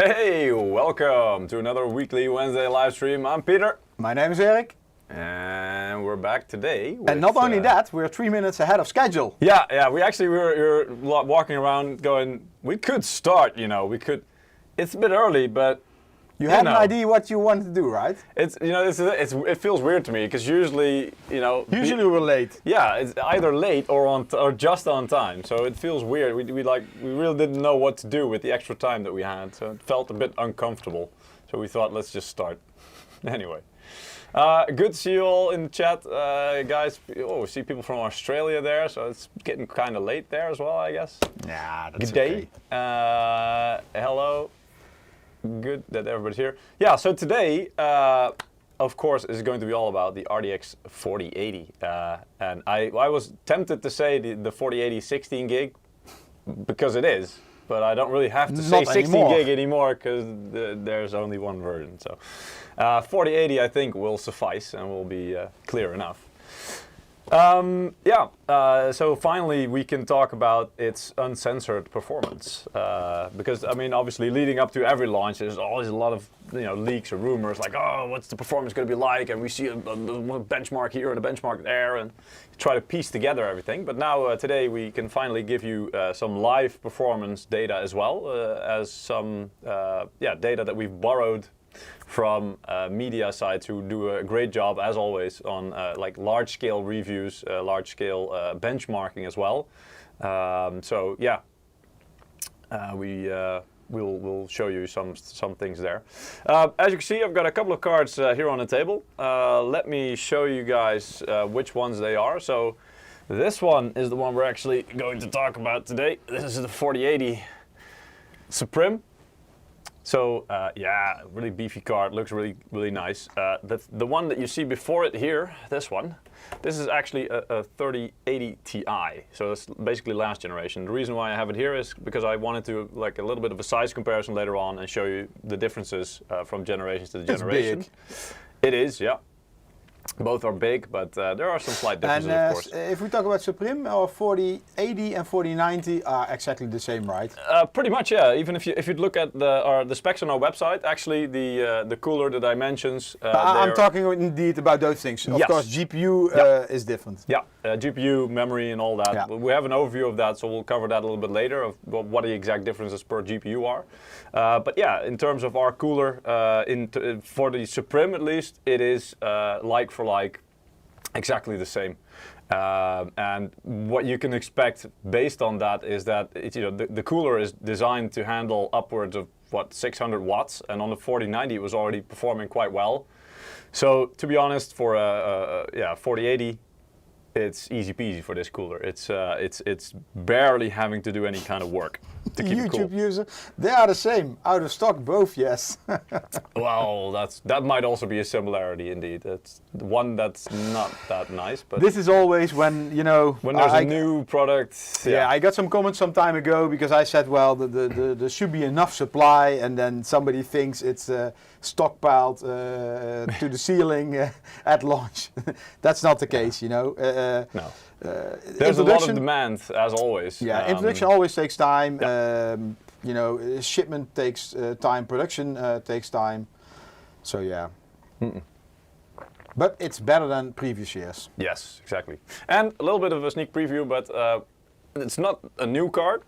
Hey, welcome to another weekly Wednesday live stream. I'm Peter. My name is Erik. And we're back today. With, and not only that, we're 3 minutes ahead of schedule. Yeah, we were walking around going, we could start, it's a bit early, but you had an idea what you want to do, right? It feels weird to me because usually, Usually we're late. Yeah, it's either late or just on time. So it feels weird. We really didn't know what to do with the extra time that we had. So it felt a bit uncomfortable. So we thought, let's just start. Anyway. Good to see you all in the chat, guys. Oh, we see people from Australia there, so it's getting kind of late there as well, I guess. Yeah, that's good day. Okay. Hello. Good that everybody's here. Yeah, so today, of course, is going to be all about the RTX 4080. And I was tempted to say the 4080 16 gig, because it is. But I don't really have to say 16 gig anymore, because there's only one version. So 4080, I think, will suffice and will be clear enough. So finally we can talk about its uncensored performance. Because, I mean, obviously leading up to every launch, there's always a lot of leaks or rumors like, oh, what's the performance going to be like? And we see a benchmark here and a benchmark there, and try to piece together everything. But now today we can finally give you some live performance data as well, as some data that we've borrowed from media sites who do a great job, as always, on like large-scale reviews, large-scale benchmarking as well. We'll show you some things there. As you can see, I've got a couple of cards here on the table. Let me show you guys which ones they are. So this one is the one we're actually going to talk about today. This is the 4080 SUPRIM. So really beefy card, looks really nice. The one that you see before it here, this is actually a 3080 Ti. So it's basically last generation. The reason why I have it here is because I wanted to like a little bit of a size comparison later on and show you the differences from generations to generation. It's big. It is, yeah. Both are big, but there are some slight differences, of course. If we talk about SUPRIM, our 4080 and 4090 are exactly the same, right? Pretty much, yeah. Even if you look at the specs on our website, actually the cooler, the dimensions. I'm talking indeed about those things. Of course, GPU is different. Yeah, GPU, memory, and all that. Yeah. We have an overview of that, so we'll cover that a little bit later of what the exact differences per GPU are. But yeah, in terms of our cooler, for the SUPRIM at least, it is like for like exactly the same. And what you can expect based on that is that the cooler is designed to handle upwards of 600 watts, and on the 4090 it was already performing quite well. So to be honest, for a 4080, it's easy peasy for this cooler. It's barely having to do any kind of work to keep it cool. YouTube user, they are the same. Out of stock, both, yes. Well, that might also be a similarity indeed. It's one that's not that nice, but this is always when when there's a new product. Yeah, I got some comments some time ago because I said, well, there should be enough supply, and then somebody thinks it's stockpiled to the ceiling at launch. That's not the case, No. There's a lot of demand, as always. Yeah, introduction always takes time. Shipment takes time. Production takes time. So yeah. But it's better than previous years. Yes, exactly. And a little bit of a sneak preview, but it's not a new card.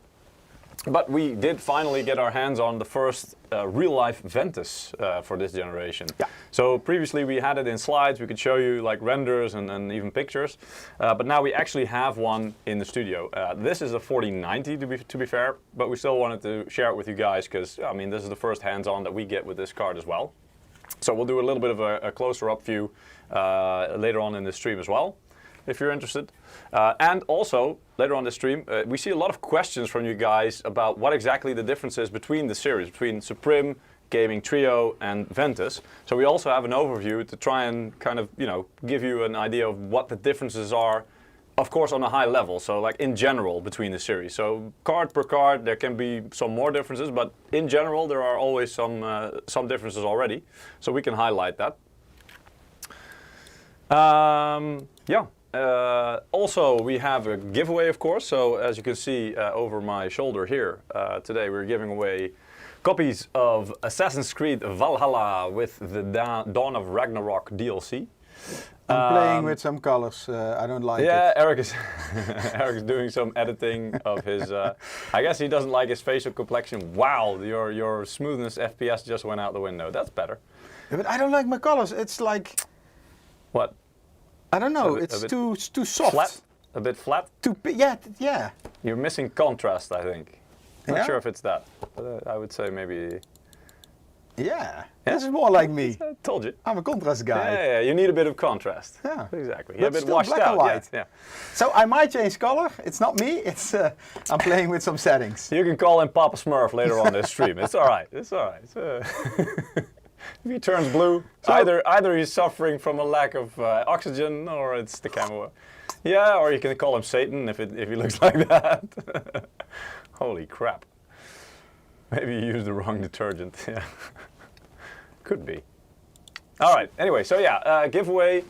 But we did finally get our hands on the first real-life Ventus for this generation. Yeah. So previously we had it in slides, we could show you like renders and even pictures, but now we actually have one in the studio. This is a 4090 to be fair, but we still wanted to share it with you guys because, I mean, this is the first hands-on that we get with this card as well. So we'll do a little bit of a closer up view later on in the stream as well, if you're interested. And also, later on the stream, we see a lot of questions from you guys about what exactly the difference is between the series, between SUPRIM, Gaming Trio, and Ventus. So we also have an overview to try and kind of, give you an idea of what the differences are, of course, on a high level. So like in general between the series. So card per card, there can be some more differences, but in general, there are always some differences already. So we can highlight that. Also, we have a giveaway, of course. So as you can see over my shoulder here, today we're giving away copies of Assassin's Creed Valhalla with the Dawn of Ragnarok DLC. I'm playing with some colors. I don't like Yeah, it. Eric is Eric's doing some editing of his. I guess he doesn't like his facial complexion. Wow, your smoothness FPS just went out the window. That's better. Yeah, but I don't like my colors. It's like, What? I don't know. A bit- It's a bit too soft. Flat? A bit flat? Yeah. You're missing contrast, I think. Not Yeah? sure if it's that. But, I would say maybe. Yeah. This is more like me. I told you. I'm a contrast guy. Yeah, you need a bit of contrast. Yeah. Exactly. But You're a bit still washed black out. and white. Yeah. So I might change color. It's not me. It's I'm playing with some settings. You can call him Papa Smurf later on this stream. It's all right. It's all right. If he turns blue, either he's suffering from a lack of oxygen, or it's the camera. Yeah, or you can call him Satan if he looks like that. Holy crap! Maybe you used the wrong detergent. Yeah, could be. All right. Anyway, so yeah, giveaway.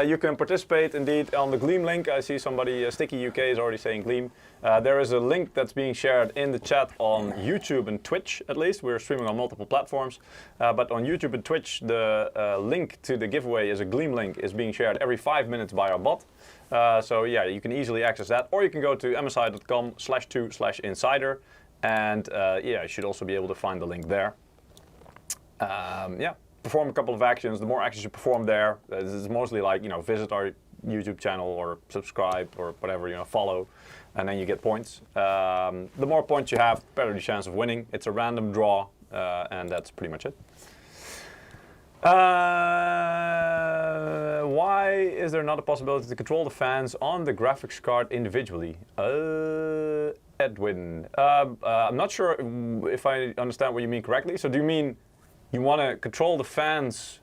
You can participate indeed on the Gleam link. I see somebody, Sticky UK, is already saying Gleam. There is a link that's being shared in the chat on YouTube and Twitch, at least. We're streaming on multiple platforms. But on YouTube and Twitch, the link to the giveaway is a Gleam link, is being shared every 5 minutes by our bot. So yeah, you can easily access that. Or you can go to msi.com/2/insider. And yeah, you should also be able to find the link there. Yeah. Perform a couple of actions. The more actions you perform there, this is mostly like, you know, visit our YouTube channel or subscribe or whatever, you know, follow, and then you get points. The more points you have, better the chance of winning. It's a random draw, and that's pretty much it. Why is there not a possibility to control the fans on the graphics card individually? Edwin, I'm not sure if I understand what you mean correctly. So do you mean you want to control the fans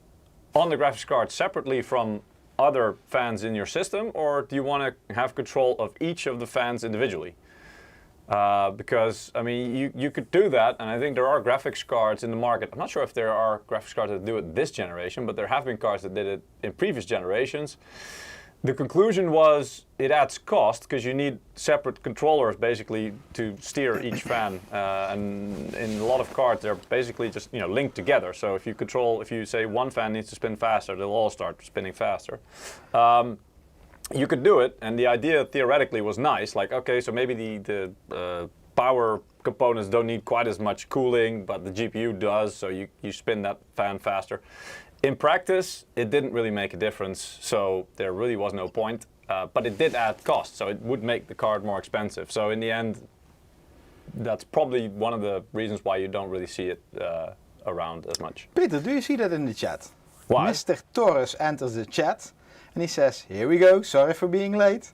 on the graphics card separately from other fans in your system, or do you want to have control of each of the fans individually? Because, I mean, you could do that, and I think there are graphics cards in the market. I'm not sure if there are graphics cards that do it this generation, but there have been cards that did it in previous generations. The conclusion was it adds cost because you need separate controllers basically to steer each fan, and in a lot of cards they're basically just, you know, linked together. So if you say one fan needs to spin faster, they'll all start spinning faster. You could do it, and the idea theoretically was nice. Like, okay, so maybe the power components don't need quite as much cooling, but the GPU does, so you spin that fan faster. In practice, it didn't really make a difference, so there really was no point. But it did add cost, so it would make the card more expensive. So in the end, that's probably one of the reasons why you don't really see it around as much. Peter, do you see that in the chat? Why? Mr. Torres enters the chat and he says, "Here we go, sorry for being late."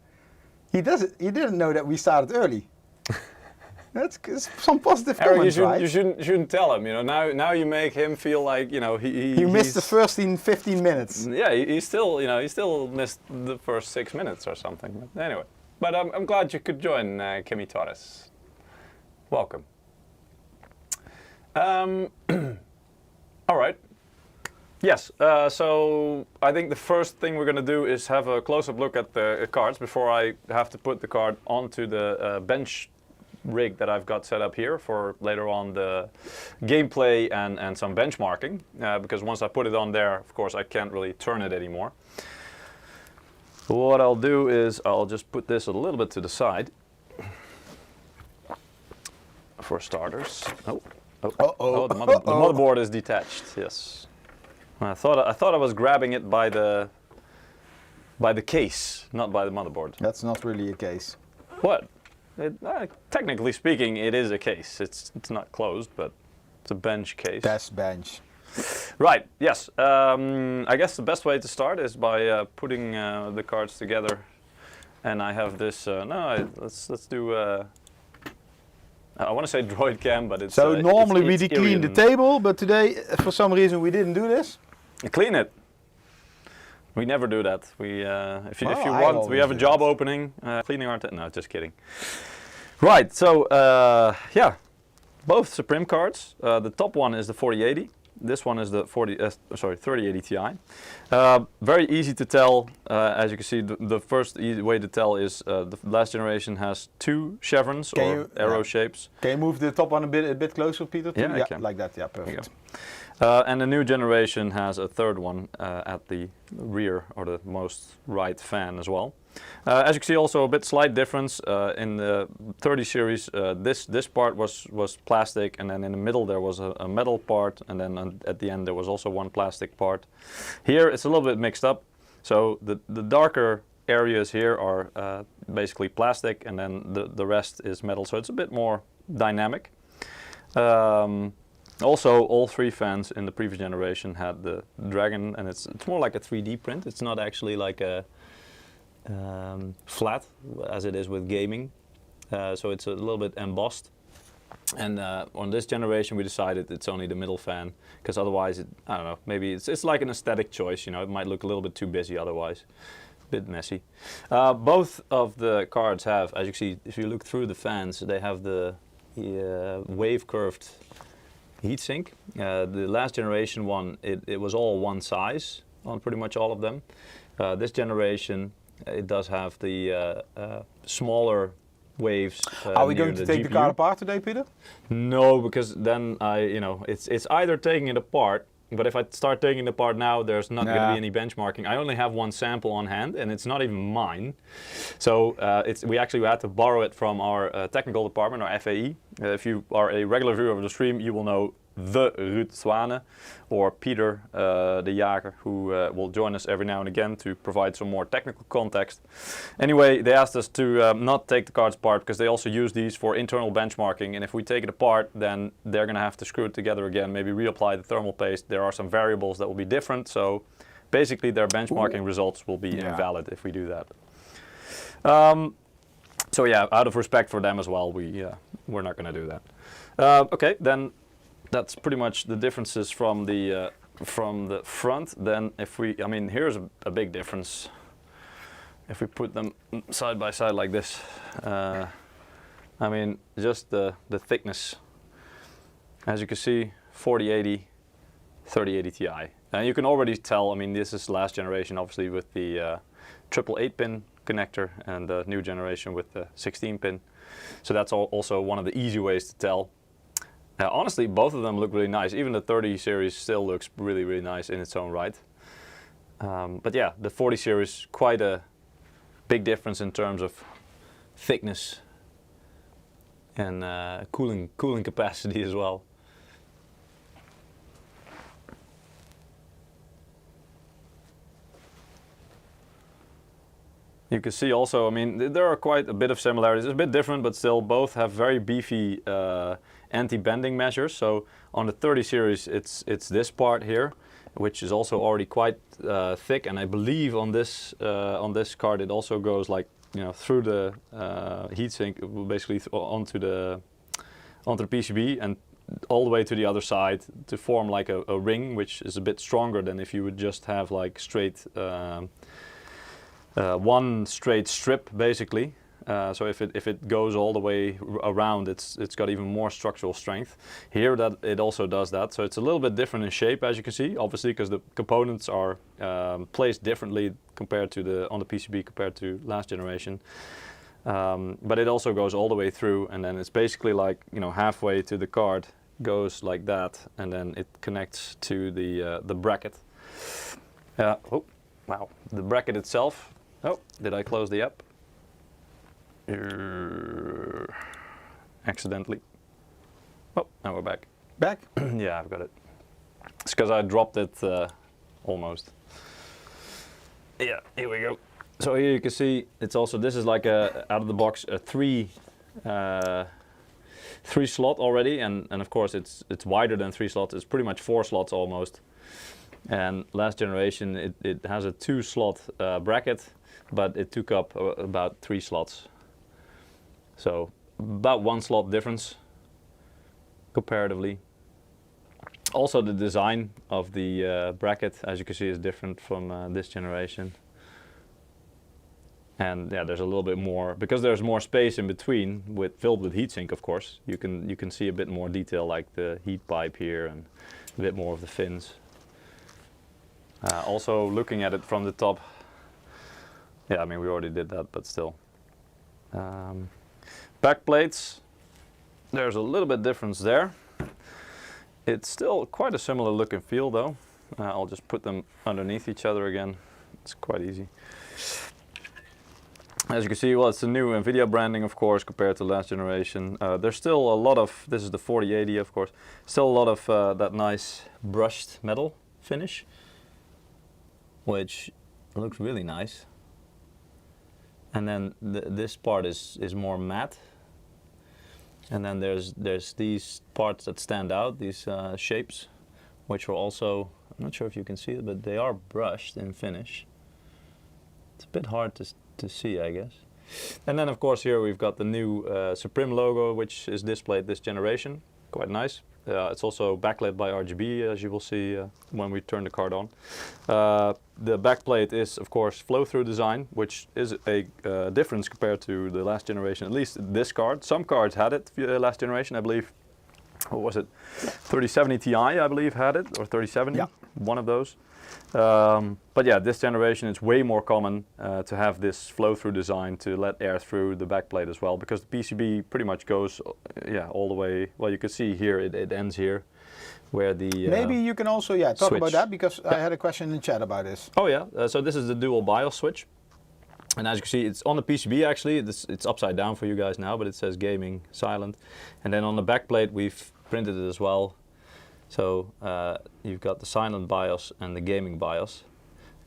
He didn't know that we started early. That's some positive Eric, comments, right? you shouldn't tell him. You know, now you make him feel like, you know, He missed the first 15 minutes. Yeah, he still missed the first 6 minutes or something. But anyway, but I'm glad you could join, Kimi Torres. Welcome. All right. Yes. So I think the first thing we're going to do is have a close-up look at the cards before I have to put the card onto the bench rig that I've got set up here for later on the gameplay and some benchmarking, because once I put it on there, of course, I can't really turn it anymore. What I'll do is I'll just put this a little bit to the side for starters. Oh, the motherboard is detached. Yes, I thought I was grabbing it by the case, not by the motherboard. That's not really a case. What? Technically speaking, it is a case. It's not closed, but it's a bench case. Test bench. Right. Yes. I guess the best way to start is by putting the cards together. And I have this. Let's do. I want to say droid cam, but it's. So normally we it's clean the table, but today, for some reason, we didn't do this. Clean it. We never do that. We, if you I want, we have a always job do opening, cleaning our. No, just kidding. Right. So yeah, both SUPRIM cards. The top one is the 4080. This one is the 3080 Ti. Very easy to tell. As you can see, the first easy way to tell is the last generation has 2 chevrons or arrow shapes. Can you move the top one a bit closer, Peter? Yeah, I can. Like that. Yeah, perfect. And the new generation has a 3rd one at the rear or the most right fan as well. As you can see, also a bit slight difference in the 30 series. This part was plastic, and then in the middle there was a metal part, and then at the end there was also one plastic part. Here it's a little bit mixed up. So the darker areas here are basically plastic, and then the rest is metal. So it's a bit more dynamic. Also, all 3 fans in the previous generation had the dragon, and it's more like a 3D print. It's not actually like a flat as it is with gaming. So it's a little bit embossed. And on this generation we decided it's only the middle fan, because otherwise, I don't know, maybe it's like an aesthetic choice, you know, it might look a little bit too busy otherwise. A bit messy. Both of the cards have, as you can see, if you look through the fans, they have the wave curved heatsink. The last generation one, it was all one size on pretty much all of them. This generation, it does have the smaller waves. Are we going to take the card apart today, Peter? No, because then it's either taking it apart, but if I start taking it apart now, there's not going to be any benchmarking. I only have one sample on hand, and it's not even mine. So we actually had to borrow it from our technical department, our FAE. If you are a regular viewer of the stream, you will know the Ruud Zwane, or Peter de Jager, who will join us every now and again to provide some more technical context. Anyway, they asked us to not take the cards apart, because they also use these for internal benchmarking, and if we take it apart, then they're going to have to screw it together again, maybe reapply the thermal paste. There are some variables that will be different, so basically their benchmarking results will be invalid if we do that. So yeah, out of respect for them as well, we're not going to do that. Okay, then that's pretty much the differences from the front. Then here's a big difference. If we put them side by side like this, just the thickness. As you can see, 4080, 3080 Ti. And you can already tell, this is last generation, obviously, with the triple 8-pin connector, and the new generation with the 16-pin. So that's also one of the easy ways to tell. Honestly, both of them look really nice. Even the 30 series still looks really, really nice in its own right. But yeah, the 40 series, quite a big difference in terms of thickness and cooling capacity as well. You can see also, there are quite a bit of similarities. It's a bit different, but still both have very beefy anti-bending measures. So on the 30 series, it's this part here, which is also already quite thick, and I believe on this card it also goes through the heatsink, basically onto the PCB and all the way to the other side to form like a ring, which is a bit stronger than if you would just have like straight one straight strip basically. So if it goes all the way around, it's got even more structural strength. Here that it also does that, so it's a little bit different in shape, as you can see, obviously, because the components are placed differently compared to on the PCB compared to last generation. But it also goes all the way through, and then it's basically like halfway to the card goes like that, and then it connects to the bracket. Oh wow, the bracket itself. Oh, did I close the app? Accidentally. Oh, now we're back. Back? Yeah, I've got it. It's because I dropped it almost. Yeah, here we go. So here you can see it's also, this is like out of the box a three slot already, and of course it's wider than 3 slots. It's pretty much 4 slots almost. And last generation it has a 2 slot bracket, but it took up about 3 slots. So about 1 slot difference comparatively. Also the design of the bracket, as you can see, is different from this generation. And yeah, there's a little bit more, because there's more space in between, filled with heatsink, of course. You can see a bit more detail, like the heat pipe here, and a bit more of the fins. Also, looking at it from the top, yeah, I mean we already did that, but still. Back plates, there's a little bit difference there. It's still quite a similar look and feel, though. I'll just put them underneath each other again. It's quite easy. As you can see, well, it's the new NVIDIA branding, of course, compared to last generation. There's still a lot of, this is the 4080, of course, still a lot of that nice brushed metal finish, which looks really nice. And then this part is more matte. And then there's these parts that stand out, these shapes, which are also, I'm not sure if you can see it, but they are brushed in finish. It's a bit hard to see, I guess. And then of course here we've got the new SUPRIM logo, which is displayed this generation. Quite nice. It's also backlit by RGB, as you will see when we turn the card on. The backplate is of course flow-through design, which is a difference compared to the last generation, at least this card. Some cards had it last generation, I believe. What was it? 3070 Ti, I believe, had it, or 3070, yeah. One of those. But yeah, this generation it's way more common to have this flow-through design to let air through the backplate as well, because the PCB pretty much goes all the way. Well, you can see here it ends here, where the maybe you can also talk switch. about that, because I had a question in the chat about this. Oh yeah, so this is the dual BIOS switch, and as you can see, it's on the PCB actually. It's upside down for you guys now, but it says gaming silent, and then on the backplate we've printed it as well. So you've got the silent BIOS and the gaming BIOS,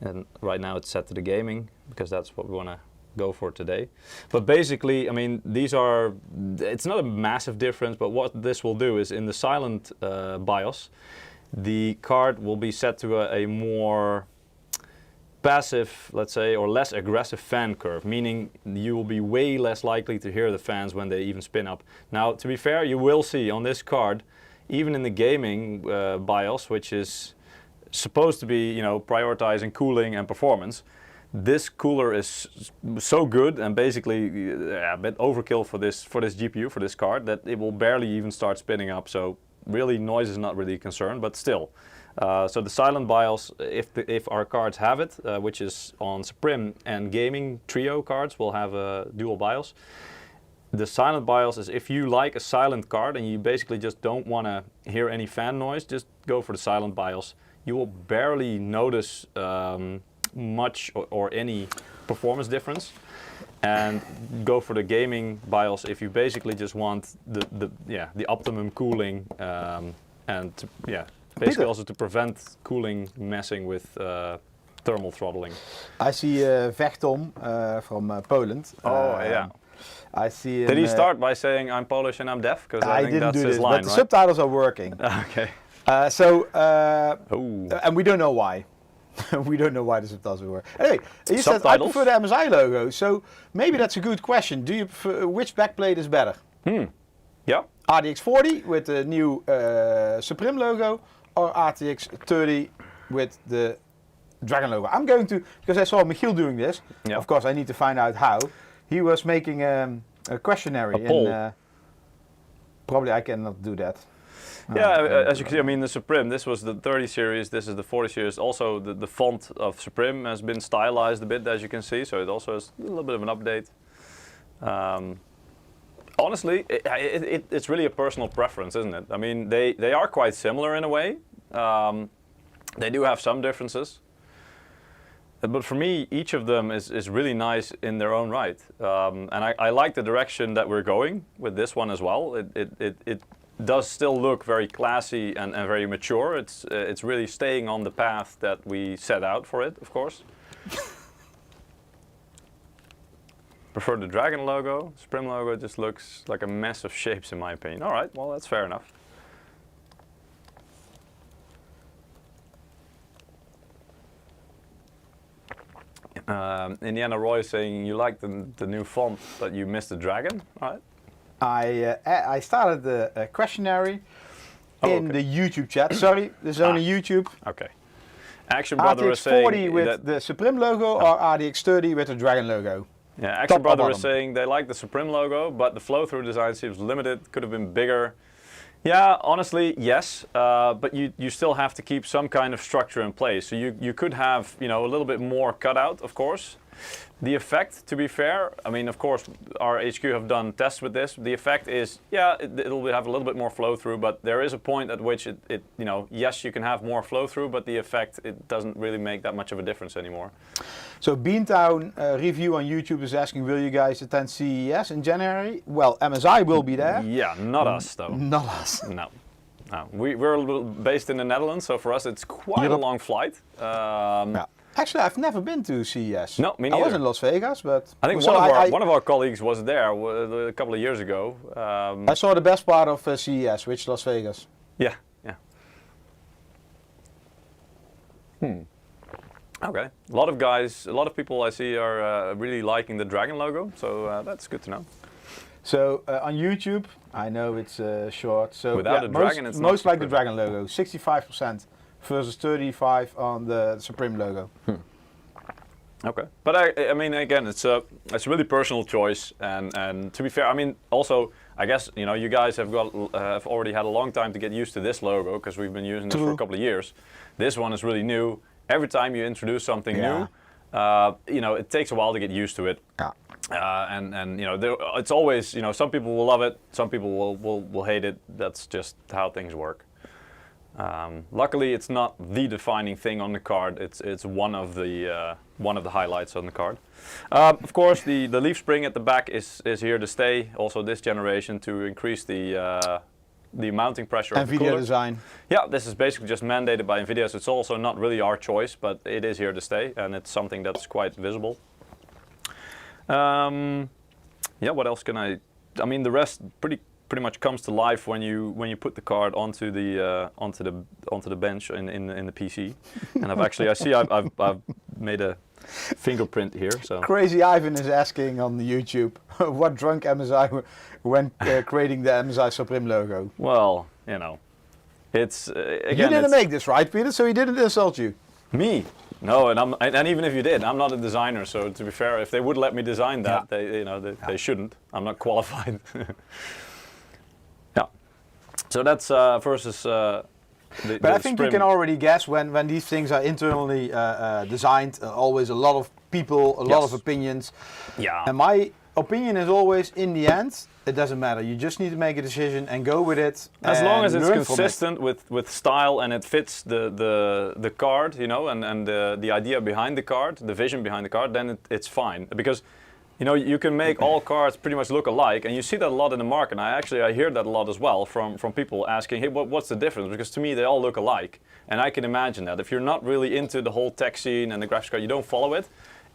and right now it's set to the gaming because that's what we want to go for today. But basically, I mean, it's not a massive difference, but what this will do is in the silent BIOS, the card will be set to a more passive, let's say, or less aggressive fan curve, meaning you will be way less likely to hear the fans when they even spin up. Now, to be fair, you will see on this card, even in the gaming BIOS, which is supposed to be, prioritizing cooling and performance, this cooler is so good and basically a bit overkill for this GPU, for this card, that it will barely even start spinning up. So really, noise is not really a concern, but still. So the silent BIOS, if our cards have it, which is on SUPRIM and gaming trio cards, will have a dual BIOS. The silent BIOS is if you like a silent card and you basically just don't want to hear any fan noise, just go for the silent BIOS. You will barely notice much or any performance difference. And go for the gaming BIOS if you basically just want the optimum cooling and basically also to prevent cooling messing with thermal throttling. I see Vechtom from Poland. Oh yeah. I see him, did he start by saying I'm Polish and I'm deaf? Because I think that's his line, but the subtitles are working. Okay. And we don't know why. We don't know why the subtitles will work. Anyway, he said I prefer the MSI logo, so maybe that's a good question. Do you prefer, which backplate is better? Yeah. RTX 40 with the new SUPRIM logo, or RTX 30 with the Dragon logo? I'm going to, because I saw Michiel doing this. Yeah. Of course, I need to find out how. He was making a questionnaire. A poll. Probably I cannot do that. Yeah, as you can see, I mean, the SUPRIM, this was the 30 series, this is the 40 series. Also, the font of SUPRIM has been stylized a bit, as you can see, so it also has a little bit of an update. Honestly, it's really a personal preference, isn't it? I mean, they are quite similar in a way. They do have some differences. But for me, each of them is really nice in their own right. And I like the direction that we're going with this one as well. It does still look very classy and very mature. It's really staying on the path that we set out for it, of course. Prefer the Dragon logo. SUPRIM logo just looks like a mess of shapes in my opinion. All right, well, that's fair enough. Indiana Roy is saying you like the new font, but you missed the dragon, right? I started the questionnaire in the YouTube chat. Sorry, this is only YouTube. Okay. Action Brother is saying 40 with the SUPRIM logo or RTX 30 with the Dragon logo? Yeah, Top Action or Brother is bottom? saying they like the Supreme logo, but the flow-through design seems limited. Could have been bigger. Yeah, honestly, yes, but you still have to keep some kind of structure in place. So you could have, you know, a little bit more cutout, of course. The effect, to be fair, I mean, of course, our HQ have done tests with this. The effect is, yeah, it'll have a little bit more flow through, but there is a point at which it you know, yes, you can have more flow through, but the effect, it doesn't really make that much of a difference anymore. So Beantown review on YouTube is asking, will you guys attend CES in January? Well, MSI will be there. Yeah, not us though. Not us. No. No. We're a little based in the Netherlands, so for us it's quite Europe. a long flight. Yeah. Actually, I've never been to CES. No, me I was neither. in Las Vegas, but I think so one of our colleagues was there a couple of years ago. I saw the best part of CES, which Las Vegas. Yeah, yeah. Okay. A lot of people I see are really liking the dragon logo, so that's good to know. So on YouTube, I know it's short. So Without a dragon, it's not most like the Supreme. dragon logo, 65% versus 35 on the Supreme logo. Okay, but I mean, again, it's a really personal choice, and to be fair, I mean, also, I guess, you know, you guys have already had a long time to get used to this logo because we've been using this for a couple of years. This one is really new. Every time you introduce something new, you know, it takes a while to get used to it. Yeah. And you know, it's always, you know, some people will love it, some people will hate it. That's just how things work. Luckily, it's not the defining thing on the card. It's one of the highlights on the card. Of course, the leaf spring at the back is here to stay. Also, this generation to increase the mounting pressure of the NVIDIA cooler. design. Yeah, this is basically just mandated by NVIDIA, so it's also not really our choice, but it is here to stay, and it's something that's quite visible. Yeah, what else can I mean, the rest pretty much comes to life when you put the card onto the bench in the PC. And I've made a fingerprint here. So Crazy Ivan is asking on the YouTube, what drunk MSI when creating the MSI Supreme logo? well, you know, it's again. You didn't it's make this, right, Peter? So he didn't insult you. me. No, and even if you did, I'm not a designer. So to be fair, if they would let me design that, they shouldn't. I'm not qualified. Yeah. So that's versus. But I think you can already guess when these things are internally designed, always a lot of people, a lot of opinions. Yeah. And my opinion is always, in the end, it doesn't matter. You just need to make a decision and go with it. As long as it's learn from it. consistent with style and it fits the card, you know, and the idea behind the card, the vision behind the card, then it's fine. Because, you know, you can make all cards pretty much look alike, and you see that a lot in the market. And I hear that a lot as well from people asking, hey, what's the difference? Because to me, they all look alike. And I can imagine that. If you're not really into the whole tech scene and the graphics card, you don't follow it,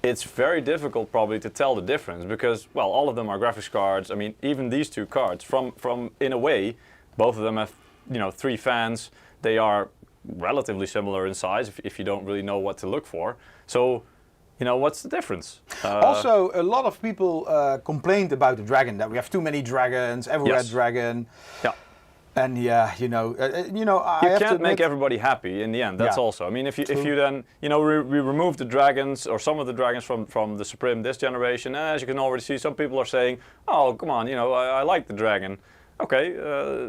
it's very difficult probably to tell the difference because, well, all of them are graphics cards. I mean, even these two cards, from in a way, both of them have, you know, 3 fans. They are relatively similar in size if you don't really know what to look for. So, you know, what's the difference? Also, a lot of people complained about the dragon, that we have too many dragons, everywhere Yes. dragon. Yeah. And yeah, you know, I You have to can't admit, make everybody happy in the end. That's Yeah. also. I mean, if you then, you know, we remove the dragons or some of the dragons from the Supreme this generation, and as you can already see, some people are saying, "Oh, come on, you know, I like the dragon." Okay,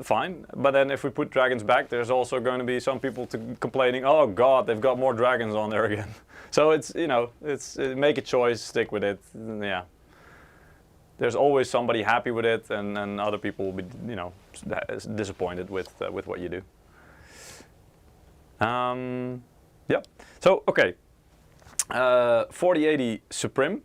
fine. But then if we put dragons back, there's also going to be some people complaining, "Oh God, they've got more dragons on there again." So it's, you know, make a choice, stick with it. Yeah. There's always somebody happy with it, and other people will be, you know, disappointed with what you do. Yeah. So okay, 4080 Supreme,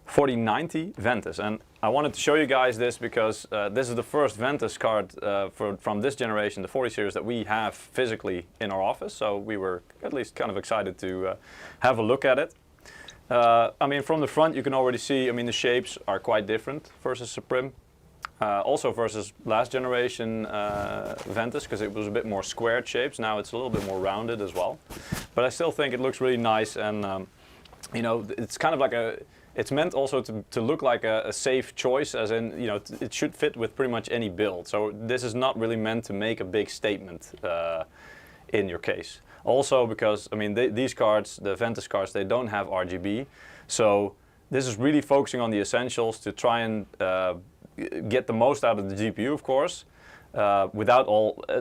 4090 Ventus, and I wanted to show you guys this because this is the first Ventus card from this generation, the 40 series, that we have physically in our office. So we were at least kind of excited to have a look at it. I mean, from the front you can already see, I mean, the shapes are quite different versus Supreme. Also versus last generation Ventus, because it was a bit more squared shapes. Now it's a little bit more rounded as well. But I still think it looks really nice, and you know, it's kind of like it's meant also to look like a safe choice, as in, you know, it should fit with pretty much any build. So this is not really meant to make a big statement in your case. Also because, I mean, these cards, the Ventus cards, they don't have RGB. So this is really focusing on the essentials to try and get the most out of the GPU, of course, without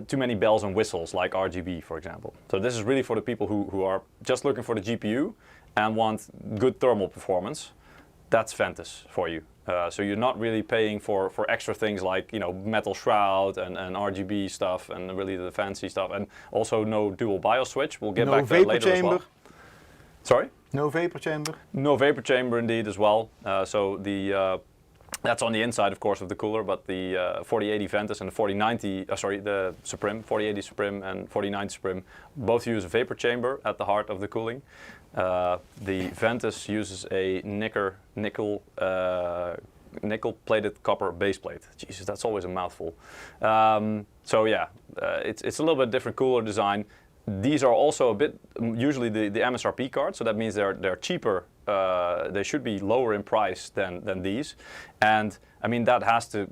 too many bells and whistles like RGB, for example. So this is really for the people who are just looking for the GPU and want good thermal performance. That's Ventus for you. So you're not really paying for extra things like, you know, metal shroud and RGB stuff and really the fancy stuff, and also no dual BIOS switch. We'll get back to that later as well. Sorry? No vapor chamber? No vapor chamber indeed as well. So the that's on the inside, of course, of the cooler, but the 4080 Ventus and the 4090, the SUPRIM, 4080 SUPRIM and 4090 SUPRIM, both use a vapor chamber at the heart of the cooling. The Ventus uses a nickel-plated copper base plate. Jesus, that's always a mouthful. So yeah, it's a little bit different cooler design. These are also a bit usually the MSRP cards, so that means they're cheaper. They should be lower in price than these, and I mean that has to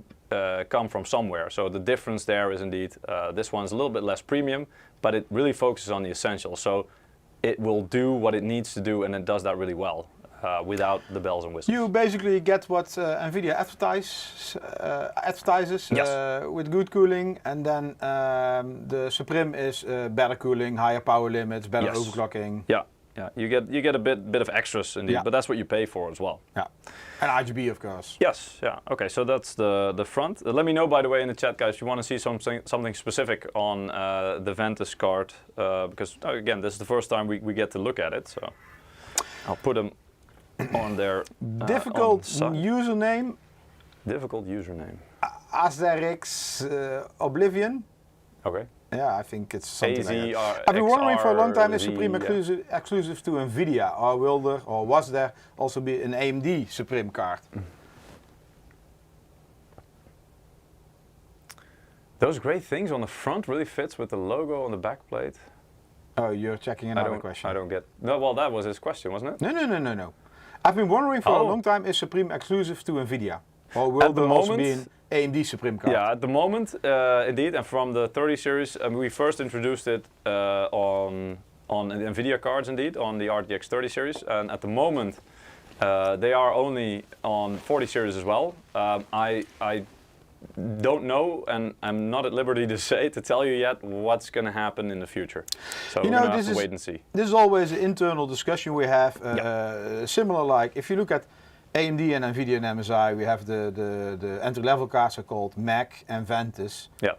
come from somewhere. So the difference there is indeed this one's a little bit less premium, but it really focuses on the essentials. So it will do what it needs to do, and it does that really well without the bells and whistles. You basically get what NVIDIA advertises Yes. with good cooling, and then the SUPRIM is better cooling, higher power limits, better Yes. overclocking. Yeah, yeah. You get a bit of extras indeed, Yeah. but that's what you pay for as well. Yeah, and RGB of course. Yes, yeah. Okay, so that's the front. Let me know, by the way, in the chat, guys, if you want to see something specific on the Ventus card, because again, this is the first time we get to look at it. So I'll put them on there. Difficult username. Difficult username. Asterix Oblivion. Okay. Yeah, I think it's something like that. AZR, I've been wondering for a long time, is XR, SUPRIM exclusive to NVIDIA, or will there, or was there also be an AMD SUPRIM card? Those great things on the front really fits with the logo on the back plate. Oh, you're checking another question. I don't get. No, well, that was his question, wasn't it? No. I've been wondering for a long time, is SUPRIM exclusive to NVIDIA? Or will At the there also moment, be an AMD SUPRIM card? Yeah, at the moment, indeed, and from the 30 series, we first introduced it on NVIDIA cards, indeed, on the RTX 30 series, and at the moment, they are only on 40 series as well. I don't know, and I'm not at liberty to tell you yet what's going to happen in the future. So we're going to have to wait and see. This is always an internal discussion we have. Similar, like if you look at AMD and NVIDIA and MSI, we have the entry-level cards are called Mac and Ventus. Yeah.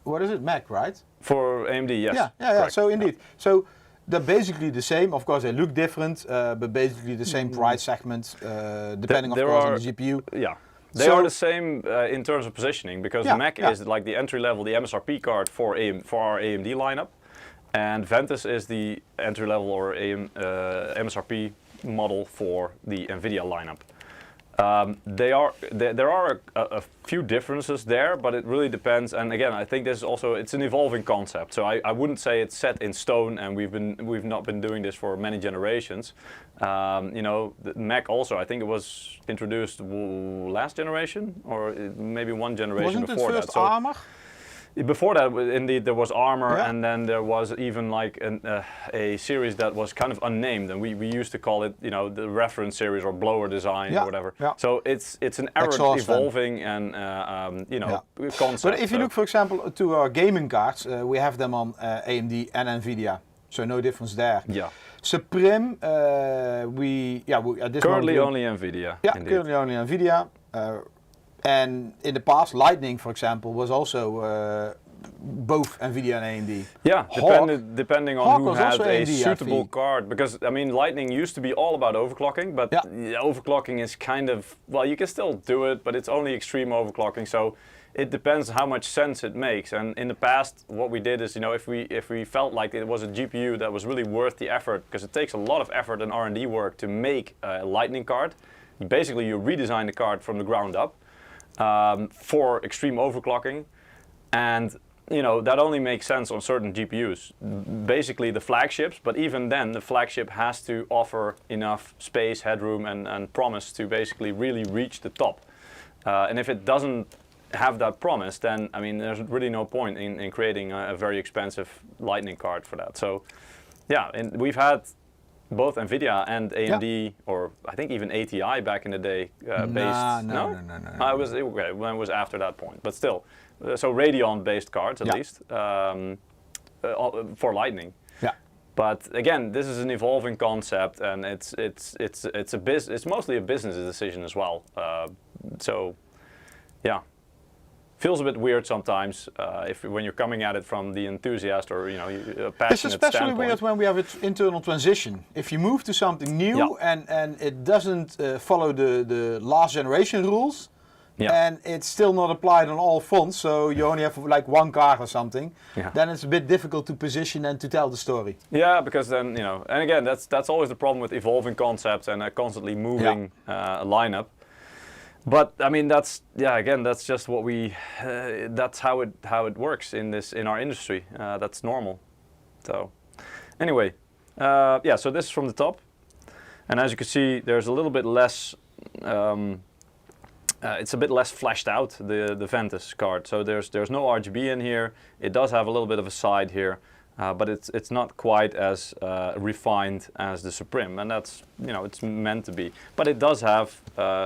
What is it? Mac, right? For AMD, yes. Yeah. So indeed, so they're basically the same. Of course, they look different, but basically the same price segment, depending, of course, on the GPU. Yeah. They are the same in terms of positioning, because the Mac is like the entry level, the MSRP card for our AMD lineup, and Ventus is the entry level or MSRP model for the NVIDIA lineup. There are a few differences there, but it really depends. And again, I think this is also, it's an evolving concept. So I wouldn't say it's set in stone, and we've not been doing this for many generations. You know, the Mac also, I think it was introduced last generation, or maybe one generation before that. Wasn't it first Armor? Before that, indeed, there was Armor, and then there was even like a series that was kind of unnamed, and we used to call it, you know, the reference series or blower design or whatever. Yeah. So it's an evolving and you know, concept. But if you look, for example, to our gaming cards, we have them on AMD and NVIDIA, so no difference there. Yeah. SUPRIM, at this currently only NVIDIA. Yeah, indeed. Currently only NVIDIA. And in the past, Lightning, for example, was also both NVIDIA and AMD. Yeah, depending on who had a suitable card. Because, I mean, Lightning used to be all about overclocking, but overclocking is kind of, well, you can still do it, but it's only extreme overclocking. So it depends how much sense it makes. And in the past, what we did is, you know, if we felt like it was a GPU that was really worth the effort, because it takes a lot of effort and R&D work to make a Lightning card, basically you redesign the card from the ground up. For extreme overclocking, and you know that only makes sense on certain GPUs, basically the flagships, but even then the flagship has to offer enough space, headroom and promise to basically really reach the top, and if it doesn't have that promise, then I mean there's really no point in creating a very expensive Lightning card for that. So yeah, and we've had both NVIDIA and AMD, or I think even ATI back in the day, based. No. I was okay when it was after that point, but still, so Radeon-based cards at least for Lightning. Yeah. But again, this is an evolving concept, and it's mostly a business decision as well. So, yeah. Feels a bit weird sometimes when you're coming at it from the enthusiast or a passionate It's especially standpoint. weird when we have an internal transition. If you move to something new and it doesn't follow the last generation rules, and it's still not applied on all fronts, so you only have like one card or something, then it's a bit difficult to position and to tell the story. Yeah, because then and again, that's always the problem with evolving concepts and a constantly moving lineup. But I mean, that's just what that's how it works in our industry. That's normal. So anyway, so this is from the top, and as you can see, there's a little bit less. It's a bit less fleshed out, the Ventus card. So there's no RGB in here. It does have a little bit of a side here. But it's not quite as refined as the SUPRIM, and that's it's meant to be. But it does have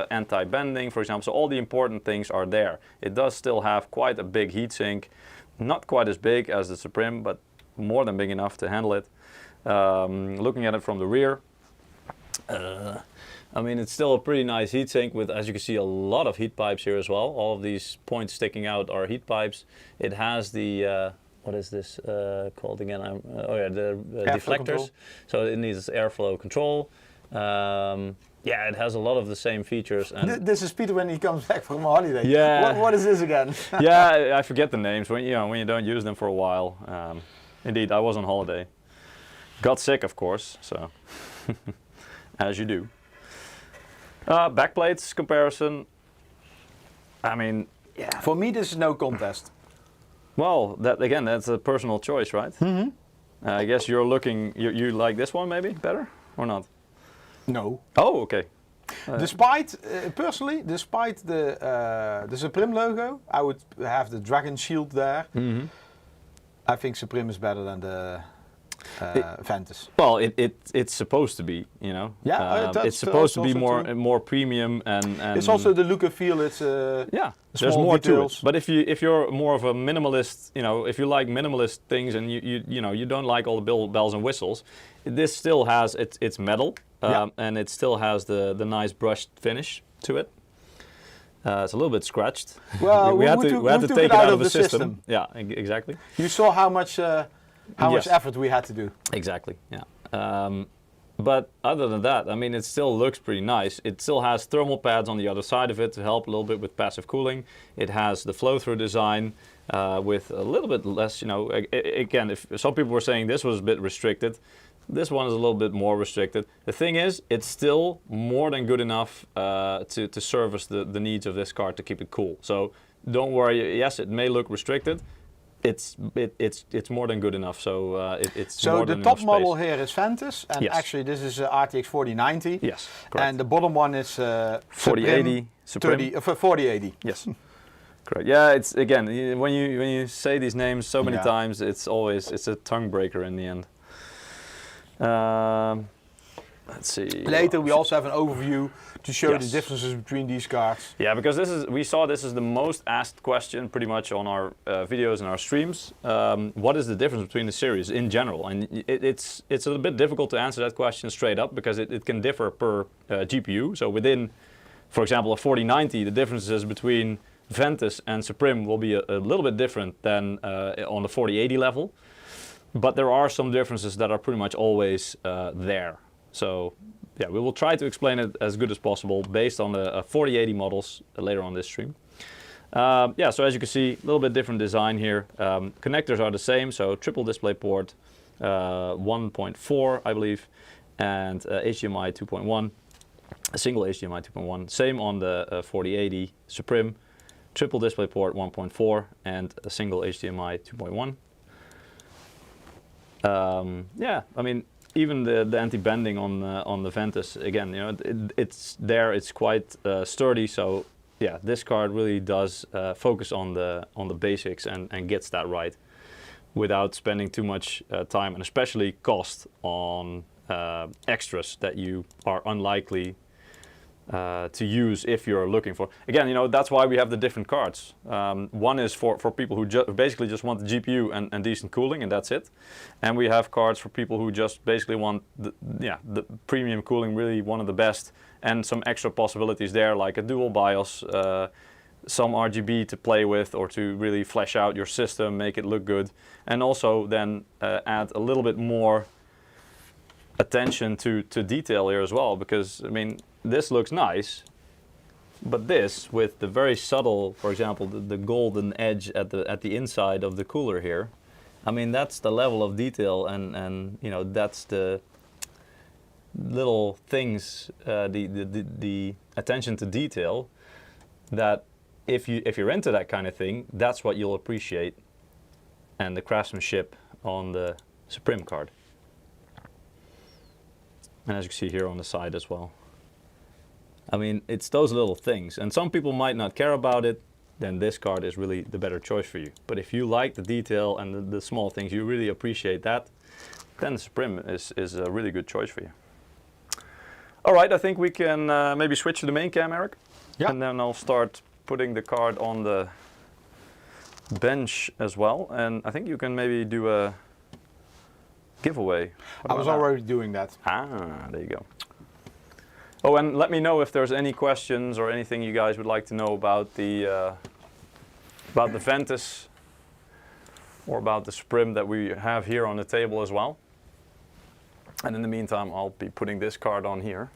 anti-bending, for example, so all the important things are there. It does still have quite a big heatsink, not quite as big as the SUPRIM, but more than big enough to handle it. Looking at it from the rear, I mean, it's still a pretty nice heatsink with, as you can see, a lot of heat pipes here as well. All of these points sticking out are heat pipes. It has the what is this called again? The deflectors. Control. So it needs airflow control. It has a lot of the same features. And this is Peter when he comes back from a holiday. Yeah. What is this again? I forget the names when you don't use them for a while. Indeed, I was on holiday. Got sick, of course. So as you do. Backplates comparison. I mean, For me, this is no contest. Well, that's a personal choice, right? Mm-hmm. I guess you're looking. You like this one maybe better or not? No. Oh, okay. Despite the SUPRIM logo, I would have the dragon shield there. Mm-hmm. I think SUPRIM is better than the Ventus. Well, it's supposed to be, it's supposed to be more premium and it's also the look and feel. It's there's more details to it. But if you're more of a minimalist, if you like minimalist things and you don't like all the bells and whistles, this still has it's metal and it still has the nice brushed finish to it. It's a little bit scratched. Well, we had to take it out of the system. Yeah, exactly. You saw how much effort we had to do. Exactly, yeah. But other than that, I mean, it still looks pretty nice. It still has thermal pads on the other side of it to help a little bit with passive cooling. It has the flow-through design with a little bit less, again, if some people were saying this was a bit restricted, this one is a little bit more restricted. The thing is, it's still more than good enough to service the needs of this card to keep it cool. So don't worry, yes, it may look restricted. It's more than good enough. So it's so more the than top enough model space. here is Ventus, and actually this is RTX 4090. Yes, correct. And the bottom one is 4080 SUPRIM. 4080. Yes, correct. Yeah, it's again when you say these names so many times, it's a tongue breaker in the end. Let's see. Later we also have an overview to show Yes. the differences between these cards. Yeah, because we saw this is the most asked question pretty much on our videos and our streams. What is the difference between the series in general? And it's a little bit difficult to answer that question straight up because it can differ per GPU. So within, for example, a 4090, the differences between Ventus and SUPRIM will be a little bit different than on the 4080 level. But there are some differences that are pretty much always there. So yeah, we will try to explain it as good as possible based on the 4080 models later on this stream. So as you can see, a little bit different design here. Connectors are the same, so triple display port, 1.4 I believe, and HDMI 2.1, a single HDMI 2.1. Same on the 4080 SUPRIM, triple display port 1.4 and a single HDMI 2.1. I mean, even the anti-bending on the Ventus, again, it's there. It's quite sturdy. So yeah, this card really does focus on the basics and gets that right, without spending too much time and especially cost on extras that you are unlikely to use if you're looking for. Again, that's why we have the different cards. One is for people who basically just want the GPU and decent cooling, and that's it. And we have cards for people who just basically want the premium cooling, really one of the best, and some extra possibilities there, like a dual BIOS, some RGB to play with or to really flesh out your system, make it look good, and also then add a little bit more attention to detail here as well, because I mean, this looks nice, but this with the very subtle, for example, the golden edge at the inside of the cooler here, I mean, that's the level of detail, and that's the little things, the attention to detail, that if you're into that kind of thing, that's what you'll appreciate, and the craftsmanship on the SUPRIM card. And as you can see here on the side as well. I mean, it's those little things, and some people might not care about it, then this card is really the better choice for you. But if you like the detail and the small things, you really appreciate that, then the SUPRIM is a really good choice for you. All right, I think we can maybe switch to the main cam, Eric. Yeah. And then I'll start putting the card on the bench as well. And I think you can maybe do a giveaway. I was already doing that. Ah, there you go. Oh, and let me know if there's any questions or anything you guys would like to know about the Ventus or about the SUPRIM that we have here on the table as well. And in the meantime, I'll be putting this card on here.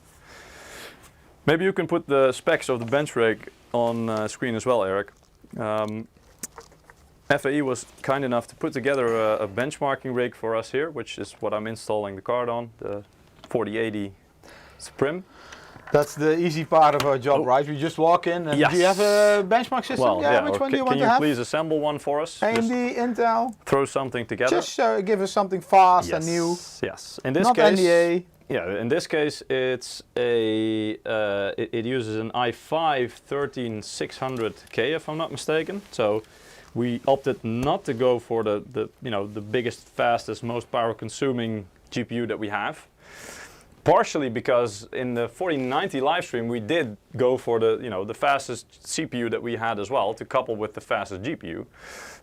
Maybe you can put the specs of the bench rig on screen as well, Eric. FAE was kind enough to put together a benchmarking rig for us here, which is what I'm installing the card on, the 4080 SUPRIM. That's the easy part of our job, right? We just walk in and Yes. do you have a benchmark system? Well, yeah, which one do you want to have? Can you please assemble one for us? AMD, Intel? Throw something together. Just give us something fast and new. Yes. In this Not case, NDA. Yeah. In this case, it's a it uses an i5 13600K, if I'm not mistaken. So we opted not to go for the biggest, fastest, most power-consuming GPU that we have. Partially because in the 4090 livestream we did go for the fastest CPU that we had as well, to couple with the fastest GPU.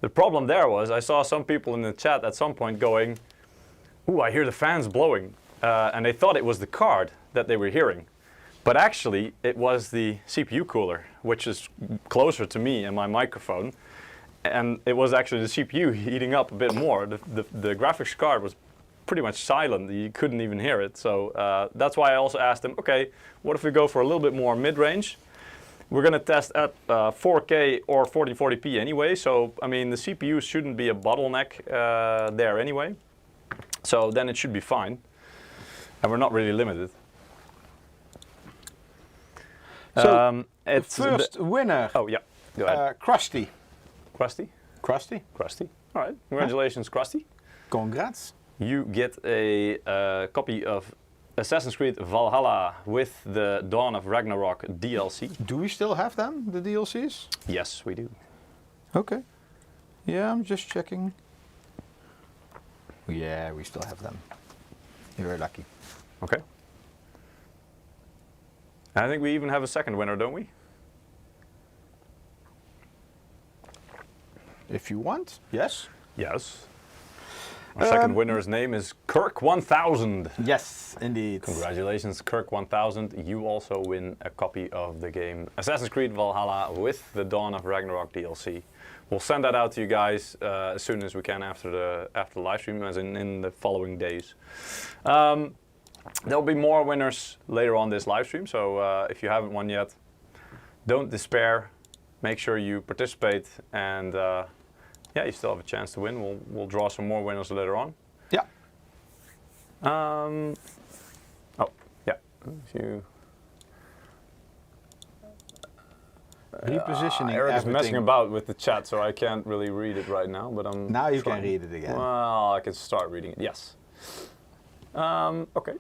The problem there was I saw some people in the chat at some point going, "Ooh, I hear the fans blowing," and they thought it was the card that they were hearing, but actually it was the CPU cooler, which is closer to me and my microphone, and it was actually the CPU heating up a bit more. The graphics card was pretty much silent. You couldn't even hear it. So that's why I also asked them, okay, what if we go for a little bit more mid-range? We're going to test at 4K or 1440p anyway. So, I mean, the CPU shouldn't be a bottleneck there anyway. So then it should be fine. And we're not really limited. So, it's first winner. Oh, yeah. Go ahead. Krusty. Krusty? Krusty. Krusty. All right. Congratulations, Krusty. Congrats. You get a copy of Assassin's Creed Valhalla with the Dawn of Ragnarök DLC. Do we still have them, the DLCs? Yes, we do. Okay. Yeah, I'm just checking. Yeah, we still have them. You're very lucky. Okay. I think we even have a second winner, don't we? If you want, yes. Yes. Our second winner's name is Kirk1000. Yes, indeed. Congratulations, Kirk1000. You also win a copy of the game Assassin's Creed Valhalla with the Dawn of Ragnarök DLC. We'll send that out to you guys as soon as we can after the live stream, as in the following days. There'll be more winners later on this live stream, so if you haven't won yet, don't despair. Make sure you participate, and yeah, you still have a chance to win. We'll draw some more winners later on. Yeah. Oh, yeah. Repositioning Eric is everything. messing about with the chat, so I can't really read it right now. But I'm Now you trying. can read it again. Well, I can start reading it. Yes. Okay.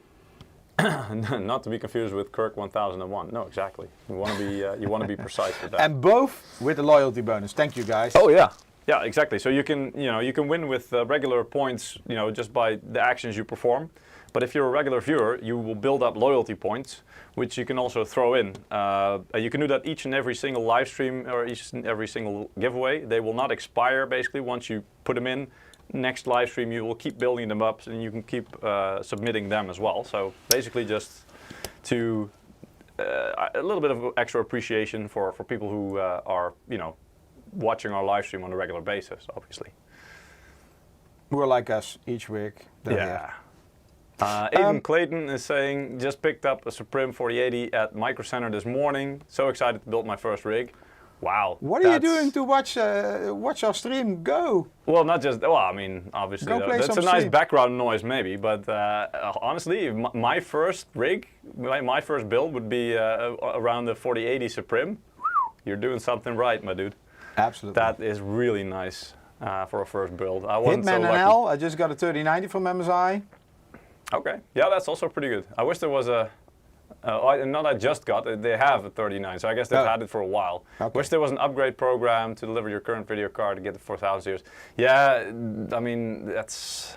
Not to be confused with Kirk1001. No, exactly. You want to be precise with that. And both with the loyalty bonus. Thank you, guys. Oh yeah. Yeah, exactly. So you can win with regular points, just by the actions you perform. But if you're a regular viewer, you will build up loyalty points, which you can also throw in. You can do that each and every single live stream or each and every single giveaway. They will not expire basically once you put them in. Next live stream you will keep building them up and you can keep submitting them as well. So basically just to a little bit of extra appreciation for people who are, you know, watching our live stream on a regular basis, obviously. Who are like us each week. Yeah. Aiden Clayton is saying, just picked up a SUPRIM 4080 at Micro Center this morning. So excited to build my first rig. Wow. What are you doing to watch our stream? Go. Well, not just, well, I mean, obviously, that's a nice background noise maybe, but honestly, my first rig, my first build would be around the 4080 SUPRIM. You're doing something right, my dude. Absolutely. That is really nice for a first buld. I wasn't Hitman so lucky. NL, I just got a 3090 from MSI. Okay, yeah, that's also pretty good. I wish there was a, not I just got it, they have a 39, so I guess they've had it for a while. Okay. Wish there was an upgrade program to deliver your current video card to get the 4000 series. Yeah, I mean, that's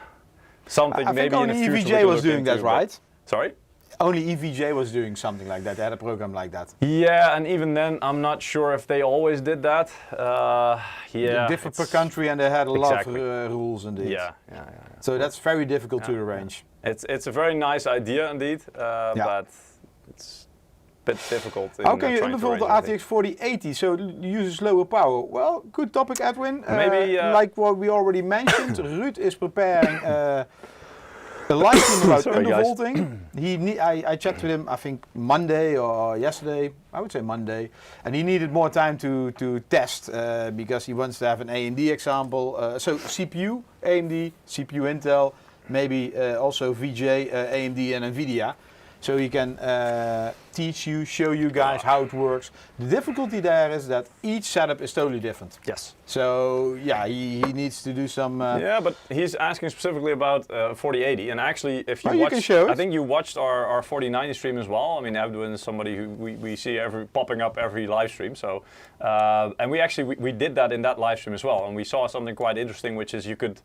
something I maybe think in the only future we EVJ could was look doing into, that, right? Sorry? Only EVJ was doing something like that. They had a program like that. Yeah, and even then, I'm not sure if they always did that. Yeah, They differ per country, and they had a lot of rules indeed. Yeah. So that's very difficult to arrange. It's a very nice idea indeed, but it's a bit difficult. How can you unfold the RTX 4080 so it uses lower power? Well, good topic, Edwin. Maybe like what we already mentioned, Ruud is preparing a live stream about undervolting. I checked with him, I think Monday or yesterday. I would say Monday, and he needed more time to test because he wants to have an AMD example. So CPU, AMD, CPU Intel. Maybe also VJ, AMD and NVIDIA. So he can teach you, show you guys how it works. The difficulty there is that each setup is totally different. Yes. So yeah, he needs to do some... yeah, but he's asking specifically about 4080. And actually, if you you can show it. I think you watched our 4090 stream as well. I mean, Edwin is somebody who we see popping up every live stream. So, and we did that in that live stream as well. And we saw something quite interesting, which is you could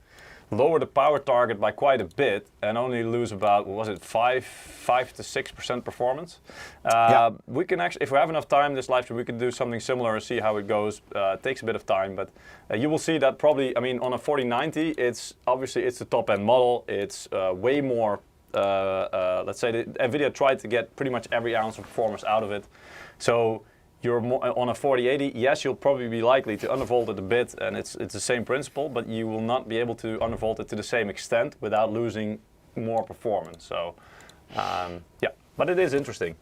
lower the power target by quite a bit and only lose about, what was it, 5 to 6% performance. We can actually, if we have enough time this live stream, we can do something similar and see how it goes. It takes a bit of time, but you will see that probably, I mean, on a 4090, it's the top end model. It's way more, let's say NVIDIA tried to get pretty much every ounce of performance out of it. So you're on a 4080, yes, you'll probably be likely to undervolt it a bit, and it's the same principle, but you will not be able to undervolt it to the same extent without losing more performance. So, yeah, but it is interesting.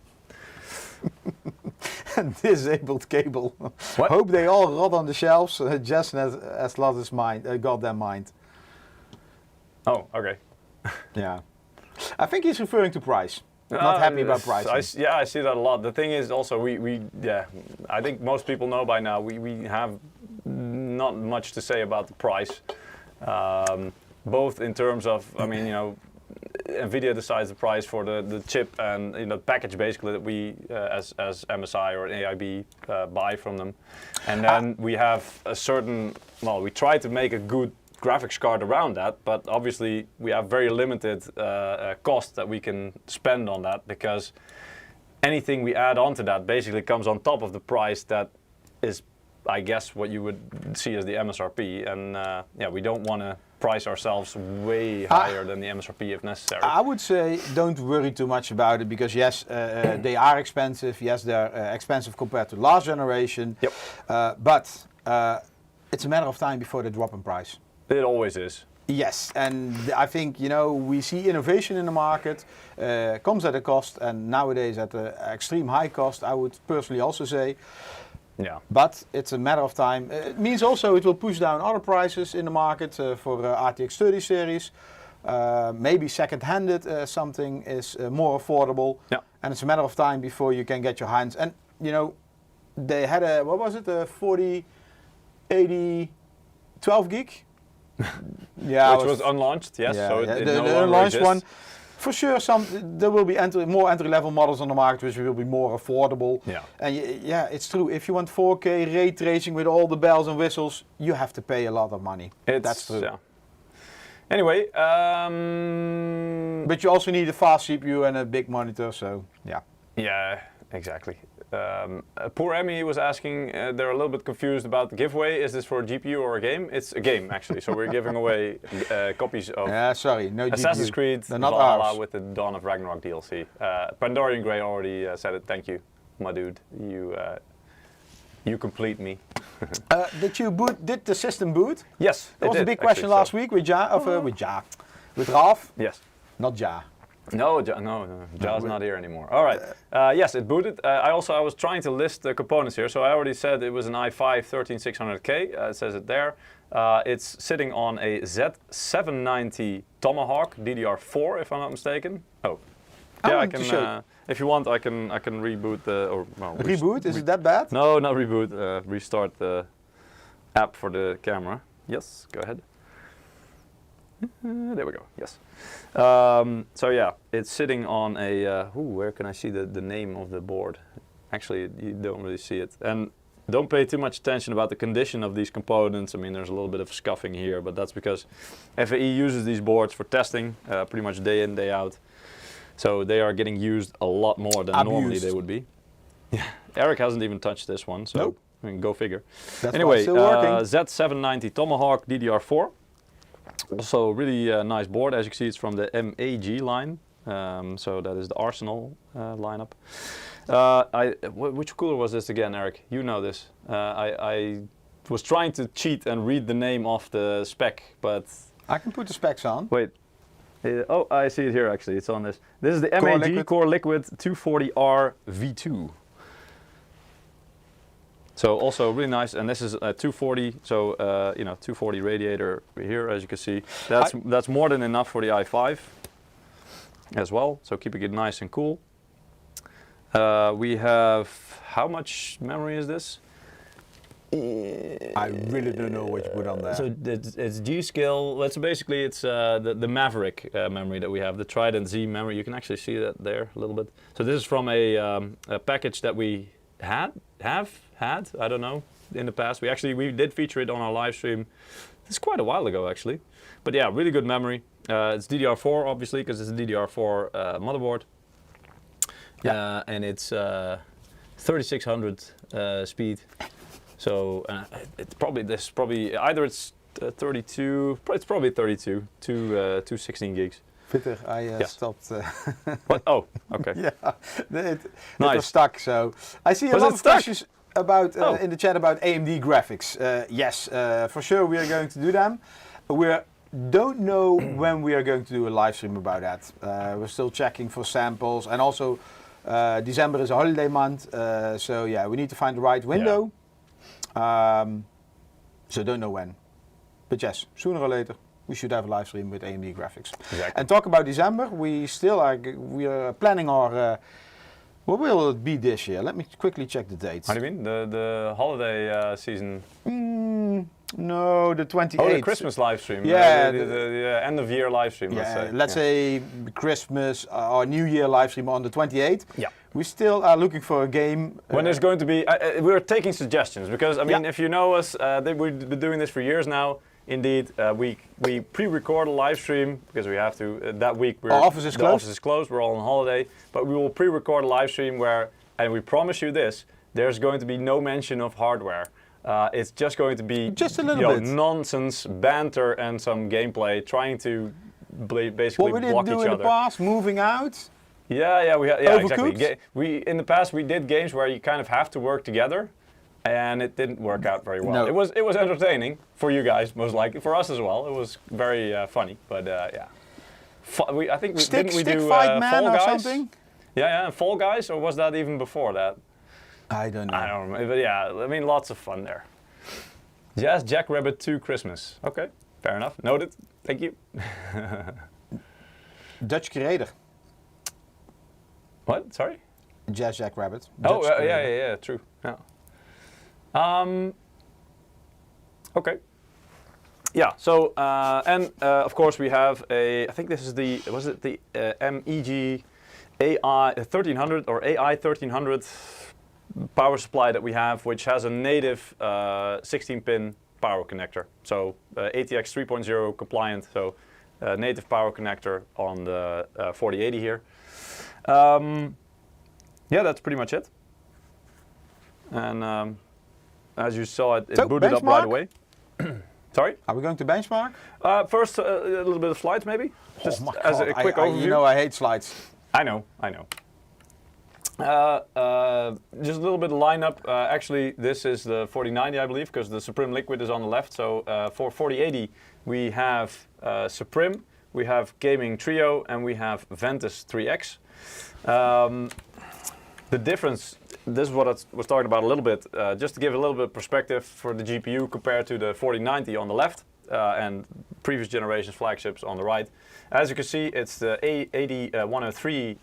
Disabled cable. What? Hope they all rot on the shelves. Jason has lost his mind. Got their mind. Oh, okay. Yeah, I think he's referring to price. Not happy about pricing. I see that a lot. The thing is also, I think most people know by now, we have not much to say about the price. Both in terms of, I mean, you know, NVIDIA decides the price for the chip and, you know, package basically that we, as MSI or AIB, buy from them. And then we have a certain, well, we try to make a good graphics card around that, but obviously we have very limited cost that we can spend on that, because anything we add onto that basically comes on top of the price that is, I guess, what you would see as the MSRP, and yeah, we don't want to price ourselves way higher than the MSRP if necessary. I would say don't worry too much about it, because yes, they are expensive. Yes, they're expensive compared to last generation. Yep. But it's a matter of time before they drop in price. It always is. Yes, and I think, you know, we see innovation in the market, comes at a cost, and nowadays at an extreme high cost, I would personally also say. Yeah. But it's a matter of time. It means also it will push down other prices in the market for RTX 30 series. Maybe second-handed something is more affordable. Yeah. And it's a matter of time before you can get your hands. And, you know, they had a, what was it, a 4080 12 gig? Yeah, which was unlaunched, yes. Yeah, so yeah. it The no longer unlaunched exists. one. For sure, there will be more entry-level models on the market, which will be more affordable. Yeah. And yeah, it's true. If you want 4K ray tracing with all the bells and whistles, you have to pay a lot of money. That's true. Anyway, But you also need a fast CPU and a big monitor, so yeah. yeah, exactly. Poor Emmy was asking, they're a little bit confused about the giveaway. Is this for a GPU or a game? It's a game, actually. So we're giving away copies of Sorry, no Assassin's GPU. Creed They're not Valhalla ours. with the Dawn of Ragnarok DLC. Pandorian Grey already said it. Thank you, my dude. You complete me. Did the system boot? Yes, That was a big question last week with with Ralph. Yes. Not Ja. No, Ja's not here anymore. All right. Yes, it booted. I was trying to list the components here. So I already said it was an i5 13600K. It says it there. It's sitting on a Z790 Tomahawk DDR4, if I'm not mistaken. Oh, yeah. I can. If you want, I can reboot the Reboot? Is it that bad? No, not reboot. Restart the app for the camera. Yes, go ahead. There we go. Yes. So yeah, it's sitting on a. Where can I see the name of the board? Actually, you don't really see it. And don't pay too much attention about the condition of these components. I mean, there's a little bit of scuffing here, but that's because FAE uses these boards for testing, pretty much day in, day out. So they are getting used a lot more than normally they would be. Yeah. Eric hasn't even touched this one, so nope. I mean, go figure. That's anyway, still working. Z790 Tomahawk DDR4. Also really nice board. As you can see, it's from the MAG line. So that is the Arsenal lineup. Which cooler was this again, Eric? You know this. I was trying to cheat and read the name off the spec, but... I can put the specs on. Wait. Oh, I see it here actually. It's on this. This is the MAG Core Liquid 240R V2. So also really nice, and this is a 240. So 240 radiator here, as you can see. That's more than enough for the i5 as well. So keeping it nice and cool. We have, how much memory is this? I really don't know what you put on there. So it's G-Skill. Well, it's the Maverick memory that we have, the Trident Z memory. You can actually see that there a little bit. So this is from a package that we have had, I don't know, in the past. We did feature it on our live stream. This is quite a while ago, actually. But yeah, really good memory. It's DDR4, obviously, because it's a DDR4 motherboard. Yeah. And it's 3600 speed. So it's probably either it's 32. It's probably 32 to 16 gigs. Peter, I stopped. What? Oh, okay. Yeah, it Nice. was stuck. So I see a lot of questions about in the chat about AMD graphics. Yes, for sure we are going to do them. We don't know when we are going to do a live stream about that. We're still checking for samples, and also December is a holiday month. So yeah, we need to find the right window. So don't know when, but yes, sooner or later we should have a live stream with AMD graphics. Exactly. And talk about December, we are planning our. What will it be this year? Let me quickly check the dates. What do you mean? The holiday season? No, the 28th. Oh, the Christmas live stream. Yeah, the end of year live stream. Yeah, let's say Christmas or New Year live stream on the 28th. Yeah. We still are looking for a game. When there's going to be, we're taking suggestions because I mean, if you know us, we've been doing this for years now. Indeed, we pre-record a live stream because we have to. That week, our office is closed. Office is closed. We're all on holiday, but we will pre-record a live stream where, and we promise you this: there's going to be no mention of hardware. It's just going to be just a little bit nonsense, banter, and some gameplay, trying to basically what we block did do each in other. the past, moving out. Yeah, Overcooked? exactly. In the past we did games where you kind of have to work together, and it didn't work out very well. No. It was entertaining for you guys, most likely for us as well. It was very funny, but yeah. I think Stick do Fight Man Fall or Guys? something. Yeah, Fall Guys, or was that even before that? I don't know. I don't remember, but yeah, I mean, lots of fun there. Yes, Jackrabbit 2 Christmas. Okay, fair enough. Noted. Thank you. Dutch creator. What? Sorry? Jazz Jackrabbit. Oh, yeah, true. Yeah. Okay. Yeah. So of course we have I think this is the MEG AI 1300 or AI 1300 power supply that we have, which has a native 16-pin power connector. So ATX 3.0 compliant. So native power connector on the 4080 here. Yeah, that's pretty much it. And as you saw, it So, booted up benchmark? right away. Sorry? Are we going to benchmark? First, a little bit of slides maybe? Just oh my as God. a quick I, overview. you know I hate slides. I know. Just a little bit of lineup. Actually, this is the 4090, I believe, because the SUPRIM Liquid is on the left. So for 4080, we have SUPRIM, we have Gaming Trio, and we have Ventus 3X. The difference, this is what I was talking about a little bit, just to give a little bit of perspective for the GPU compared to the 4090 on the left and previous generation's flagships on the right. As you can see, it's the A8103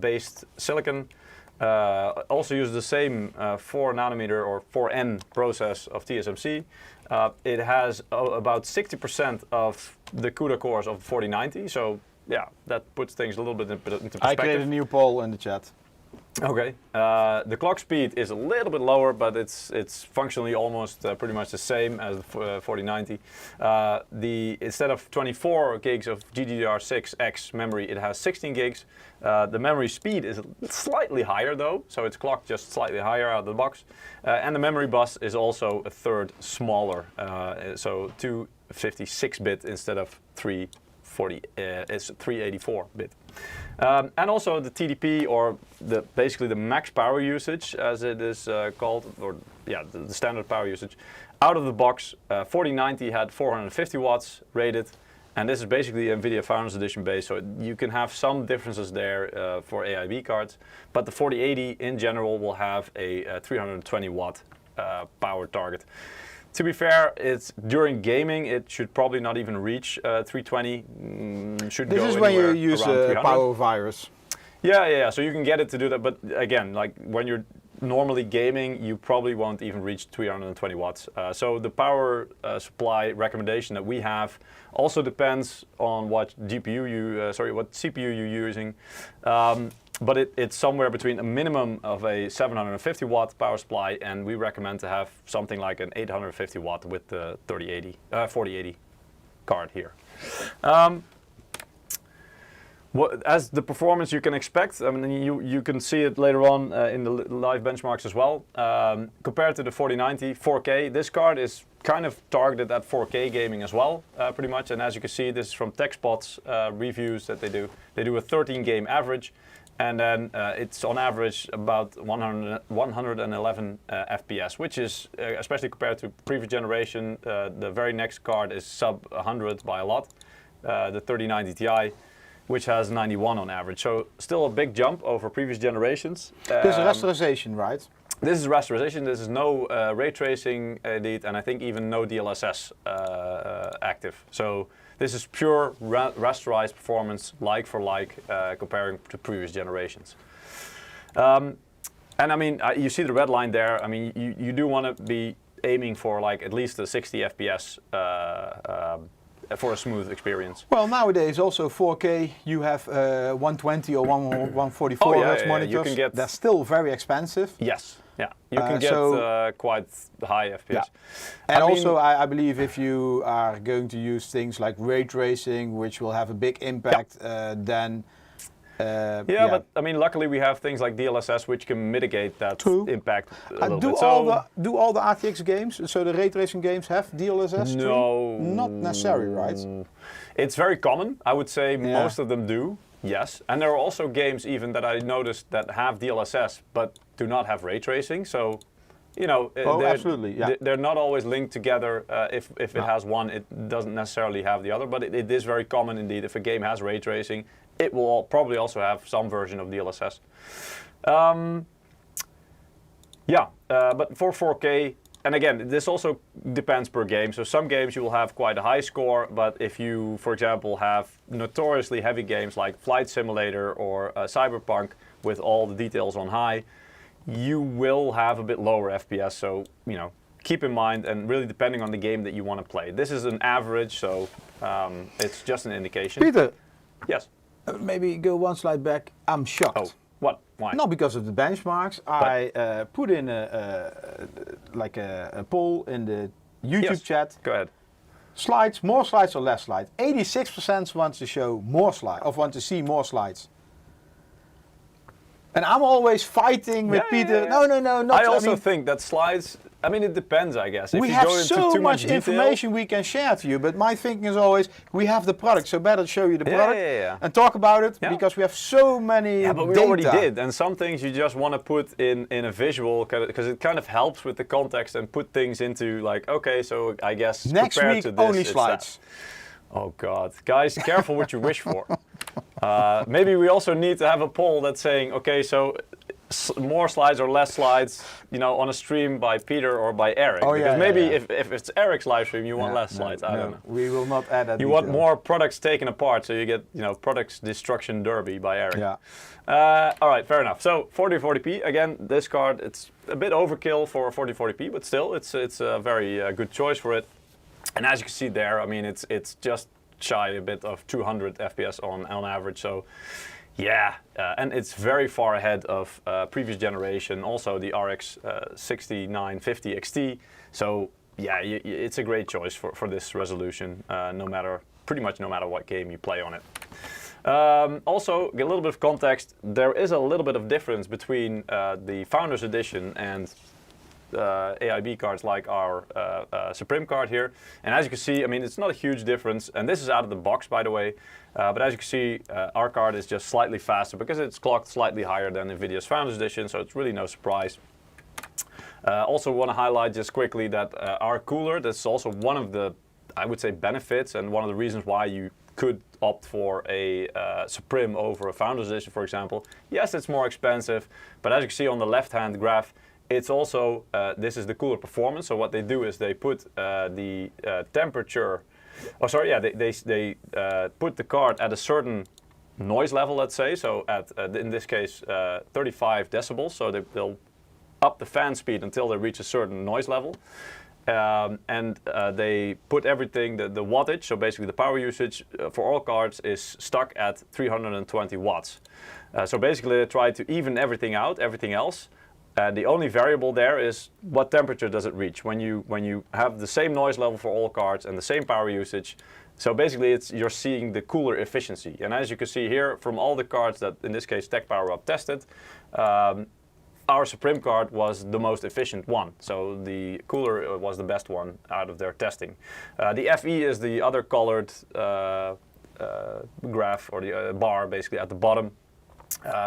based silicon. Also uses the same 4 nanometer or 4N process of TSMC. It has about 60% of the CUDA cores of 4090, so yeah, that puts things a little bit into perspective. I created a new poll in the chat. Okay. The clock speed is a little bit lower, but it's functionally almost pretty much the same as the 4090. Instead of 24 gigs of GDDR6X memory, it has 16 gigs. The memory speed is slightly higher though, so it's clocked just slightly higher out of the box. And the memory bus is also a third smaller, so 256-bit instead of 340. It's 384-bit. And also the TDP, or basically the max power usage, as it is called, or yeah, the standard power usage. Out of the box, 4090 had 450 watts rated, and this is basically NVIDIA Founders Edition based, so you can have some differences there for AIB cards. But the 4080 in general will have a 320 watt power target. To be fair, it's during gaming, it should probably not even reach 320. Should This go is when you anywhere use around 300. power virus. Yeah. So you can get it to do that, but again, like when you're normally gaming, you probably won't even reach 320 watts. So the power supply recommendation that we have also depends on what what CPU you're using. But it's somewhere between a minimum of a 750 watt power supply, and we recommend to have something like an 850 watt with the 4080 card here. As the performance you can expect, I mean, you can see it later on in the live benchmarks as well. Compared to the 4090 4K, this card is kind of targeted at 4K gaming as well, pretty much. And as you can see, this is from TechSpot's reviews that they do. They do a 13 game average. And then it's on average about 111 FPS, which is, especially compared to previous generation, the very next card is sub 100 by a lot, the 3090 Ti, which has 91 on average. So still a big jump over previous generations. This is rasterization, right? This is rasterization. This is no ray tracing indeed, and I think even no DLSS active. So this is pure rasterized performance, like for like, comparing to previous generations. And I mean, you see the red line there. I mean, you do want to be aiming for like at least a 60 FPS for a smooth experience. Well, nowadays also 4K, you have 120 or 144 Hz monitors. You can get. They're still very expensive. Yes. Yeah, you can get quite high FPS. Yeah. And also, I believe if you are going to use things like ray tracing, which will have a big impact, then... but I mean, luckily we have things like DLSS, which can mitigate that impact a little bit. Do all the RTX games, so the ray tracing games, have DLSS? No. Not necessary, right? It's very common. I would say most of them do, yes. And there are also games even that I noticed that have DLSS, but do not have ray tracing. So, you know, they're not always linked together. If it has one, it doesn't necessarily have the other. But it is very common indeed. If a game has ray tracing, it will probably also have some version of DLSS. But for 4K, and again, this also depends per game. So some games you will have quite a high score, but if you, for example, have notoriously heavy games like Flight Simulator or Cyberpunk with all the details on high, you will have a bit lower FPS. So, you know, keep in mind, and really depending on the game that you want to play. This is an average, so it's just an indication. Peter. Yes. Maybe go one slide back. I'm shocked. Oh, what? Why? Not because of the benchmarks. I put in a poll in the YouTube chat. Go ahead. Slides, more slides or less slides? 86% want to show more slides, or want to see more slides. And I'm always fighting with Peter. No, not. I also think that slides. I mean, it depends, I guess. If we you have go into so too much detail, information we can share to you, but my thinking is always we have the product, so better show you the product and talk about it because we have so many. Yeah, but we already did, and some things you just want to put in a visual because it kind of helps with the context and put things into like, okay, so I guess next compared week to this, only slides. Oh God, guys, careful what you wish for. Maybe we also need to have a poll that's saying, okay, so more slides or less slides, you know, on a stream by Peter or by Eric. Oh, because maybe if it's Eric's live stream, you want less slides. I don't know. We will not add that. You want more products taken apart, so you get, you know, products destruction derby by Eric. Yeah. All right, fair enough. So 4040p again. This card, it's a bit overkill for 4040p, but still, it's a very good choice for it. And as you can see there, I mean, it's just shy a bit of 200 FPS on average. So. Yeah, and it's very far ahead of previous generation, also the RX 6950 XT. So yeah, it's a great choice for this resolution, pretty much no matter what game you play on it. Also, a little bit of context, there is a little bit of difference between the Founders Edition and AIB cards like our SUPRIM card here. And as you can see, I mean, it's not a huge difference. And this is out of the box, by the way. But as you can see, our card is just slightly faster because it's clocked slightly higher than NVIDIA's Founders Edition, so it's really no surprise. Also want to highlight just quickly that our cooler, that's also one of the, I would say, benefits and one of the reasons why you could opt for a SUPRIM over a Founders Edition, for example. Yes, it's more expensive, but as you can see on the left-hand graph, it's also, this is the cooler performance. So what they do is they put the temperature, they put the card at a certain noise level, let's say. So at, in this case, 35 decibels. So they'll up the fan speed until they reach a certain noise level. And they put everything, the wattage, so basically the power usage for all cards is stuck at 320 watts. So basically they try to even everything out, everything else. The only variable there is what temperature does it reach when you have the same noise level for all cards and the same power usage. So basically you're seeing the cooler efficiency. And as you can see here from all the cards that in this case Tech Power Up tested, our SUPRIM card was the most efficient one. So the cooler was the best one out of their testing. The FE is the other colored graph or the bar basically at the bottom.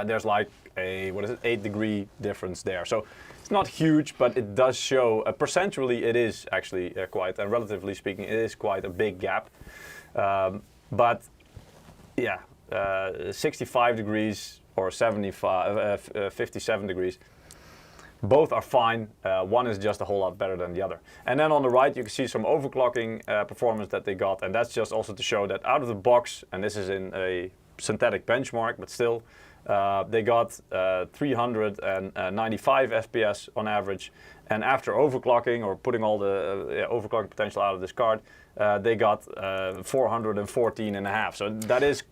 There's like a 8-degree difference there. So it's not huge, but it does show percentually it is actually quite, and relatively speaking, it is quite a big gap. But yeah, 65 degrees or 57 degrees, both are fine. One is just a whole lot better than the other. And then on the right, you can see some overclocking performance that they got, and that's just also to show that out of the box, and this is in a synthetic benchmark, but still, they got 395 FPS on average, and after overclocking or putting all the overclocking potential out of this card, they got 414.5. So that is,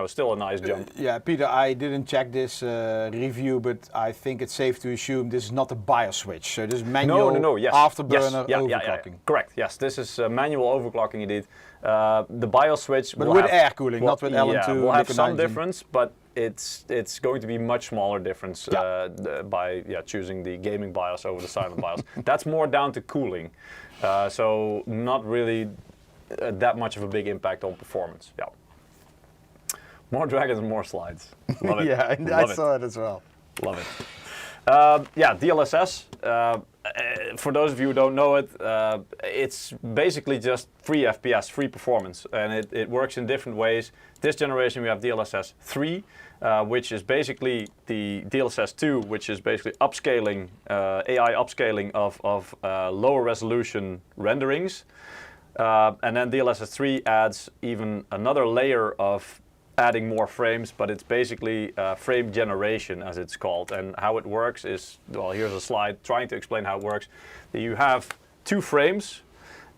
still a nice jump. Yeah, Peter, I didn't check this review, but I think it's safe to assume this is not a BIOS switch. So this is manual yes. afterburner overclocking. Yeah. Correct. Yes, this is manual overclocking indeed. The BIOS switch, but with air cooling, not with LM2. Yeah, we'll have some difference, but it's going to be much smaller difference by choosing the gaming BIOS over the silent BIOS. That's more down to cooling, so not really that much of a big impact on performance. Yeah. More dragons and more slides. Love it. Yeah, I saw it as well. Love it. DLSS. For those of you who don't know it, it's basically just free FPS, free performance, and it works in different ways. This generation we have DLSS 3, which is basically the DLSS 2, which is basically upscaling, AI upscaling of lower resolution renderings. And then DLSS 3 adds even another layer of adding more frames, but it's basically frame generation, as it's called. And how it works is, well, here's a slide trying to explain how it works. You have 2 frames,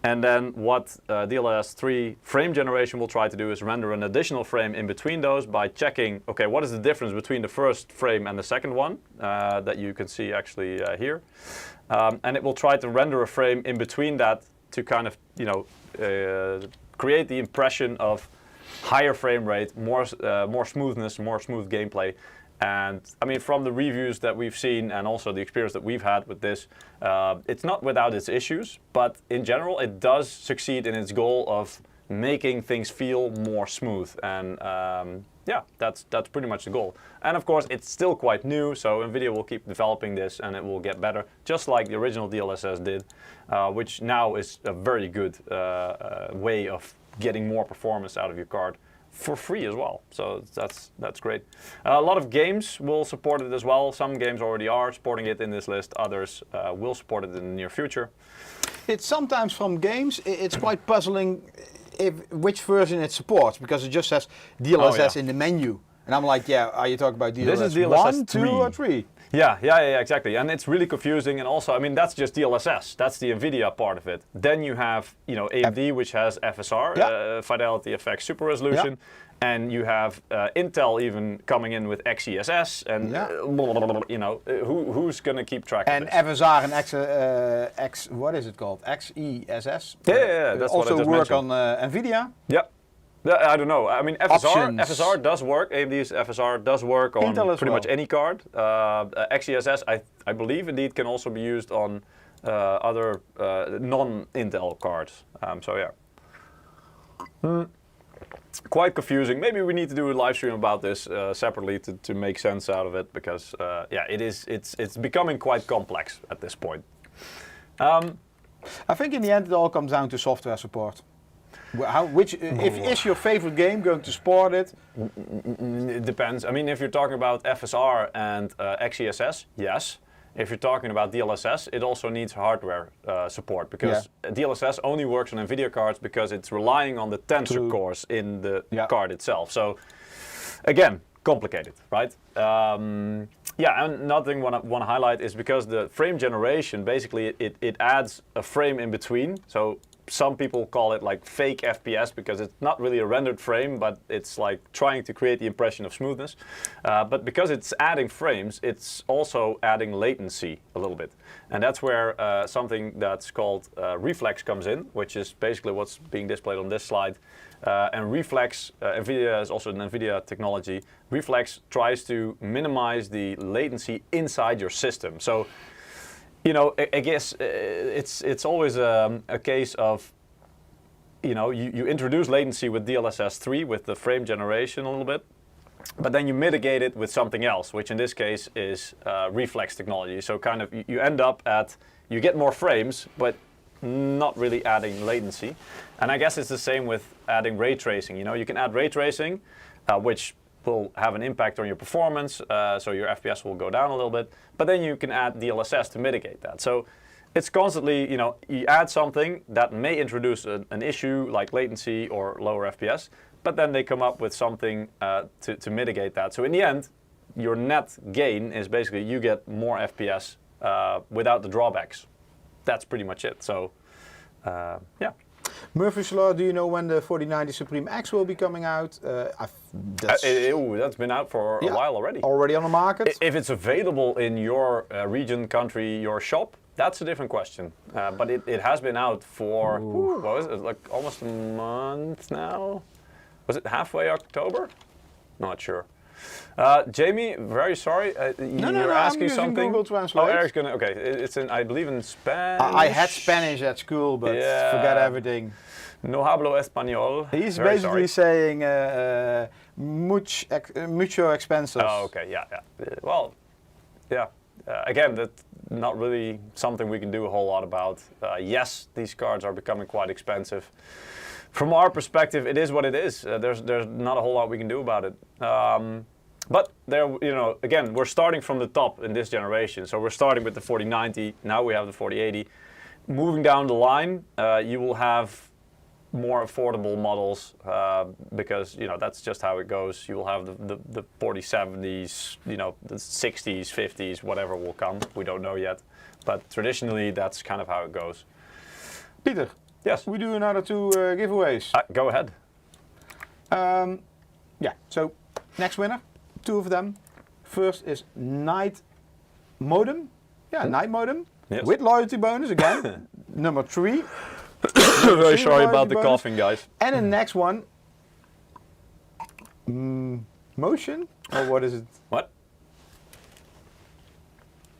and then what DLSS 3 frame generation will try to do is render an additional frame in between those by checking, okay, what is the difference between the first frame and the second one that you can see actually here. And it will try to render a frame in between that to kind of create the impression of higher frame rate, more smoothness, more smooth gameplay. And I mean, from the reviews that we've seen and also the experience that we've had with this, it's not without its issues, but in general, it does succeed in its goal of making things feel more smooth. And yeah, that's pretty much the goal. And of course, it's still quite new, so NVIDIA will keep developing this and it will get better, just like the original DLSS did, which now is a very good way of getting more performance out of your card for free as well. So that's great. A lot of games will support it as well. Some games already are supporting it in this list. Others will support it in the near future. It's sometimes from games, it's quite puzzling which version it supports, because it just says DLSS in the menu. And I'm like, yeah, are you talking about DLSS, this is DLSS 1, 2 or 3? Yeah, exactly. And it's really confusing. And also, I mean, that's just DLSS. That's the NVIDIA part of it. Then you have, AMD, which has FSR, Fidelity FX Super Resolution. And you have Intel even coming in with XeSS. And, who's going to keep track of this? And FSR and what is it called? XeSS? Yeah, that's what I just work mentioned. on NVIDIA. Yeah. I don't know. I mean, FSR does work. AMD's FSR does work on pretty much any card. XeSS, I believe, indeed, can also be used on other non-Intel cards. So yeah. Quite confusing. Maybe we need to do a live stream about this separately to make sense out of it, because yeah, it's becoming quite complex at this point. I think in the end it all comes down to software support. Is your favorite game going to support it? It depends. I mean, if you're talking about FSR and XeSS, yes. If you're talking about DLSS, it also needs hardware support, because DLSS only works on NVIDIA cards because it's relying on the tensor cores in the card itself. So, again, complicated, right? Yeah, and another thing I want to highlight is because the frame generation, basically, it adds a frame in between. So some people call it like fake FPS, because it's not really a rendered frame, but it's like trying to create the impression of smoothness. But because it's adding frames, it's also adding latency a little bit. And that's where something that's called reflex comes in, which is basically what's being displayed on this slide. And reflex, NVIDIA is also an NVIDIA technology. Reflex tries to minimize the latency inside your system. So, I guess it's always a case of, you introduce latency with DLSS 3 with the frame generation a little bit, but then you mitigate it with something else, which in this case is reflex technology. So kind of you end up you get more frames, but not really adding latency. And I guess it's the same with adding ray tracing. You can add ray tracing, which will have an impact on your performance, so your FPS will go down a little bit, but then you can add DLSS to mitigate that. So it's constantly, you add something that may introduce an issue like latency or lower FPS, but then they come up with something to mitigate that. So in the end, your net gain is basically you get more FPS without the drawbacks. That's pretty much it. So, yeah. Murphy's Law, do you know when the 4090 SUPRIM X will be coming out? That's been out for a while already. Already on the market? If it's available in your region, country, your shop, that's a different question. But it has been out for, what was it, like almost a month now? Was it halfway October? Not sure. Jamie, very sorry. You're asking something. Google Translate. Oh, Eric's gonna. Okay, it's in. I believe in Spanish. I had Spanish at school, but forget everything. No hablo español. He's basically saying mucho expensive. Oh, okay. Yeah. Well, yeah. Again, that's not really something we can do a whole lot about. Yes, these cards are becoming quite expensive. From our perspective, it is what it is. There's not a whole lot we can do about it. But there, again, we're starting from the top in this generation. So we're starting with the 4090. Now we have the 4080. Moving down the line, you will have more affordable models because that's just how it goes. You will have the 4070s, the 60s, 50s, whatever will come. We don't know yet. But traditionally, that's kind of how it goes. Peter. Yes. We do another 2 giveaways. Go ahead. Yeah, so next winner, 2 of them. First is Night Modem. Yeah, Night Modem. Yes. With loyalty bonus again. Number 3. Very See sorry the about the bonus? coughing, guys. And the next one, motion, or what is it? What?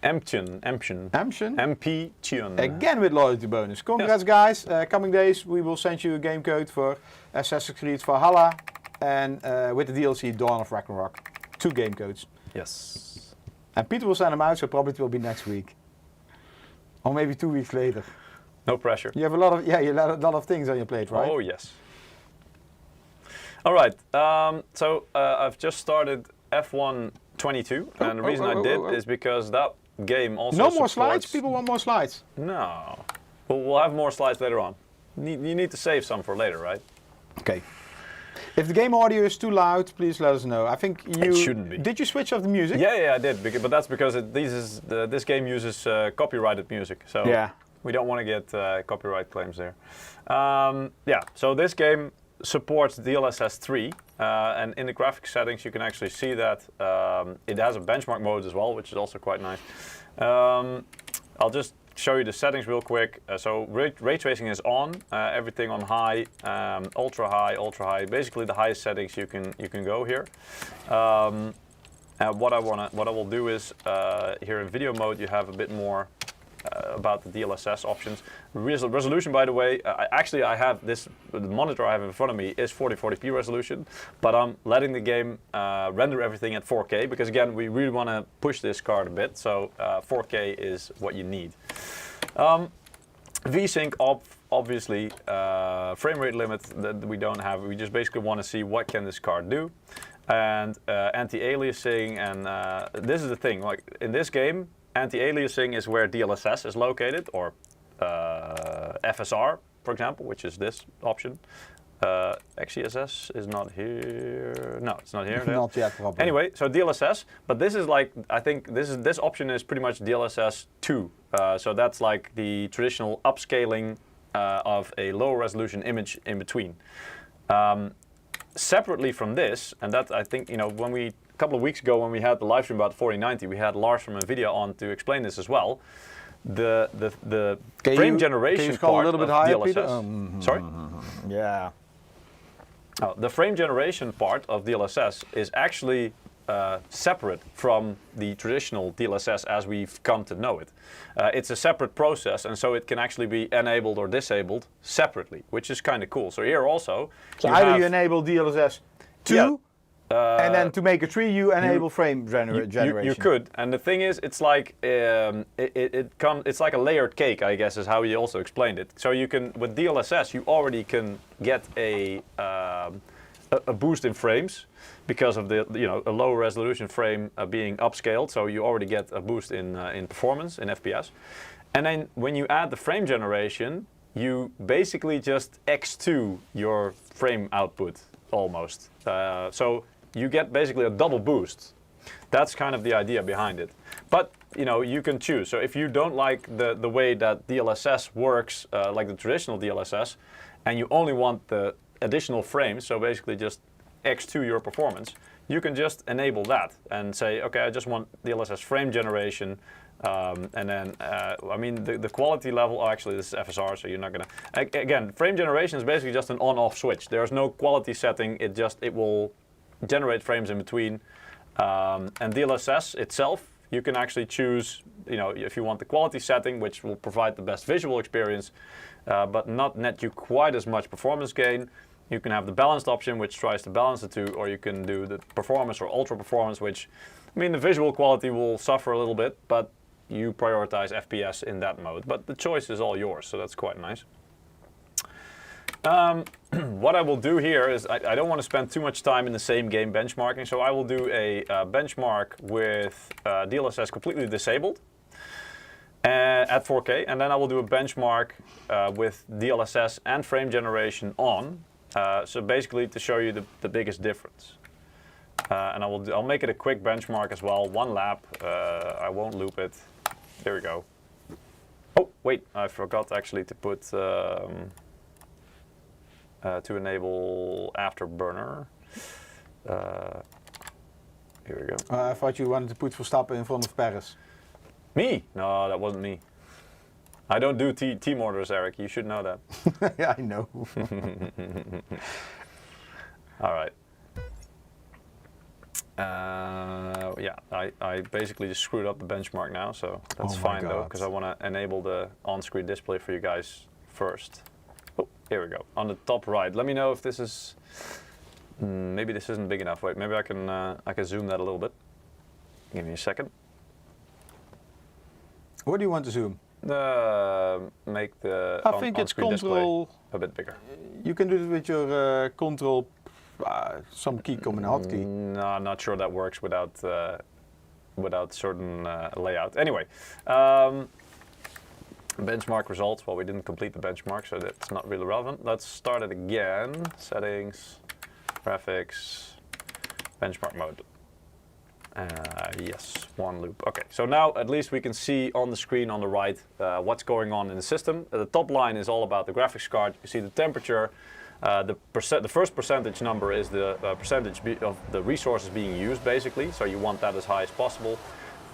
Emption. Amtion? MP-tune. Again with loyalty bonus. Congrats, guys. Coming days, we will send you a game code for Assassin's Creed Valhalla and with the DLC Dawn of Ragnarok. 2 game codes. Yes. And Peter will send them out, so probably it will be next week. Or maybe 2 weeks later. No pressure. You have a lot of you have a lot of things on your plate, right? Oh, yes. All right. So I've just started F1 22, and the reason I did is because that game also No more supports... slides? People want more slides. No. We'll have more slides later on. You need to save some for later, right? Okay. If the game audio is too loud, please let us know. I think you... It shouldn't be. Did you switch off the music? Yeah, I did. But that's because this game uses copyrighted music. So Yeah. we don't want to get copyright claims there. Yeah, so this game supports DLSS 3. And in the graphics settings, you can actually see that it has a benchmark mode as well, which is also quite nice. I'll just show you the settings real quick. So ray tracing is on, everything on high, ultra high, basically the highest settings you can go here. What I will do is here in video mode you have a bit more about the DLSS options. Resolution, by the way, I have this, the monitor I have in front of me is 4040p resolution, but I'm letting the game render everything at 4K because again, we really want to push this card a bit, so 4K is what you need. VSync, obviously, frame rate limit that we don't have. We just basically want to see what can this card do. And anti-aliasing, and this is the thing, like in this game, anti-aliasing is where DLSS is located, or FSR, for example, which is this option. XeSS is not here. No, it's not here. Not yet, probably. Anyway, so DLSS, but this is like, I think this option is pretty much DLSS 2. So that's like the traditional upscaling of a low resolution image in between. Separately from this, and that I think, when a couple of weeks ago when we had the live stream about 4090, we had Lars from NVIDIA on to explain this as well. The frame generation part a little bit of higher, DLSS. Peter? Sorry? Yeah. The frame generation part of DLSS is actually separate from the traditional DLSS as we've come to know it. It's a separate process, and so it can actually be enabled or disabled separately, which is kind of cool. So here also, So either you enable DLSS 2, Yeah. and then to make a tree, you enable frame generation. You could, and the thing is, it's like it's like a layered cake, I guess, is how you also explained it. So you can, with DLSS, you already can get a boost in frames because of the a low resolution frame being upscaled. So you already get a boost in performance in FPS, and then when you add the frame generation, you basically just X2 your frame output almost. So you get basically a double boost. That's kind of the idea behind it. But you can choose. So if you don't like the way that DLSS works, like the traditional DLSS, and you only want the additional frames, so basically just X2 your performance, you can just enable that and say, okay, I just want DLSS frame generation. And then, I mean, the quality level, oh, actually this is FSR, so you're not gonna, again, frame generation is basically just an on-off switch. There's no quality setting, it will generate frames in between. And DLSS itself, you can actually choose, if you want the quality setting, which will provide the best visual experience, but not net you quite as much performance gain. You can have the balanced option, which tries to balance the two, or you can do the performance or ultra performance, which, I mean, the visual quality will suffer a little bit, but you prioritize FPS in that mode. But the choice is all yours, so that's quite nice. What I will do here is I don't want to spend too much time in the same game benchmarking, so I will do a benchmark with DLSS completely disabled at 4K, and then I will do a benchmark with DLSS and frame generation on. So basically to show you the biggest difference. And I'll make it a quick benchmark as well, 1 lap. I won't loop it. There we go. Oh wait, I forgot actually to put to enable afterburner. Here we go. I thought you wanted to put Verstappen in front of Perez. Me? No, that wasn't me. I don't do team orders, Eric. You should know that. Yeah, I know. All right. Yeah, I basically just screwed up the benchmark now, so that's fine though, because I want to enable the on-screen display for you guys first. Oh, here we go. On the top right. Let me know if this is... maybe this isn't big enough. Wait, maybe I can zoom that a little bit. Give me a second. What do you want to zoom? Make the I think it's on-screen control. display a bit bigger. You can do it with your control, some key command hotkey. No, I'm not sure that works without certain layout. Anyway, benchmark results. Well, we didn't complete the benchmark, so that's not really relevant. Let's start it again. Settings, graphics, benchmark mode. Yes, one loop. Okay, so now at least we can see on the screen on the right what's going on in the system. The top line is all about the graphics card. You see the temperature. The first percentage number is the percentage of the resources being used, basically. So you want that as high as possible.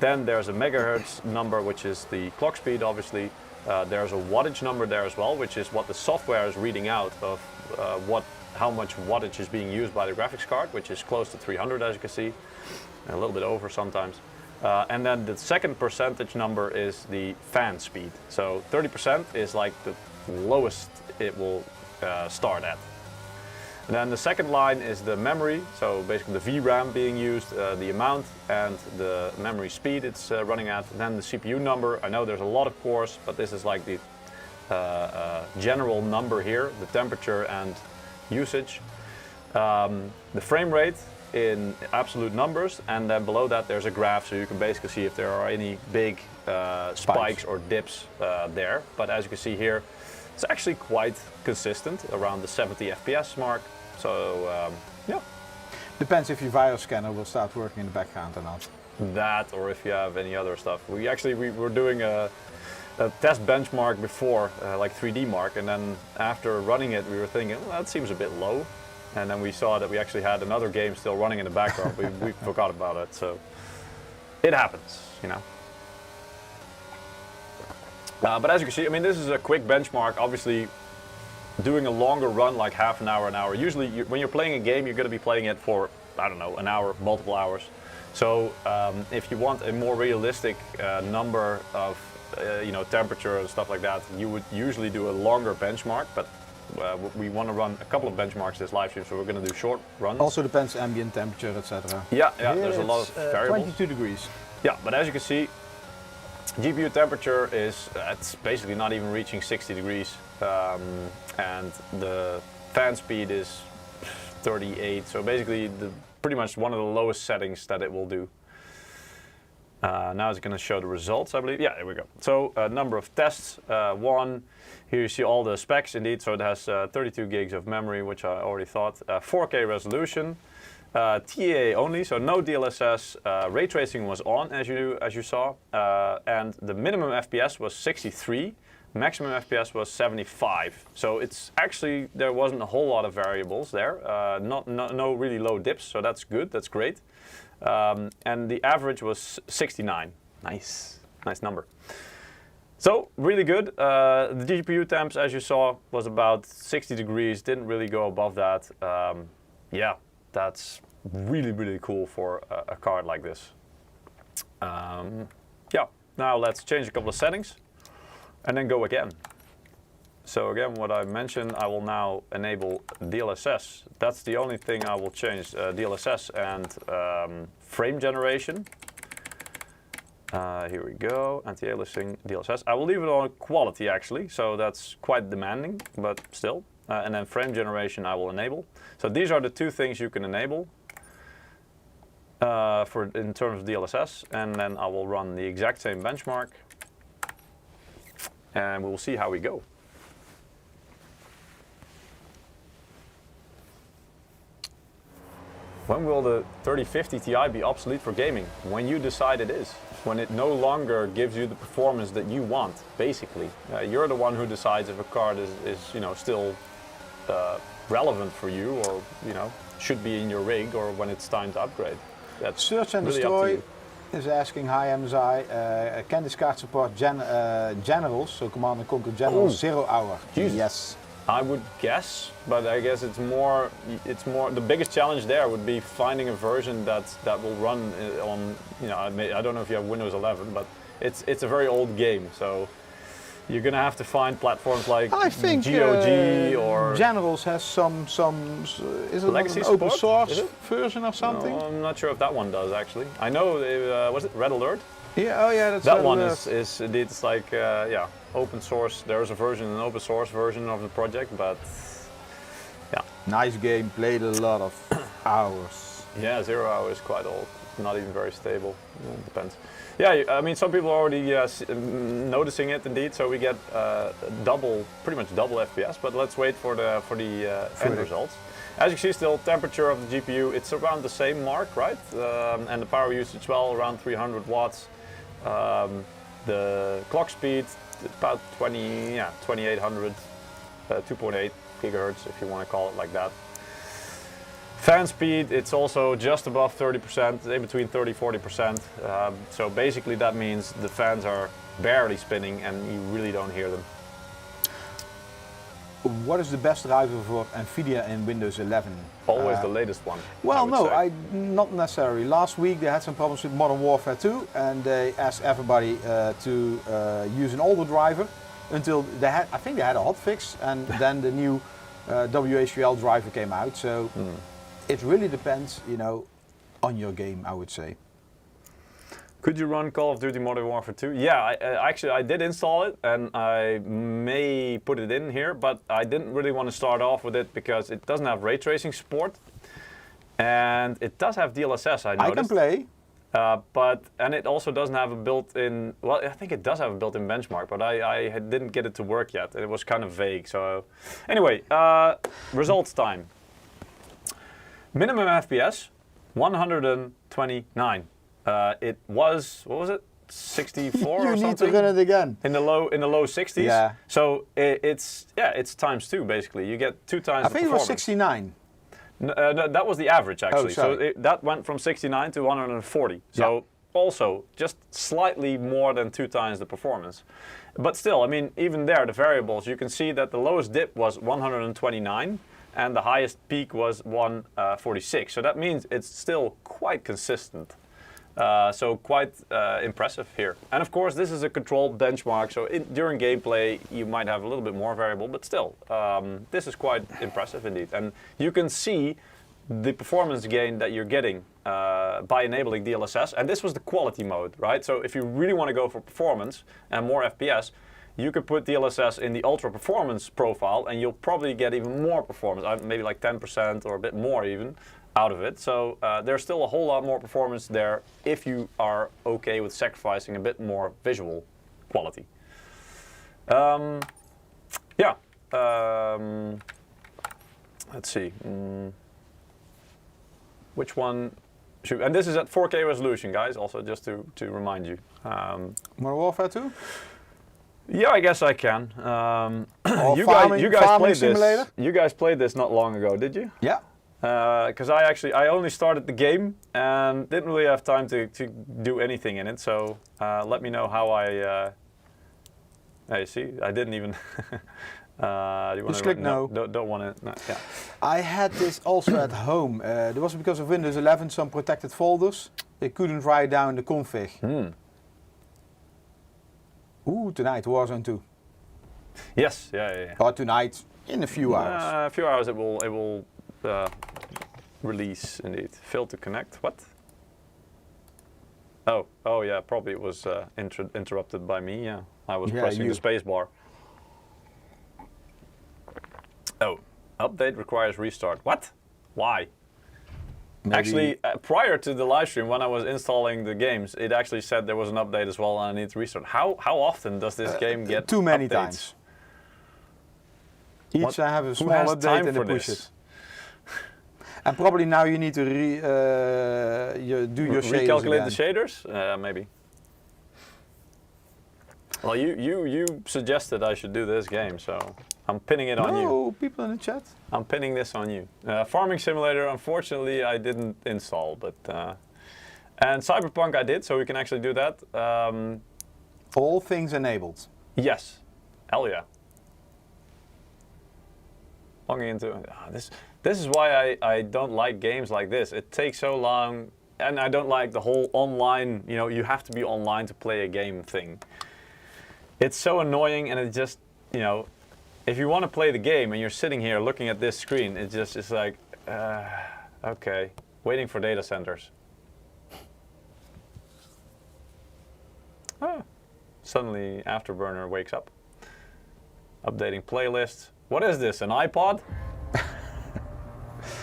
Then there's a megahertz number, which is the clock speed, obviously. There's a wattage number there as well, which is what the software is reading out of how much wattage is being used by the graphics card, which is close to 300, as you can see. A little bit over sometimes. And then the second percentage number is the fan speed. So 30% is like the lowest it will start at. And then the second line is the memory, so basically the VRAM being used, the amount and the memory speed it's running at. And then the CPU number. I know there's a lot of cores, but this is like the general number here, the temperature and usage. The frame rate in absolute numbers, and then below that there's a graph, so you can basically see if there are any big spikes or dips there. But as you can see here, it's actually quite consistent around the 70 FPS mark. So yeah. Depends if your virus scanner will start working in the background or not. That, or if you have any other stuff. We were doing a test benchmark before, like 3D Mark, and then after running it, we were thinking, well, that seems a bit low. And then we saw that we actually had another game still running in the background. we forgot about it, so it happens, you know. But as you can see, I mean, this is a quick benchmark. Obviously, doing a longer run, like half an hour. Usually, when you're playing a game, you're going to be playing it for, I don't know, an hour, multiple hours. So if you want a more realistic number of, you know, temperature and stuff like that, you would usually do a longer benchmark. But we want to run a couple of benchmarks this live stream, so we're going to do short runs. Also depends ambient temperature, etc. Yeah, there's a lot of variables. 22 degrees. Yeah, but as you can see, GPU temperature is it's basically not even reaching 60 degrees, and the fan speed is 38. So basically, pretty much one of the lowest settings that it will do. Now it's going to show the results, I believe. Yeah, there we go. So number of tests, 1. Here you see all the specs indeed. So it has 32 gigs of memory, which I already thought. 4K resolution, TAA only, so no DLSS. Ray tracing was on, as you saw, and the minimum FPS was 63. Maximum FPS was 75. So it's actually, there wasn't a whole lot of variables there. No really low dips, so that's good. That's great. And the average was 69. Nice number. So really good. The GPU temps, as you saw, was about 60 degrees. Didn't really go above that. Yeah, that's really cool for a card like this. Yeah. Now let's change a couple of settings, and then go again. So again, what I mentioned, I will now enable DLSS. That's the only thing I will change, DLSS and frame generation. Here we go, anti-aliasing DLSS. I will leave it on quality actually, so that's quite demanding, but still. And then frame generation I will enable. So these are the two things you can enable in terms of DLSS, and then I will run the exact same benchmark, and we will see how we go. When will the 3050 Ti be obsolete for gaming? When you decide it is. When it no longer gives you the performance that you want, basically. You're the one who decides if a card is you know, still relevant for you, or you know, should be in your rig, or when it's time to upgrade. That's Search and really destroy. is asking, hi MSI, can this card support generals, so Command and Conquer Generals 0 hour? Jesus. Yes. I would guess, but I guess it's more. The biggest challenge there would be finding a version that will run on. I don't know if you have Windows 11, but it's a very old game, so you're gonna have to find platforms like I think GOG or Generals has some is it Legacy an open support? source version or something? No, I'm not sure if that one does actually. I know was it Red Alert? Yeah, oh yeah, that's That one is indeed, it's like open source. There's a version, an open source version of the project, but yeah. Nice game, played a lot of hours. Yeah, 0 hour is quite old, not even very stable. It depends. Yeah, I mean, some people are already noticing it indeed. So we get pretty much double FPS. But let's wait for the end results. As you see, still temperature of the GPU, it's around the same mark, right? And the power usage, well, around 300 watts. The clock speed, about 2800, 2.8 gigahertz, if you want to call it like that. Fan speed, it's also just above 30%, in between 30-40%. So basically that means the fans are barely spinning and you really don't hear them. What is the best driver for NVIDIA in Windows 11? Always the latest one. Well, not necessarily. Last week they had some problems with Modern Warfare 2 and they asked everybody to use an older driver until I think they had a hotfix, and then the new WHVL driver came out. So it really depends, on your game, I would say. Could you run Call of Duty Modern Warfare 2? Yeah, I did install it and I may put it in here, but I didn't really want to start off with it because it doesn't have ray tracing support and it does have DLSS, I noticed. I can play. And it also doesn't have a built-in, well, I think it does have a built-in benchmark, but I didn't get it to work yet. It was kind of vague. So anyway, results time. Minimum FPS, 129. It was, what was it, 64 or something? You need to run it again. In the low 60s. Yeah. So it's times 2 basically. You get 2 times. I think it was 69. No, that was the average actually. Oh, so that went from 69 to 140. So also just slightly more than 2 times the performance. But still, I mean, even there, the variables, you can see that the lowest dip was 129. And the highest peak was 146. So that means it's still quite consistent. So quite impressive here. And of course, this is a controlled benchmark. So during gameplay, you might have a little bit more variable, but still, this is quite impressive indeed. And you can see the performance gain that you're getting by enabling DLSS. And this was the quality mode, right? So if you really want to go for performance and more FPS, you could put DLSS in the ultra performance profile and you'll probably get even more performance, maybe like 10% or a bit more even out of it. So there's still a whole lot more performance there if you are okay with sacrificing a bit more visual quality. Let's see. Which one should, and this is at 4K resolution, guys, also just to remind you. Modern Warfare 2? Yeah, I guess I can. You guys played this. You guys played this not long ago, did you? Yeah. Because I only started the game and didn't really have time to do anything in it. So let me know how I. You see, I didn't even. Just click no. Don't want to. No, yeah. I had this also at home. There was because of Windows 11 some protected folders. They couldn't write down the config. Ooh, tonight, Warzone 2. Yes, yeah. Or tonight, in a few hours. A few hours it will release indeed. Failed to connect, what? Oh yeah, probably it was interrupted by me, yeah. I was pressing the space bar. Oh, update requires restart. What? Why? Maybe. Actually, prior to the live stream, when I was installing the games, it actually said there was an update as well and I need to restart. How often does this game get too many updates? Times. Each I have a small update and they push it. And probably now you need to do your shaders recalculate again. The shaders? Maybe. Well, you suggested I should do this game, so I'm pinning it on you. No, people in the chat. I'm pinning this on you. Farming Simulator, unfortunately, I didn't install, but And Cyberpunk I did, so we can actually do that. All things enabled. Yes. Hell yeah. Logging into this is why I don't like games like this. It takes so long, and I don't like the whole online, you know, you have to be online to play a game thing. It's so annoying, and it just, you know, if you want to play the game and you're sitting here looking at this screen, it's like, okay, waiting for data centers. Ah, suddenly Afterburner wakes up. Updating playlist. What is this, an iPod?